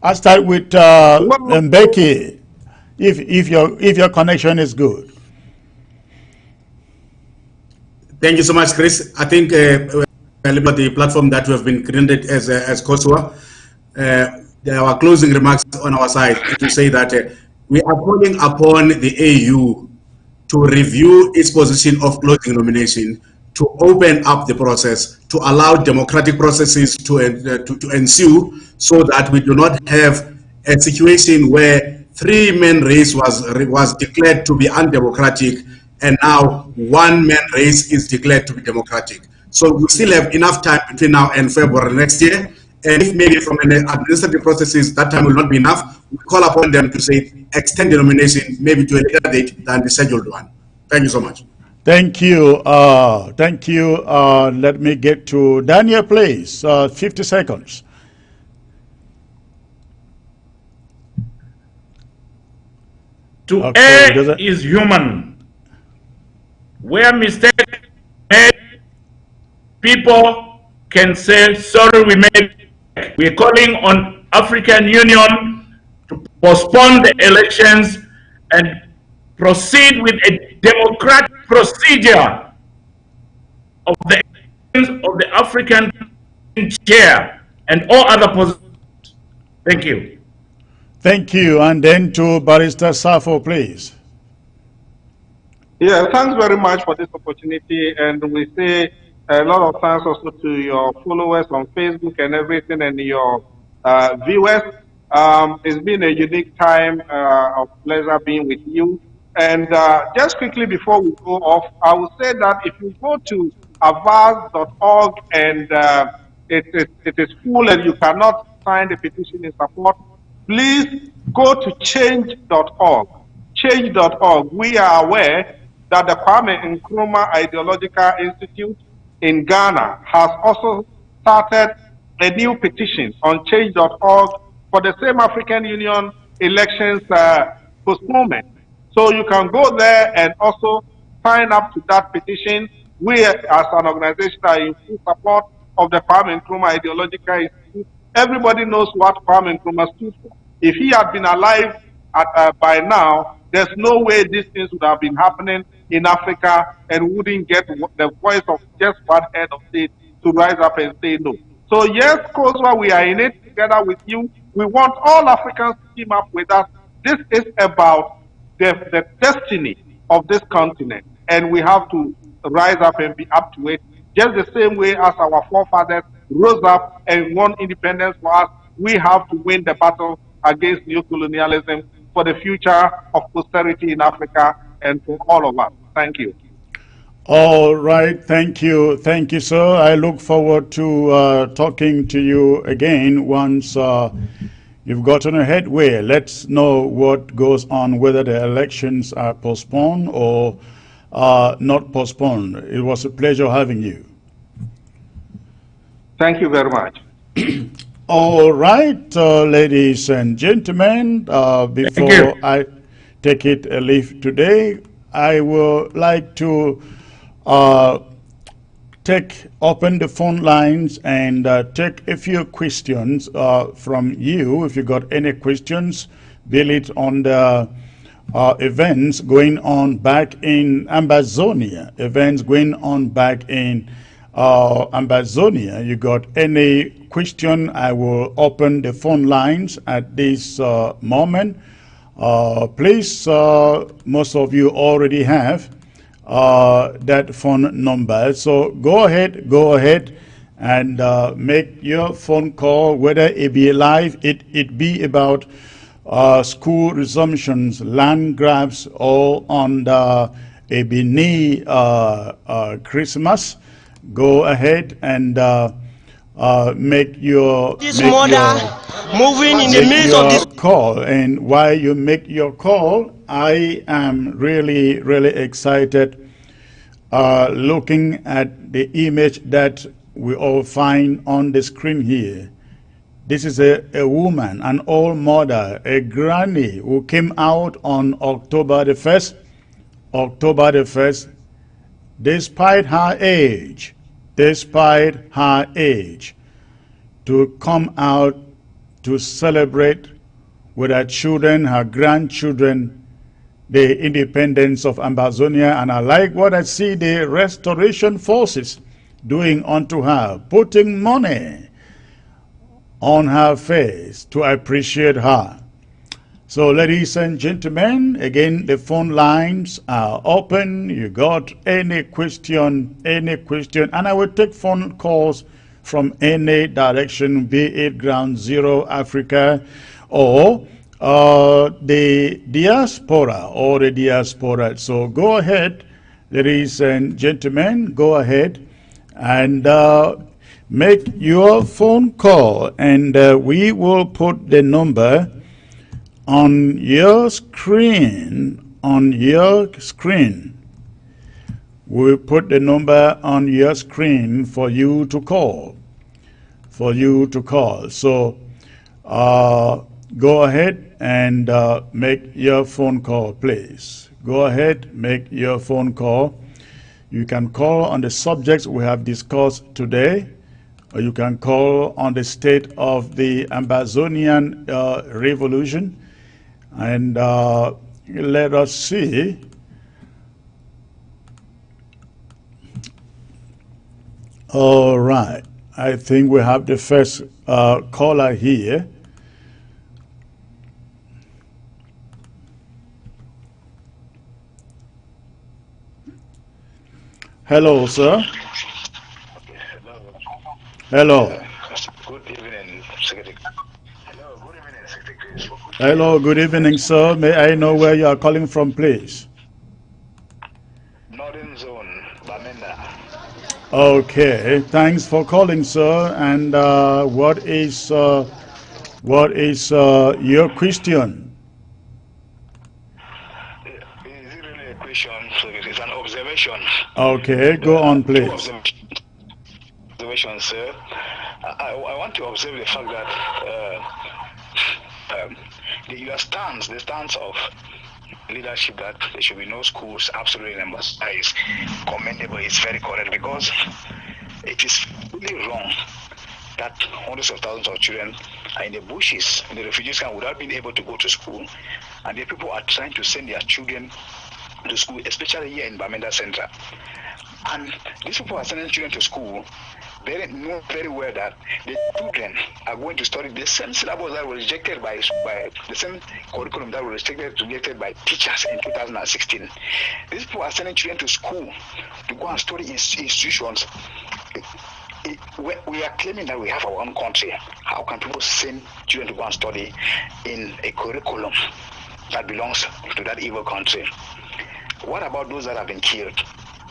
I'll start with Mbeki, if your connection is good.
Thank you so much, Chris. I think the platform that we have been created as COSWA, our closing remarks on our side to say that we are calling upon the AU to review its position of closing nomination, to open up the process, to allow democratic processes to ensue, so that we do not have a situation where three-man race was declared to be undemocratic, and now one-man race is declared to be democratic. So we still have enough time between now and February next year, and if maybe from an administrative processes that time will not be enough, we call upon them to say extend the nomination maybe to a later date than the scheduled one. Thank you so much.
Thank you. Let me get to Daniel, please. 50 seconds.
To
Okay,
err is human. Where mistakes made, people can say, sorry, we made. We're calling on African Union to postpone the elections and proceed with a democratic procedure of the elections of the African chair and all other positions. Thank you.
Thank you. And then to Barrister Safo, please.
Yeah, thanks very much for this opportunity. And we say a lot of thanks also to your followers on Facebook and everything and your viewers. It's been a unique time of pleasure being with you. And just quickly before we go off, I will say that if you go to avaz.org and it is full and you cannot sign the petition in support, please go to change.org. Change.org. We are aware that the Kwame Nkrumah Ideological Institute in Ghana has also started a new petition on change.org for the same African Union elections postponement. So you can go there and also sign up to that petition. We as an organization are in full support of the Kwame Nkrumah Ideological Institute. Everybody knows what Kwame Nkrumah stood for. If he had been alive by now, there's no way these things would have been happening in Africa and wouldn't get the voice of just one head of state to rise up and say no. So yes, Kozwa, we are in it together with you. We want all Africans to team up with us. This is about the destiny of this continent, and we have to rise up and be up to it. Just the same way as our forefathers rose up and won independence for us, we have to win the battle against neocolonialism for the future of prosperity in Africa and for all of us. Thank you.
All right, thank you, sir. I look forward to talking to you again once you've gotten a headway. Let's know what goes on, whether the elections are postponed or not postponed. It was a pleasure having you.
Thank you very much.
All right, ladies and gentlemen, before I take it a leave today, I would like to open the phone lines and take a few questions from you. If you got any questions, be it on the events going on back in AMBAZONIA, AMBAZONIA, you got any question, I will open the phone lines at this moment. Please, most of you already have that phone number, so go ahead and make your phone call, whether it be live, it be about school resumptions, land grabs, or on the Ebony Christmas. Go ahead and make your call. And while you make your call, I am really excited looking at the image that we all find on the screen here. This is a woman, an old mother, a granny who came out on October the 1st, despite her age, to come out to celebrate with her children, her grandchildren, the independence of AMBAZONIA. And I like what I see the restoration forces doing unto her, putting money on her face to appreciate her. So, ladies and gentlemen, again, the phone lines are open. You got any question, and I will take phone calls from any direction, be it Ground Zero Africa or the diaspora. So go ahead, ladies and gentlemen, go ahead and make your phone call, and we will put the number on your screen. We'll put the number on your screen for you to call. So Go ahead and make your phone call, please. Go ahead, make your phone call. You can call on the subjects we have discussed today, or you can call on the state of the Ambazonian revolution. And let us see. All right. I think we have the first caller here. Hello, sir. Hello.
Good evening, Secretary.
Hello, good evening, sir. May I know where you are calling from, please?
Northern Zone, Bamenda.
Okay, thanks for calling, sir. And what is your question?
Is it really a question? It's an observation.
Okay, go on,
Two
please.
observations, sir. I want to observe the fact that your stance, the stance of leadership that there should be no schools absolutely in Ambazzonia is commendable. It's very correct, because it is really wrong that hundreds of thousands of children are in the bushes in the refugee camp without being able to go to school, and the people are trying to send their children to school, especially here in Bamenda Center. And these people are sending children to school. They know very well that the children are going to study the same syllabus that was rejected by the same curriculum that was rejected by teachers in 2016. These people are sending children to school to go and study in institutions. We are claiming that we have our own country. How can people send children to go and study in a curriculum that belongs to that evil country? What about those that have been killed?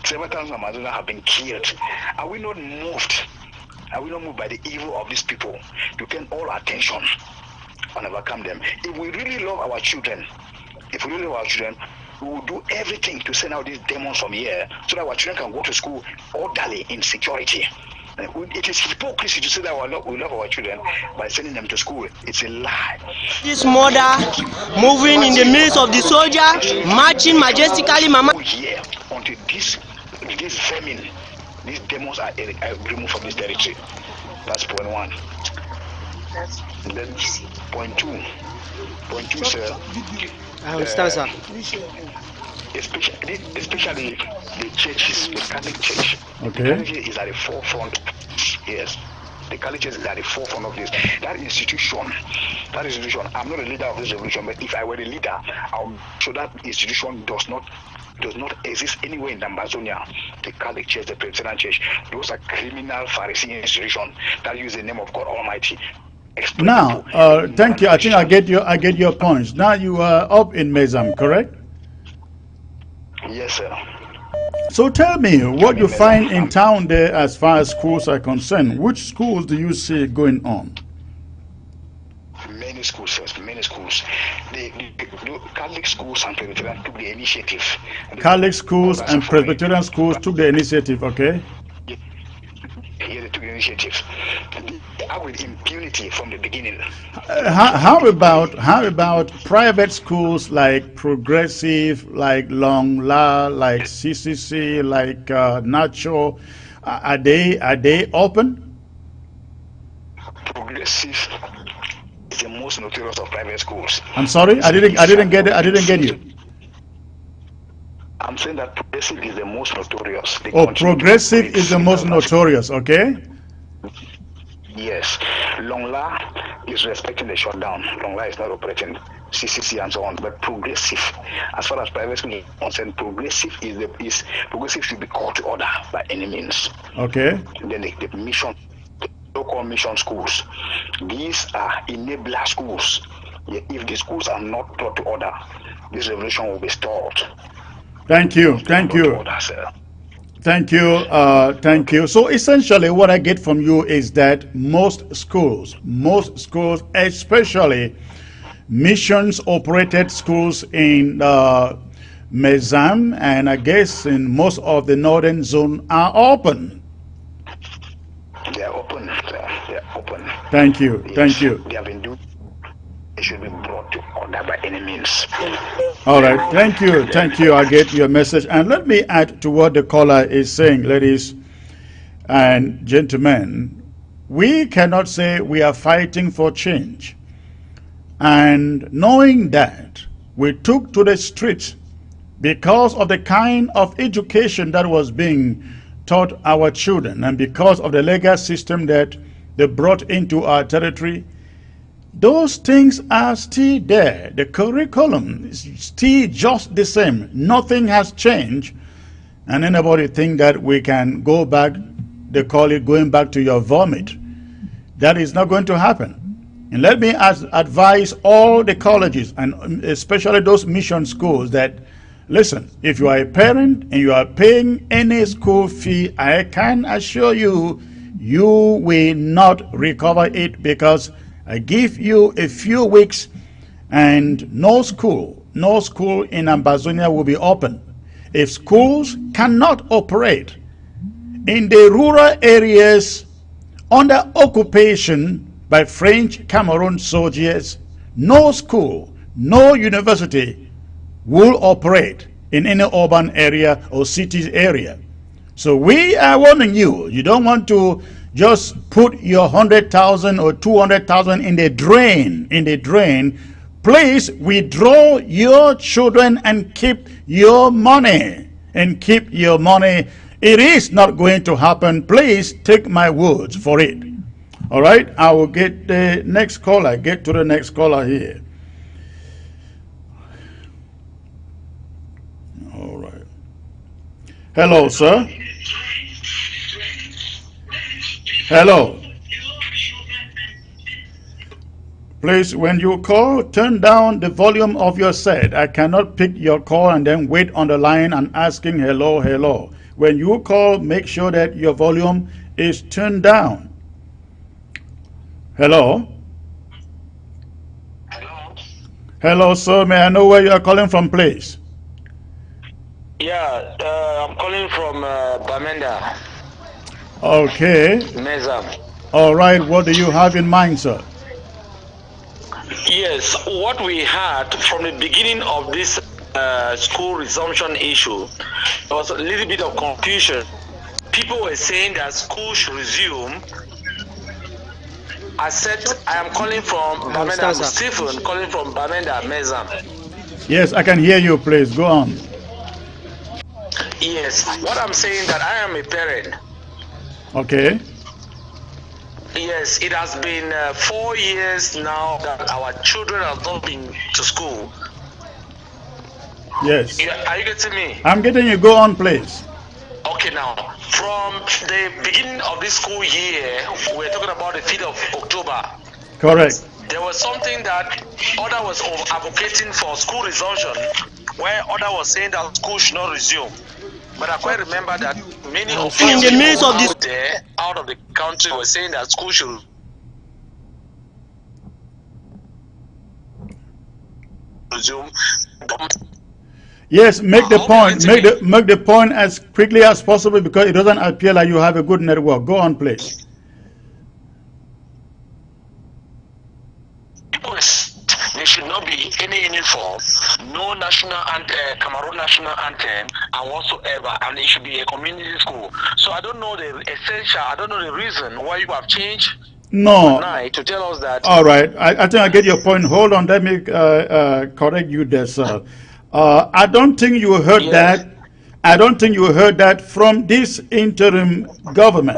Several thousand Amazonians have been killed. Are we not moved? Are we not moved by the evil of these people to turn all attention and overcome them? If we really love our children, we will do everything to send out these demons from here so that our children can go to school orderly in security. It is hypocrisy to say that we love our children by sending them to school. It's a lie.
This mother moving in the midst of the soldier, marching majestically, mama.
Here until this vermin, these demons are removed from this territory. That's point one. Then point two. Point two, sir.
I understand, sir.
Especially the churches, the Catholic Church.
Okay.
The Catholic Church is at the forefront. Yes. The Catholic Church is at the forefront of this. That institution, I'm not a leader of this revolution, but if I were the leader, I'll show that institution does not exist anywhere in Ambazonia. The Catholic Church, the Presbyterian Church, those are criminal Pharisee institutions that use the name of God Almighty.
Now, thank you. I think I get your points. Now you are up in Mezam, correct?
Yes, sir.
So tell me what you find in town there as far as schools are concerned. Which schools do you see going on?
Many schools, sir. Many schools. The Catholic schools and Presbyterian took the initiative.
Catholic schools and Presbyterian schools took the initiative, okay?
Yeah, they took the initiative. They act with impunity from the beginning.
How about private schools like Progressive, like Long La, like CCC, like Nacho? Are they open?
Progressive is the most notorious of private schools.
I'm sorry, I didn't get it. I didn't get you.
I'm saying that Progressive is the most notorious.
Progressive is the most notorious, okay?
Yes. Longla is respecting the shutdown. Longla is not operating CCC and so on. But Progressive, as far as private school is concerned, Progressive Progressive should be called to order by any means.
Okay.
Then the mission, the local mission schools, these are enabler schools. If the schools are not brought to order, this revolution will be stalled.
Thank you. Thank you. Thank you. Thank you. So essentially what I get from you is that most schools, especially missions-operated schools in Mezam and I guess in most of the northern zone are open.
They are open. They are open.
Thank you.
Yes.
Thank you.
They have been doing They should be brought to order by any means.
All right, thank you. I get your message. And let me add to what the caller is saying, ladies and gentlemen. We cannot say we are fighting for change. And knowing that, we took to the streets because of the kind of education that was being taught our children and because of the legal system that they brought into our territory. Those things are still there. The curriculum is still just the same. Nothing has changed. And anybody think that we can go back, they call it going back to your vomit. That is not going to happen. And let me advise all the colleges and especially those mission schools that, listen, if you are a parent and you are paying any school fee, I can assure you, you will not recover it, because I give you a few weeks and no school in AMBAZONIA will be open. If schools cannot operate in the rural areas under occupation by French Cameroon soldiers, no school, no university will operate in any urban area or cities area. So we are warning you. You don't want to just put your 100,000 or 200,000 in the drain. Please withdraw your children and keep your money. It is not going to happen. Please take my words for it. All right, I will get the next caller. Get to the next caller here. All right. Hello, sir. Hello. Please, when you call, turn down the volume of your set. I cannot pick your call and then wait on the line and asking hello, hello. When you call, make sure that your volume is turned down. Hello? Hello, sir. May I know where you are calling from, please?
Yeah, I'm calling from Bamenda.
Okay.
Mezam.
All right. What do you have in mind, sir?
Yes, what we had from the beginning of this school resumption issue, there was a little bit of confusion. People were saying that school should resume. I said I am calling from Bamenda. I'm Stephen, calling from Bamenda, Mezam.
Yes, I can hear you. Please go on.
Yes, what I'm saying that I am a parent.
Okay.
Yes, it has been 4 years now that our children have not been to school.
Yes.
Are you getting me?
I'm getting you. Go on, please.
Okay, now, from the beginning of this school year, we're talking about the 5th of October.
Correct.
There was something that Oda was advocating for school resumption, where Oda was saying that school should not resume. But I quite remember that many of
in the midst of this
there, out of the country, were saying that school should resume.
Yes, make the point. Make the point as quickly as possible, because it doesn't appear like you have a good network. Go on, please.
There should not be any uniform, no national anthem, Cameroon national anthem, and whatsoever, and it should be a community school. So I don't know the essential, I don't know the reason why you have changed
No.
tonight to tell us that.
All right. I think I get your point. Hold on. Let me correct you there, sir. I don't think you heard that. I don't think you heard that from this interim government.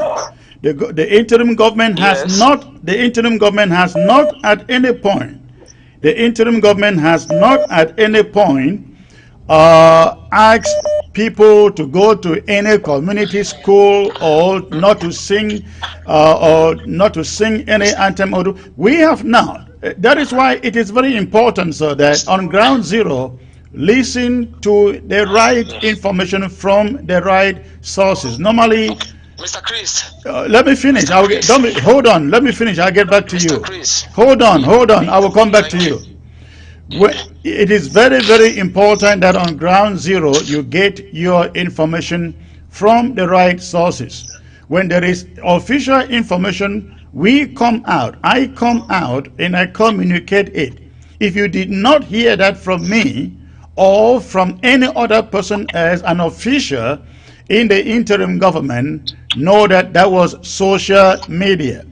The interim government has not. The interim government has not at any point. The interim government has not at any point asked people to go to any community school or not to sing any anthem. We have not. That is why it is very important, sir, that on ground zero, listen to the right information from the right sources. Normally,
Mr. Chris.
Let me finish. Hold on. Let me finish. I'll get back to you. Hold on. I will come back to you. It is very, very important that on ground zero you get your information from the right sources. When there is official information, we come out. I come out and I communicate it. If you did not hear that from me or from any other person as an official in the interim government, know that that was social media.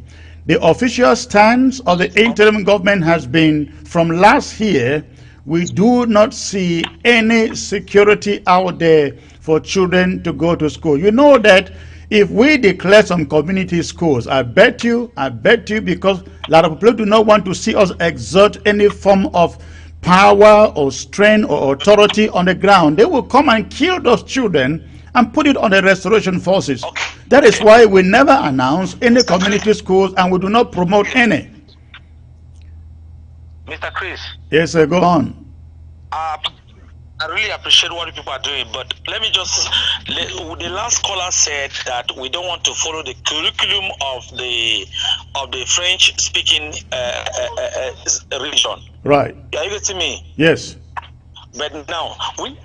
The official stance of the interim government has been, from last year, we do not see any security out there for children to go to school. You know that if we declare some community schools, I bet you, because a lot of people do not want to see us exert any form of power or strength or authority on the ground. They will come and kill those children and put it on the restoration forces. That is why we never announce any community schools and we do not promote any.
Mr. Chris.
Yes, sir, go on.
I really appreciate what people are doing, but let me just, the last caller said that we don't want to follow the curriculum of the French-speaking region.
Right.
Are you getting me?
Yes.
But now, we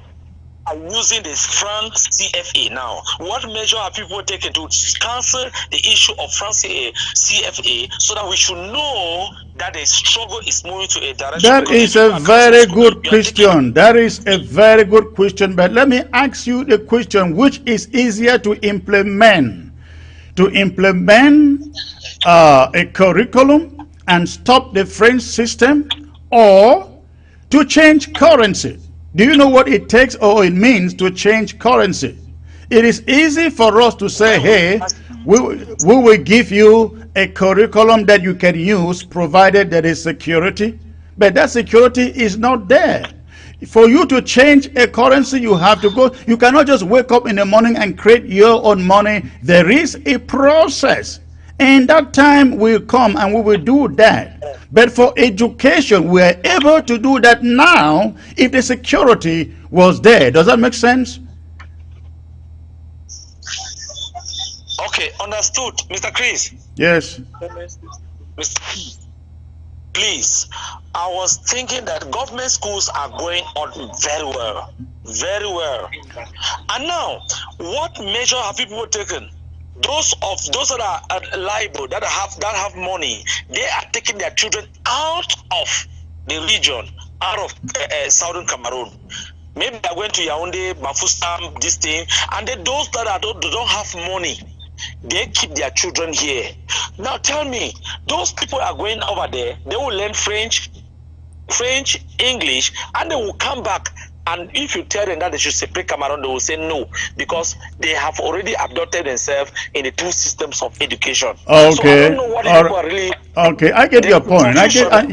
are using this France CFA now. What measure are people taking to cancel the issue of France CFA so that we should know that the struggle is moving to a direction?
That is a very good question. That is a very good question. But let me ask you the question, which is easier to implement? To implement a curriculum and stop the French system, or to change currency? Do you know what it takes or it means to change currency? It is easy for us to say, hey, we will give you a curriculum that you can use provided there is security. But that security is not there. For you to change a currency, you have to go. You cannot just wake up in the morning and create your own money. There is a process. And that time will come and we will do that. But for education, we are able to do that now if the security was there. Does that make sense?
Okay, understood. Mr. Chris.
Yes.
Mr. Please, I was thinking that government schools are going on very well. Very well. And now, what measure have people taken? Those that are liable, that have money, they are taking their children out of the region, out of southern Cameroon. Maybe they are going to Yaoundé, Bafoussam, this thing, and then those that don't have money, they keep their children here. Now tell me, those people are going over there, they will learn French, English, and they will come back. And if you tell them that they should separate Cameroon, they will say no, because they have already adopted themselves in the two systems of education.
Okay.
So I don't know what people are really.
Okay, I get your point.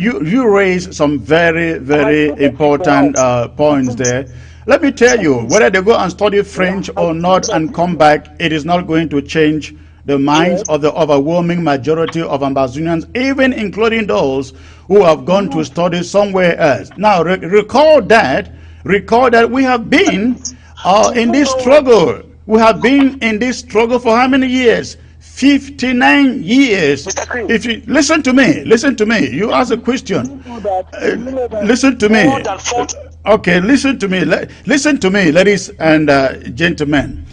You raise some very, very important points there. Let me tell you, whether they go and study French or not and come back, it is not going to change the minds of the overwhelming majority of Ambazonians, even including those who have gone to study somewhere else. Now, recall that we have been in this struggle. We have been in this struggle for how many years? 59 years. If you listen to me. You ask a question. Listen to me. Okay, listen to me. Listen to me, ladies and gentlemen.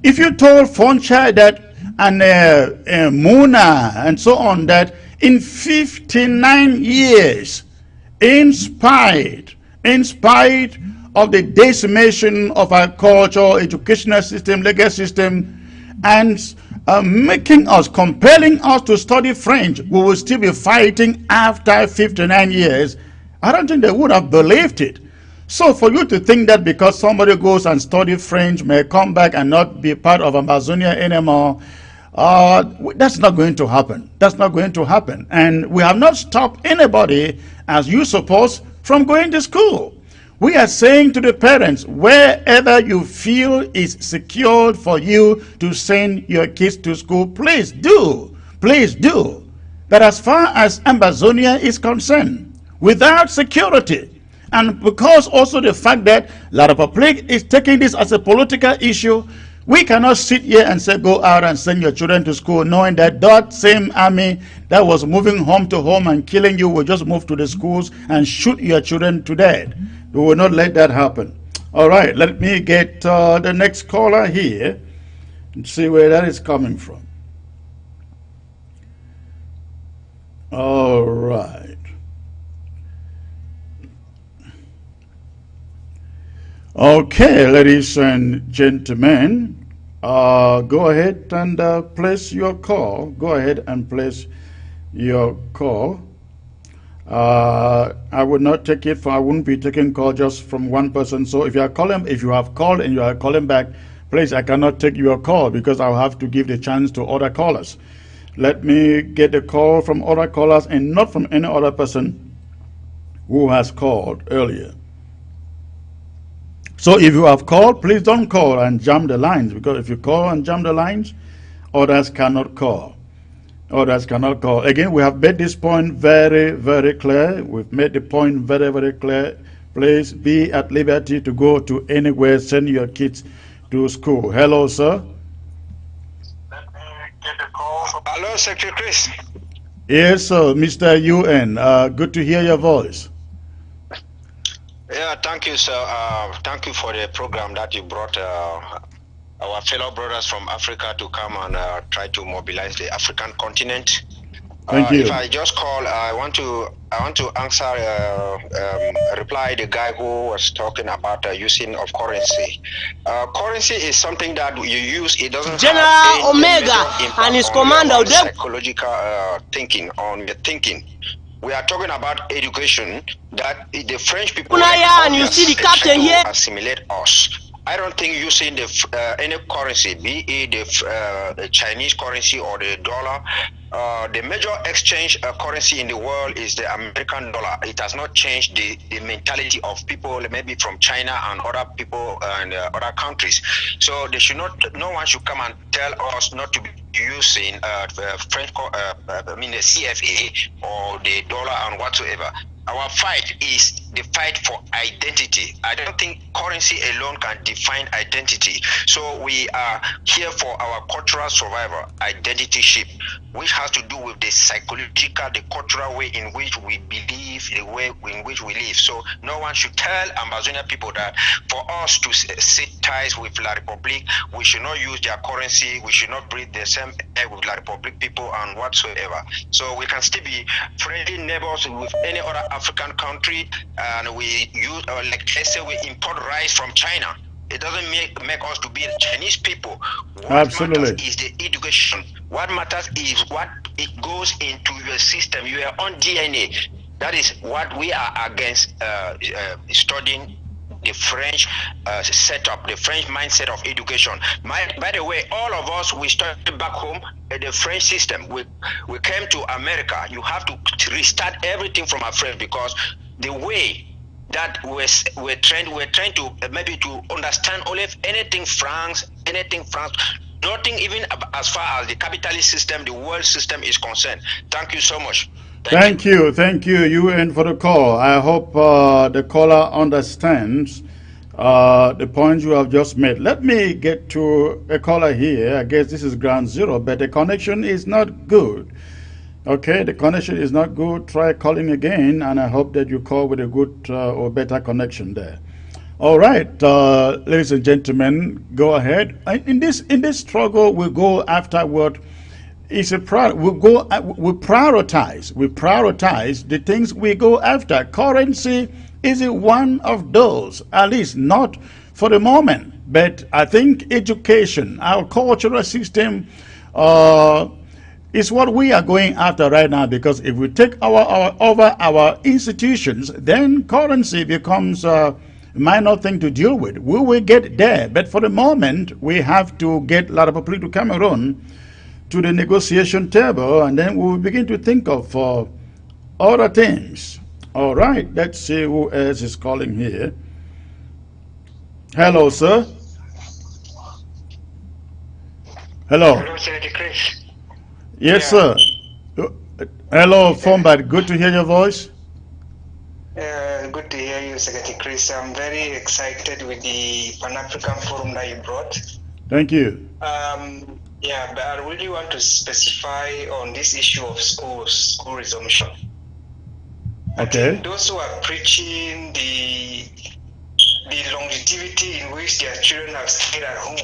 If you told Foncha that and Muna and so on that in 59 years, in spite of the decimation of our culture, educational system, legal system, and compelling us to study French, we will still be fighting after 59 years. I don't think they would have believed it. So for you to think that because somebody goes and studies French may come back and not be part of Ambazonia anymore, that's not going to happen. That's not going to happen. And we have not stopped anybody, as you suppose, from going to school. We are saying to the parents, wherever you feel is secured for you to send your kids to school, please do. Please do. But as far as Ambazonia is concerned, without security, and because also the fact that a lot of public is taking this as a political issue, we cannot sit here and say go out and send your children to school knowing that that same army that was moving home to home and killing you will just move to the schools and shoot your children to death. We will not let that happen. All right, let me get the next caller here and see where that is coming from. All right. Okay, ladies and gentlemen, go ahead and place your call. Go ahead and place your call. I would not take it for, I wouldn't be taking call just from one person. So if you are calling, if you have called and you are calling back, please, I cannot take your call because I'll have to give the chance to other callers. Let me get the call from other callers and not from any other person who has called earlier. So if you have called, please don't call and jam the lines, because if you call and jam the lines, others cannot call. Others cannot call. Again, we have made this point very, very clear. We've made the point very, very clear. Please be at liberty to go to anywhere, send your kids to school. Hello, sir.
Hello, Secretary Chris.
Yes, sir, Mr. UN. Good to hear your voice.
Yeah, thank you, sir. Thank you for the program that you brought our fellow brothers from Africa to come and try to mobilize the African continent.
Thank you.
If I just call, I want to answer, reply the guy who was talking about using of currency. Currency is something that you use. It doesn't
General
have any
Omega and his commander,
psychological thinking on the thinking. We are talking about education that the French people
and you see the captain here
assimilate us. I don't think using the any currency, be it the Chinese currency or the dollar, the major exchange currency in the world is the American dollar. It has not changed the mentality of people, maybe from China and other people and other countries. So they should not. No one should come and tell us not to be using French, I mean the CFA or the dollar and whatsoever. Our fight is the fight for identity. I don't think currency alone can define identity. So we are here for our cultural survival, identityship, which has to do with the psychological, the cultural way in which we believe, the way in which we live. So no one should tell Ambazonia people that for us to sit ties with La Republique, we should not use their currency, we should not breathe the same air with La Republique people and whatsoever. So we can still be friendly neighbors with any other African country, and we use, like let's say we import rice from China. It doesn't make us to be Chinese people. What
Absolutely.
matters is the education. What matters is what it goes into your system, your own DNA. That is what we are against studying the French setup, the French mindset of education. By the way, all of us, we started back home at the French system. We came to America. You have to restart everything from afresh, because the way that we're trying to maybe to understand only anything France, nothing even as far as the capitalist system, the world system is concerned. Thank you so much.
Thank you, UN, for the call. I hope the caller understands the points you have just made. Let me get to a caller here. I guess this is ground zero, but the connection is not good. Okay, the connection is not good. Try calling again, and I hope that you call with a good or better connection there. All right, ladies and gentlemen, go ahead. In this struggle, we go after what is a we prioritize the things we go after. Currency is one of those, at least not for the moment. But I think education, our cultural system, is what we are going after right now. Because if we take over our institutions, then currency becomes a minor thing to deal with. We will get there, but for the moment, we have to get La République du Cameroon to the negotiation table, and then we will begin to think of other things. All right, let's see who else is calling here. Hello, sir. Hello.
Hello, Senator Chris.
Yes, sir. Hello, Fombat. Good to hear your voice.
Good to hear you, Secretary Chris. I'm very excited with the Pan-African Forum that you brought.
Thank you.
Yeah, but I really want to specify on this issue of school resumption.
Okay.
Those who are preaching the longevity in which their children have stayed at home,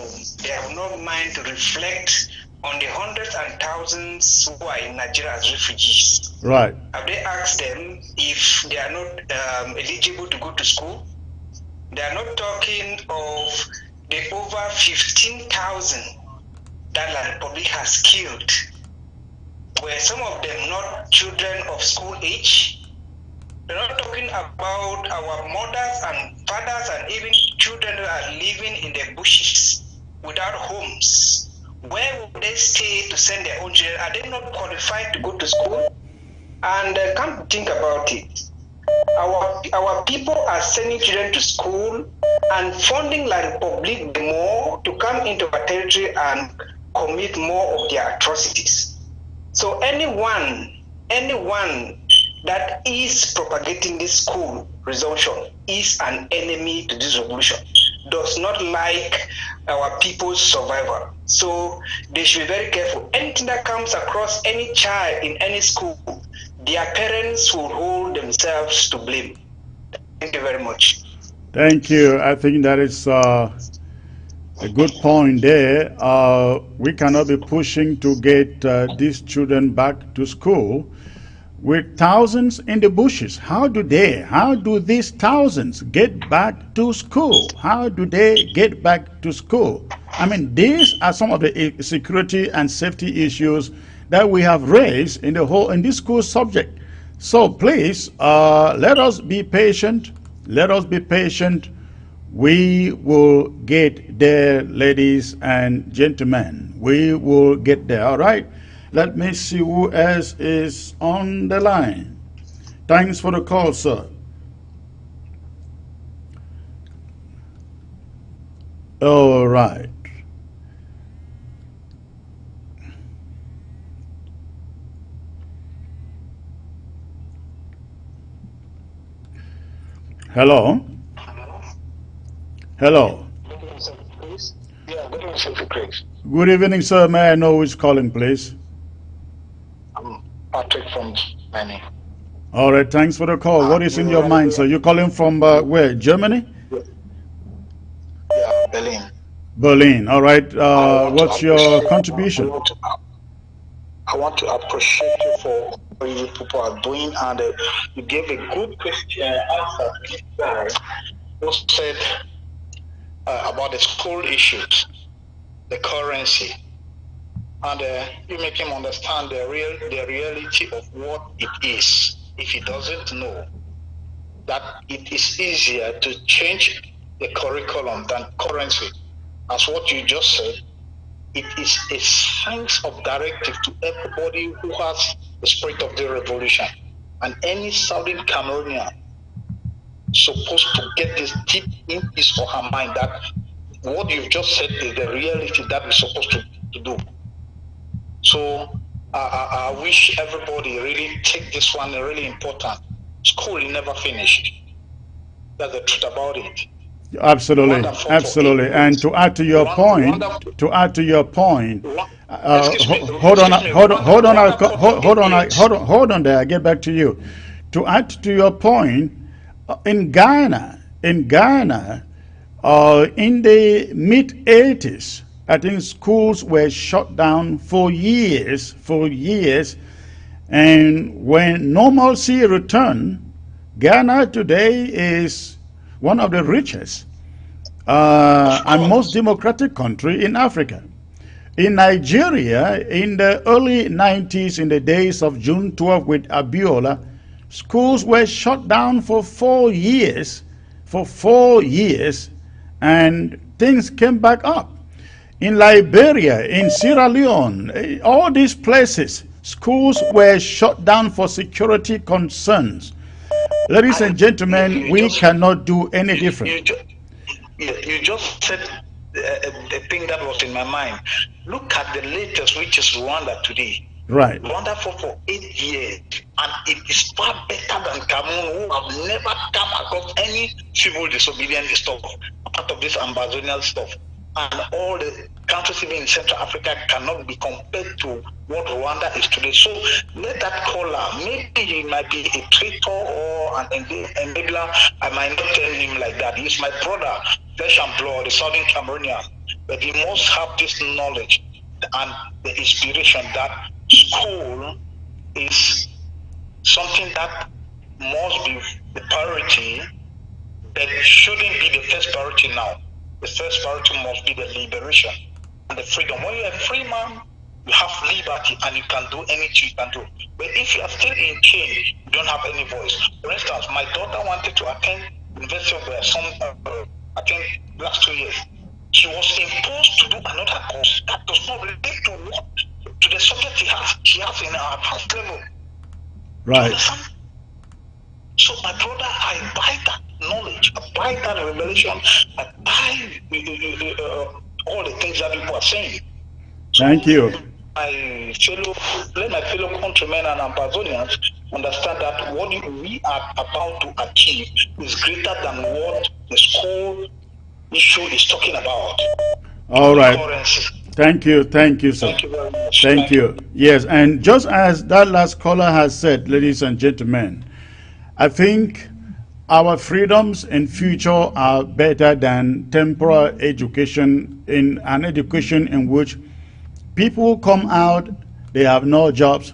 they have no mind to reflect on the hundreds and thousands who are in Nigeria as refugees.
Right.
Have they asked them if they are not eligible to go to school? They are not talking of the over 15,000 that La Republic has killed. Were some of them not children of school age? They're not talking about our mothers and fathers and even children that are living in the bushes without homes. Where would they stay to send their own children? Are they not qualified to go to school? And come to think about it, our people are sending children to school and funding La Republique more to come into our territory and commit more of their atrocities. So anyone that is propagating this school resumption is an enemy to this revolution, does not like our people's survival. So they should be very careful. Anything that comes across any child in any school, their parents will hold themselves to blame. Thank you very much.
Thank you. I think that is a good point there. We cannot be pushing to get these children back to school with thousands in the bushes. How do these thousands get back to school? How do they get back to school? I mean, these are some of the security and safety issues that we have raised in this school subject. So please, let us be patient. Let us be patient. We will get there, ladies and gentlemen. We will get there, all right? Let me see who else is on the line. Thanks for the call, sir. All right. Hello? Hello. Good evening, sir. May I know who is calling, please?
I'm Patrick from Germany.
All right, thanks for the call. What is in your mind, sir? You calling from where? Germany?
Yeah, Berlin.
Berlin. All right. What's your contribution?
I want to appreciate you for what you people are doing, and you gave a good question answer to this guy who said about the school issues, the currency, and you make him understand the reality of what it is. If he doesn't know that it is easier to change the curriculum than currency, as what you just said, it is a sense of directive to everybody who has the spirit of the revolution, and any Southern Cameroonian supposed to get this deep in his or her mind that what you've just said is the reality that we're supposed to do. So I wish everybody really take this one really important. School is never finished. That's the truth about it.
Absolutely, absolutely. And to add to your point, hold on there. I get back to you. To add to your point, in Ghana, in the mid 80s, I think schools were shut down for years, and when normalcy returned, Ghana today is one of the richest and most democratic country in Africa. In Nigeria, in the early 90s, in the days of June 12 with Abiola, schools were shut down for 4 years, and things came back up. In Liberia, in Sierra Leone, all these places, schools were shut down for security concerns. Ladies and gentlemen, we cannot do any different.
You just said the thing that was in my mind. Look at the latest, which is Rwanda today.
Right.
Rwanda fought for 8 years, and it is far better than Cameroon, who have never come across any civil disobedience stuff, part of this AMBAZONIA stuff. And all the countries even in Central Africa cannot be compared to what Rwanda is today. So let that caller, maybe he might be a traitor or an enabler. I might not tell him like that. He's my brother, flesh and blood, the Southern Cameroonian. But he must have this knowledge and the inspiration that school is something that must be the priority That shouldn't be the first priority now. The first priority must be the liberation and the freedom. When you're a free man, you have liberty and you can do anything you can do. But if you are still in chain, you don't have any voice. For instance, my daughter wanted to attend University of I think last 2 years. She was imposed to do another course that does not relate to what to the subject she has in her advanced level.
Right.
So my brother, I buy that knowledge, I buy that revelation, I buy all the things that people are saying.
Thank you.
Let my fellow countrymen and Ambazonians understand that what we are about to achieve is greater than what the school issue is talking about.
All right.
Currency.
Thank you, sir.
Thank you very much.
Thank you. Yes, and just as that last caller has said, ladies and gentlemen, I think our freedoms in future are better than temporal education, in an education in which people come out, they have no jobs.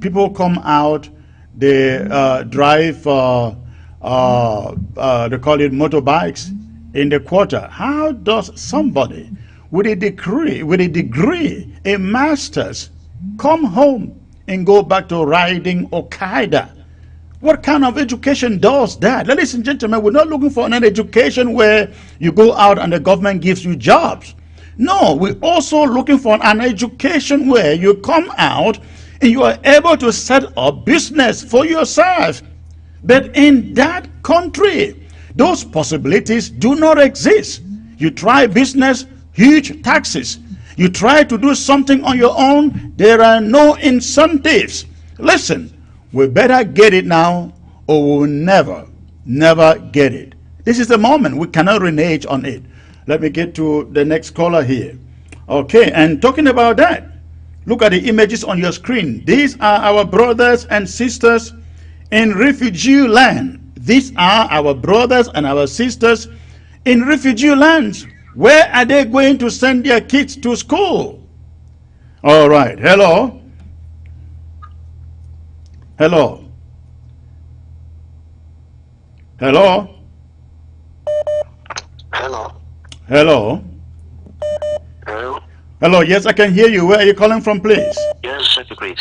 People come out, they drive, they call it motorbikes in the quarter. How does somebody with a degree, a master's, come home and go back to riding Okada? What kind of education does that? Ladies and gentlemen, we're not looking for an education where you go out and the government gives you jobs. No, we're also looking for an education where you come out and you are able to set up business for yourself. But in that country, those possibilities do not exist. You try business, huge taxes. You try to do something on your own, there are no incentives. Listen, we better get it now or we will never get it. This is the moment. We cannot renege on it. Let me get to the next caller here. Okay, and talking about that, look at the images on your screen. These are our brothers and sisters in refugee land. These are our brothers and our sisters in refugee lands. Where are they going to send their kids to school? All right, hello. Hello. Hello.
Hello.
Hello.
Hello.
Hello, yes, I can hear you. Where are you calling from, please?
Yes, Secretary.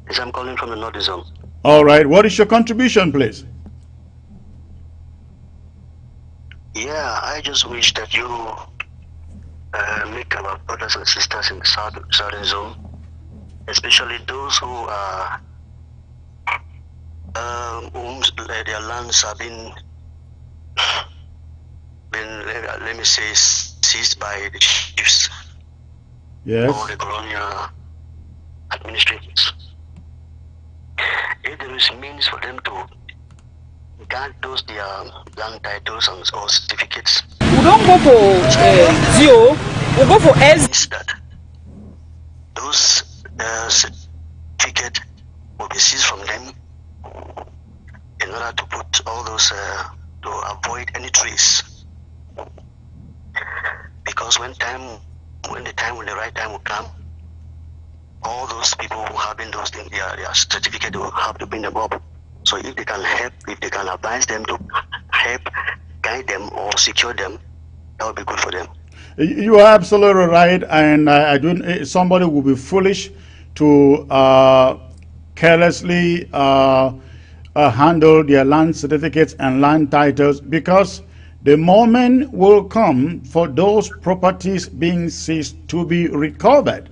Yes, I'm calling from the North Zone.
All right, what is your contribution, please?
Yeah, I just wish that you make our brothers and sisters in the Southern Zone, especially those who are whom their lands have been let me say seized by the chiefs,
yes,
or the colonial administrators. If there is means for them to grant those their land titles and or certificates,
we don't go for Zio, we go for S.
That those certificates will be seized from them in order to put all those to avoid any trace. Because when the right time will come, all those people who have been those things, their certificate will have to bring them up. So if they can help, if they can advise them to help guide them or secure them, that would be good for them.
You are absolutely right, and I don't. Somebody will be foolish to carelessly handle their land certificates and land titles, because the moment will come for those properties being seized to be recovered,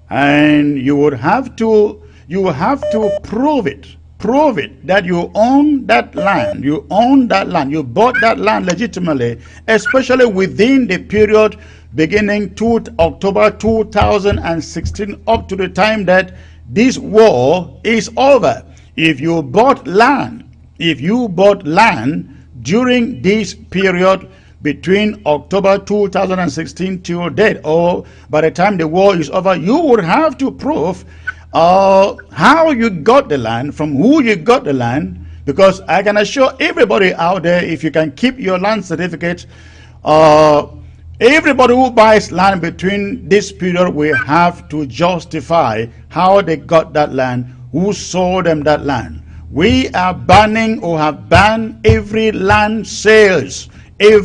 and you will have to prove it that you own that land, you bought that land legitimately, especially within the period beginning October 2016 up to the time that this war is over. If you bought land during this period between October 2016 till date, or by the time the war is over, you would have to prove how you got the land, from who you got the land, because I can assure everybody out there, if you can keep your land certificate, everybody who buys land between this period will have to justify how they got that land, who sold them that land, We are banning or have banned every land sales in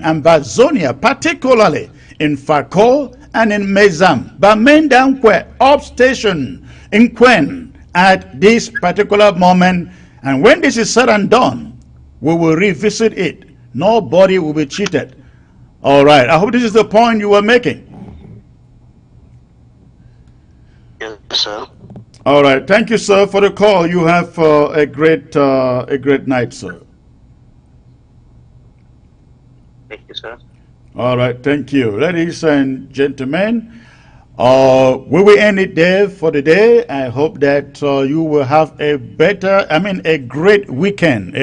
AMBAZONIA, particularly in Fako and in Mezam, Bamendankwe, up station in Kwen at this particular moment. And when this is said and done, we will revisit it. Nobody will be cheated. All right. I hope this is the point you were making.
Yes, sir.
All right. Thank you, sir, for the call. You have a great night, sir.
Thank you, sir.
All right. Thank you. Ladies and gentlemen, we will end it there for the day. I hope that you will have a great weekend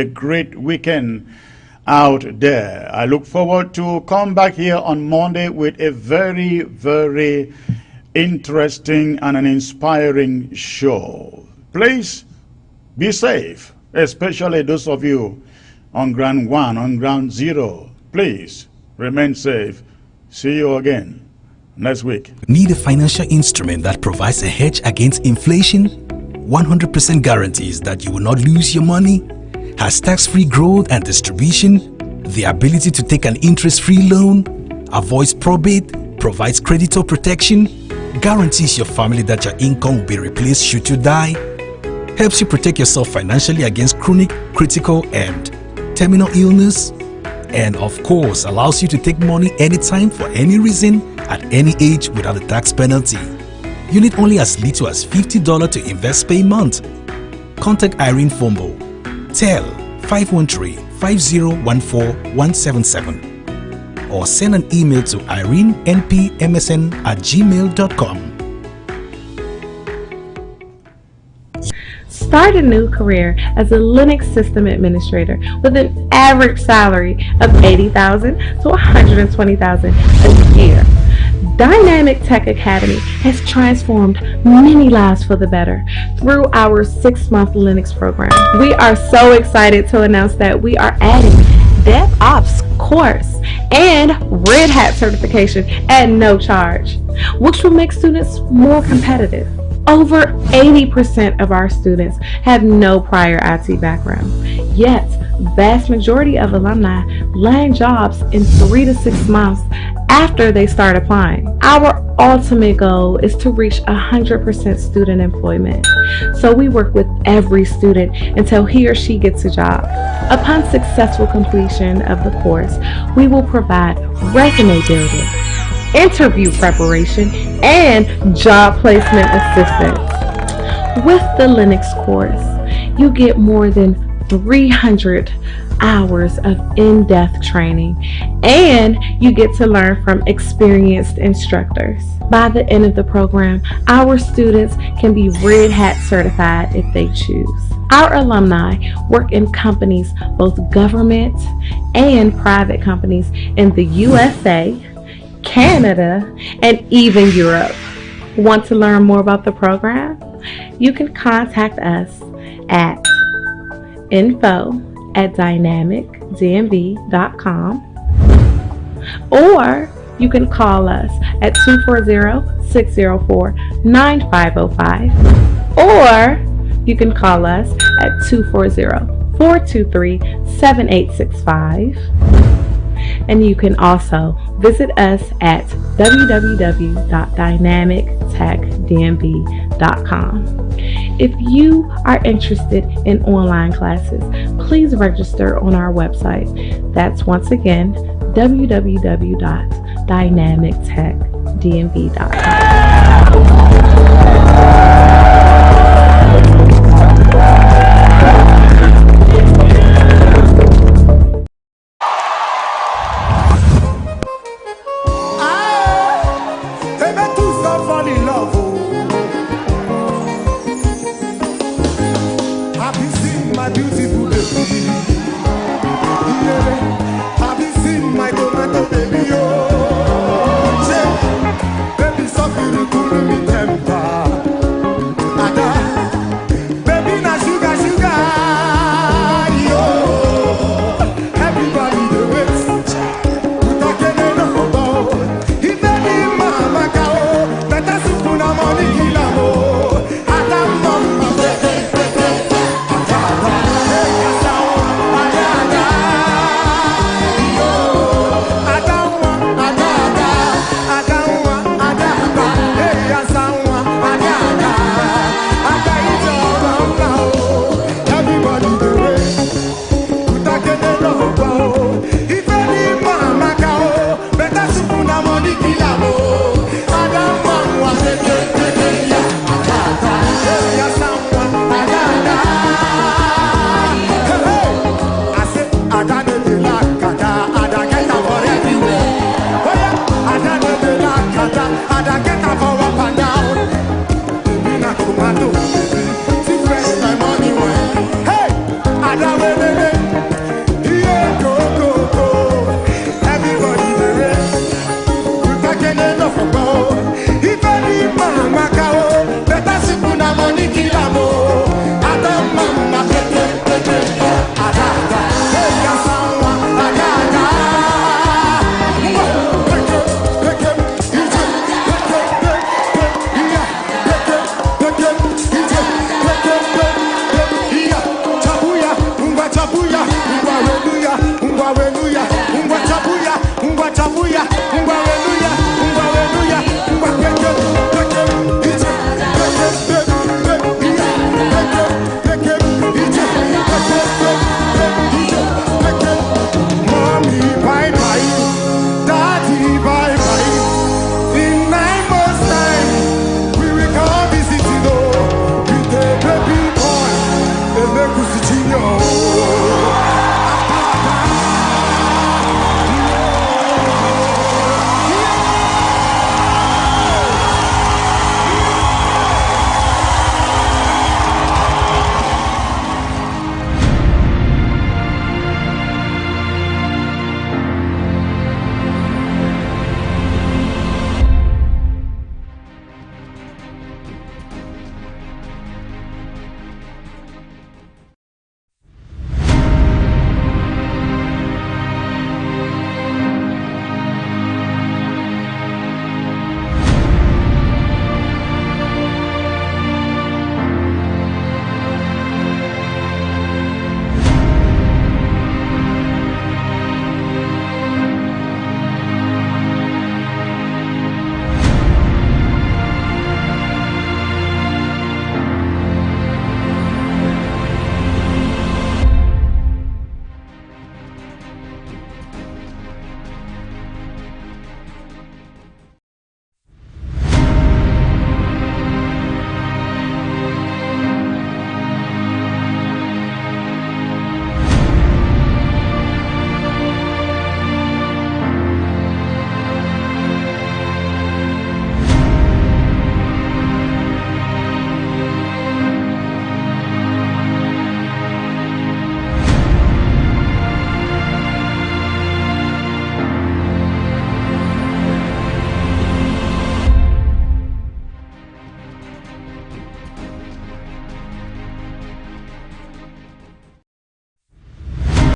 out there. I look forward to come back here on Monday with a very, very interesting and an inspiring show. Please be safe, especially those of you on ground 1, on ground 0. Please remain safe. See you again next week.
Need a financial instrument that provides a hedge against inflation? 100% guarantees that you will not lose your money? Has tax-free growth and distribution? The ability to take an interest-free loan? Avoids probate? Provides creditor protection? Guarantees your family that your income will be replaced should you die? Helps you protect yourself financially against chronic, critical, and terminal illness? And of course, allows you to take money anytime for any reason at any age without a tax penalty. You need only as little as $50 to invest per month. Contact Irene Fombo. Tel 513-5014-177 or send an email to irenenpmsn@gmail.com.
Start a new career as a Linux system administrator with an average salary of $80,000 to $120,000 a year. Dynamic Tech Academy has transformed many lives for the better through our 6-month Linux program. We are so excited to announce that we are adding DevOps course and Red Hat certification at no charge, which will make students more competitive. Over 80% of our students have no prior IT background, yet vast majority of alumni land jobs in 3 to 6 months after they start applying. Our ultimate goal is to reach 100% student employment, so we work with every student until he or she gets a job. Upon successful completion of the course, we will provide resume building, interview preparation, and job placement assistance. With the Linux course, you get more than 300 hours of in-depth training, and you get to learn from experienced instructors. By the end of the program, our students can be Red Hat certified if they choose. Our alumni work in companies, both government and private companies in the USA, Canada, and even Europe. Want to learn more about the program? You can contact us at info@dynamicdmv.com, or you can call us at 240-604-9505, or you can call us at 240-423-7865. And you can also visit us at www.dynamictechdmv.com. If you are interested in online classes, please register on our website. That's once again
Better soup na money kill am oh. Adam mama. make us